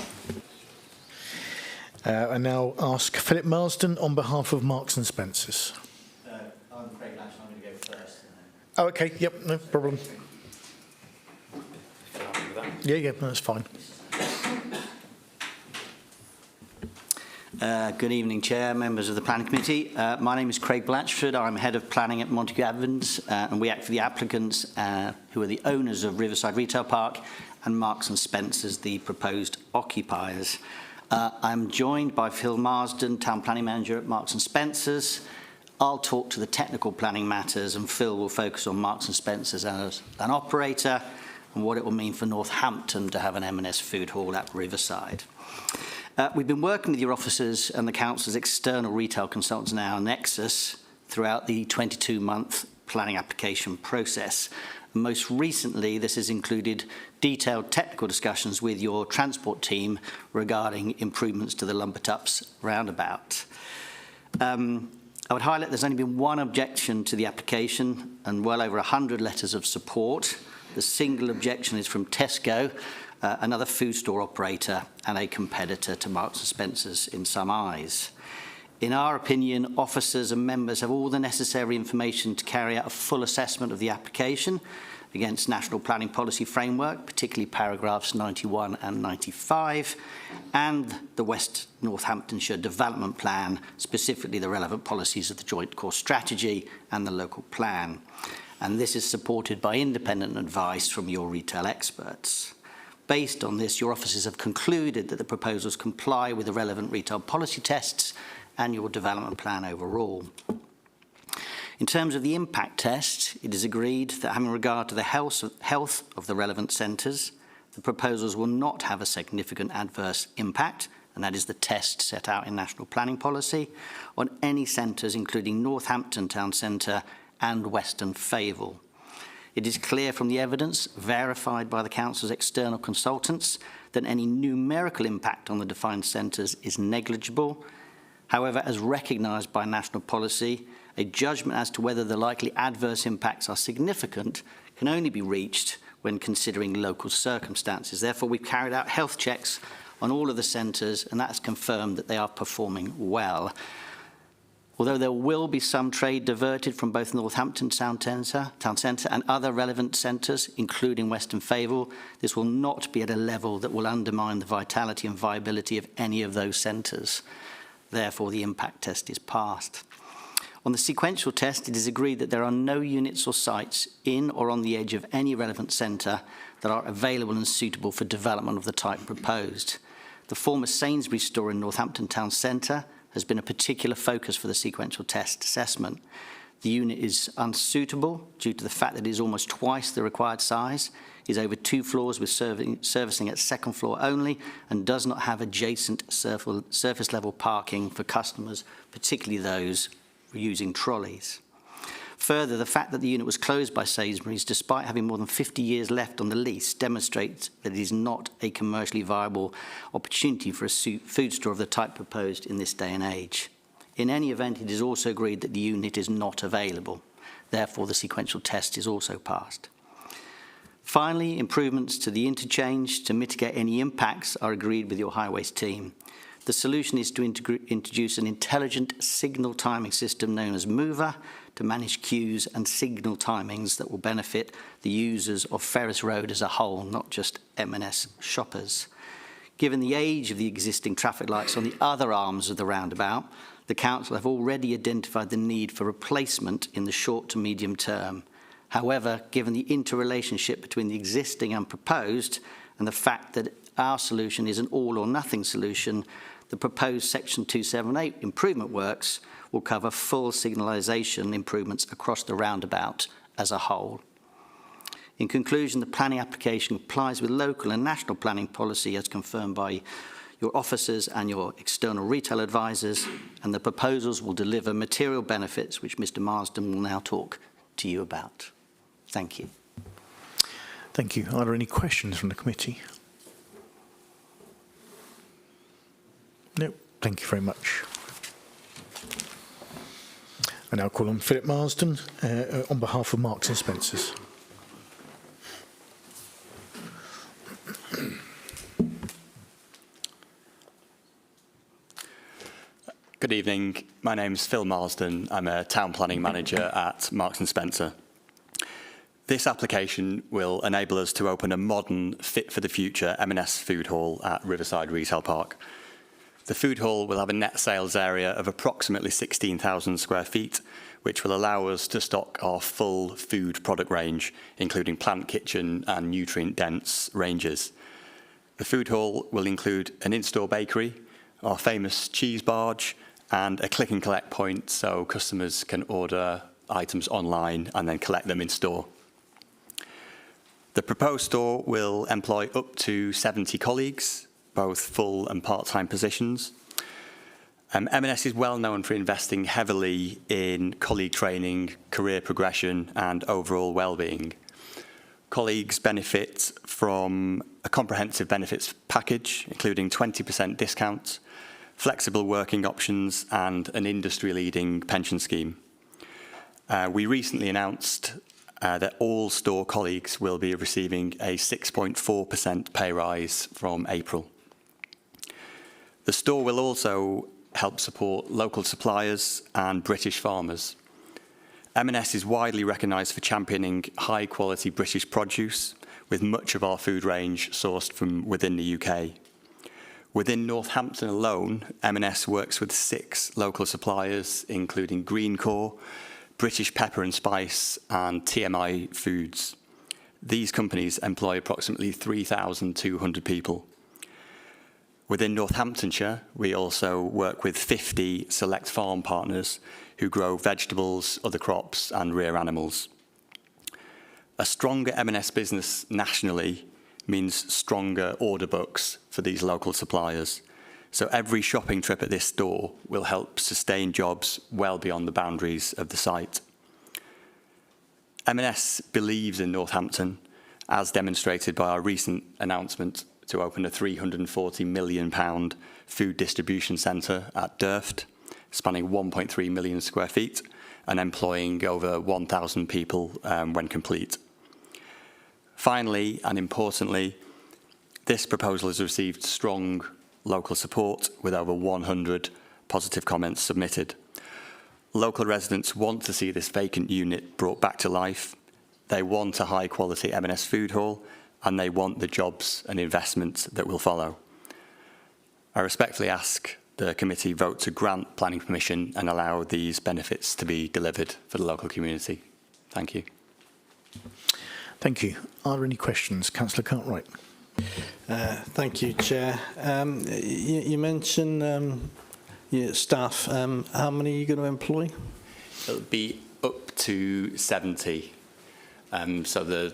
I now ask Philip Marsden on behalf of Marks and Spencers. I'm Craig Lash, I'm going to go first. Oh, okay, yep, no problem. Yeah, that's fine. Good evening, Chair, members of the Planning Committee. My name is Craig Blatchford. I'm Head of Planning at Montague Evans, and we act for the applicants who are the owners of Riverside Retail Park and Marks and Spencers, the proposed occupiers. I'm joined by Phil Marsden, Town Planning Manager at Marks and Spencers. I'll talk to the technical planning matters, and Phil will focus on Marks and Spencers as an operator and what it will mean for Northampton to have an M&S food hall at Riverside. We've been working with your officers and the council's external retail consultants now, Nexus, throughout the 22-month planning application process. Most recently, this has included detailed technical discussions with your transport team regarding improvements to the Lumbertups roundabout. I would highlight there's only been one objection to the application and well over 100 letters of support. The single objection is from Tesco, another food store operator and a competitor to Marks & Spencer's in some eyes. In our opinion, officers and members have all the necessary information to carry out a full assessment of the application against National Planning Policy Framework, particularly paragraphs 91 and 95, and the West Northamptonshire Development Plan, specifically the relevant policies of the Joint Core Strategy and the local plan. And this is supported by independent advice from your retail experts. Based on this, your officers have concluded that the proposals comply with the relevant retail policy tests and your development plan overall. In terms of the impact test, it is agreed that having regard to the health of the relevant centres, the proposals will not have a significant adverse impact, and that is the test set out in National Planning Policy, on any centres including Northampton Town Centre and Western Favel. It is clear from the evidence, verified by the Council's external consultants, that any numerical impact on the defined centres is negligible. However, as recognised by national policy, a judgment as to whether the likely adverse impacts are significant can only be reached when considering local circumstances. Therefore, we've carried out health checks on all of the centres, and that's confirmed that they are performing well. Although there will be some trade diverted from both Northampton Town Centre and other relevant centres, including Western Favel, this will not be at a level that will undermine the vitality and viability of any of those centres. Therefore, the impact test is passed. On the sequential test, it is agreed that there are no units or sites in or on the edge of any relevant centre that are available and suitable for development of the type proposed. The former Sainsbury's store in Northampton Town Centre has been a particular focus for the sequential test assessment. The unit is unsuitable due to the fact that it is almost twice the required size, is over 2 floors with servicing at second floor only, and does not have adjacent surface level parking for customers, particularly those using trolleys. Further, the fact that the unit was closed by Sainsbury's, despite having more than 50 years left on the lease, demonstrates that it is not a commercially viable opportunity for a food store of the type proposed in this day and age. In any event, it is also agreed that the unit is not available. Therefore, the sequential test is also passed. Finally, improvements to the interchange to mitigate any impacts are agreed with your highways team. The solution is to introduce an intelligent signal timing system known as Mover to manage queues and signal timings that will benefit the users of Ferris Road as a whole, not just M&S shoppers. Given the age of the existing traffic lights on the other arms of the roundabout, the Council have already identified the need for replacement in the short to medium term. However, given the interrelationship between the existing and proposed, and the fact that our solution is an all or nothing solution, the proposed Section 278 improvement works will cover full signalisation improvements across the roundabout as a whole. In conclusion, the planning application complies with local and national planning policy as confirmed by your officers and your external retail advisors, and the proposals will deliver material benefits which Mr Marsden will now talk to you about. Thank you. Thank you. Are there any questions from the committee? No, thank you very much. I now call on Philip Marsden on behalf of Marks & Spencer's. Good evening. My name is Phil Marsden. I'm a town planning manager at Marks & Spencer. This application will enable us to open a modern, fit-for-the-future M&S food hall at Riverside Retail Park. The food hall will have a net sales area of approximately 16,000 square feet, which will allow us to stock our full food product range, including plant kitchen and nutrient-dense ranges. The food hall will include an in-store bakery, our famous cheese barge, and a click and collect point so customers can order items online and then collect them in store. The proposed store will employ up to 70 colleagues, both full and part-time positions. M&S is well known for investing heavily in colleague training, career progression and overall well-being. Colleagues benefit from a comprehensive benefits package, including 20% discounts, flexible working options and an industry-leading pension scheme. We recently announced that all store colleagues will be receiving a 6.4% pay rise from April. The store will also help support local suppliers and British farmers. M&S is widely recognised for championing high-quality British produce, with much of our food range sourced from within the UK. Within Northampton alone, M&S works with 6 local suppliers, including Greencore, British Pepper and Spice, and TMI Foods. These companies employ approximately 3,200 people. Within Northamptonshire, we also work with 50 select farm partners who grow vegetables, other crops, and rear animals. A stronger M&S business nationally means stronger order books for these local suppliers. So every shopping trip at this store will help sustain jobs well beyond the boundaries of the site. M&S believes in Northampton, as demonstrated by our recent announcement to open a £340 million food distribution centre at Durft, spanning 1.3 million square feet and employing over 1,000 people when complete. Finally, and importantly, this proposal has received strong local support with over 100 positive comments submitted. Local residents want to see this vacant unit brought back to life. They want a high-quality M&S food hall, and they want the jobs and investment that will follow. I respectfully ask the committee vote to grant planning permission and allow these benefits to be delivered for the local community. Thank you. Thank you. Are there any questions? Councillor Cartwright. Thank you, Chair. You mentioned your staff. How many are you going to employ? It'll be up to 70. So there'll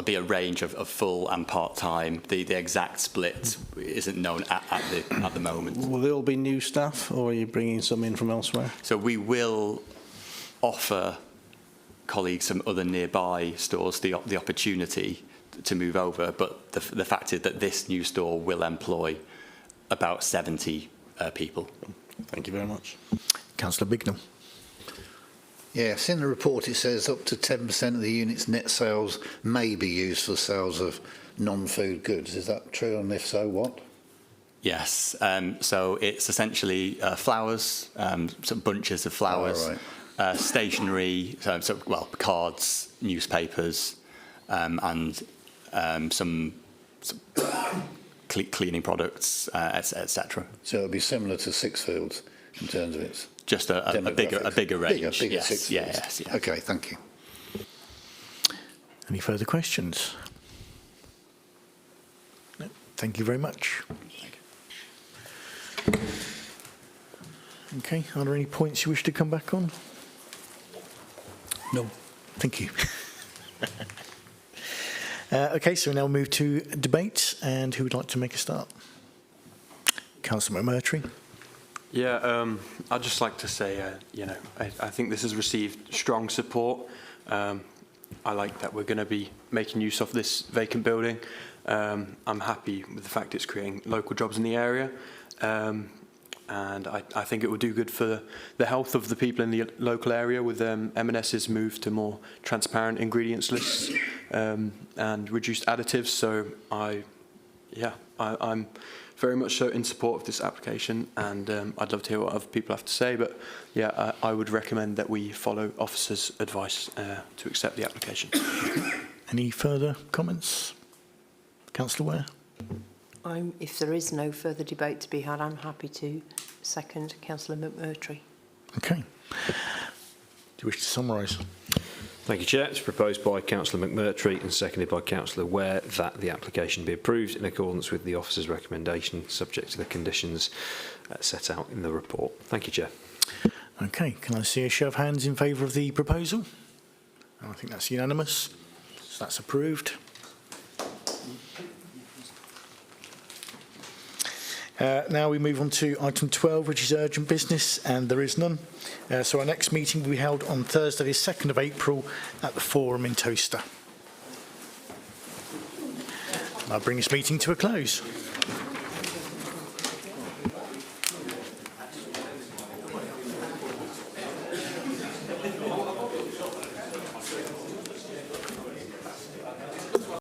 be a range of full and part-time. The exact split isn't known at the moment. Will they all be new staff, or are you bringing some in from elsewhere? So we will offer colleagues from other nearby stores the opportunity to move over, but the fact is that this new store will employ about 70 people. Thank you very much. Councillor Bignell. Yes, in the report it says up to 10% of the unit's net sales may be used for sales of non-food goods. Is that true, and if so, what? Yes, so it's essentially flowers, some bunches of flowers, stationery, cards, newspapers, and some cleaning products, etc. So it'll be similar to Sixfields in terms of its just a bigger range. Bigger yes, yes. Okay, thank you. Any further questions? No. Thank you very much. Okay, are there any points you wish to come back on? No. Thank you. Okay, so we now move to debate, and who would like to make a start? Councillor McMurtry. Yeah, I'd just like to say, I think this has received strong support. I like that we're going to be making use of this vacant building. I'm happy with the fact it's creating local jobs in the area. And I think it will do good for the health of the people in the local area with M&S's move to more transparent ingredients lists and reduced additives. So I'm very much so in support of this application, and I'd love to hear what other people have to say. But yeah, I would recommend that we follow officers' advice to accept the application. Any further comments? Councillor Ware? If there is no further debate to be had, I'm happy to second Councillor McMurtry. Okay. Do you wish to summarise? Thank you, Chair. It's proposed by Councillor McMurtry and seconded by Councillor Ware that the application be approved in accordance with the officer's recommendation, subject to the conditions set out in the report. Thank you, Chair. Okay. Can I see a show of hands in favour of the proposal? I think that's unanimous. So that's approved. Now we move on to item 12, which is urgent business, and there is none. So our next meeting will be held on Thursday, the 2nd of April at the Forum in Towcester. I'll bring this meeting to a close.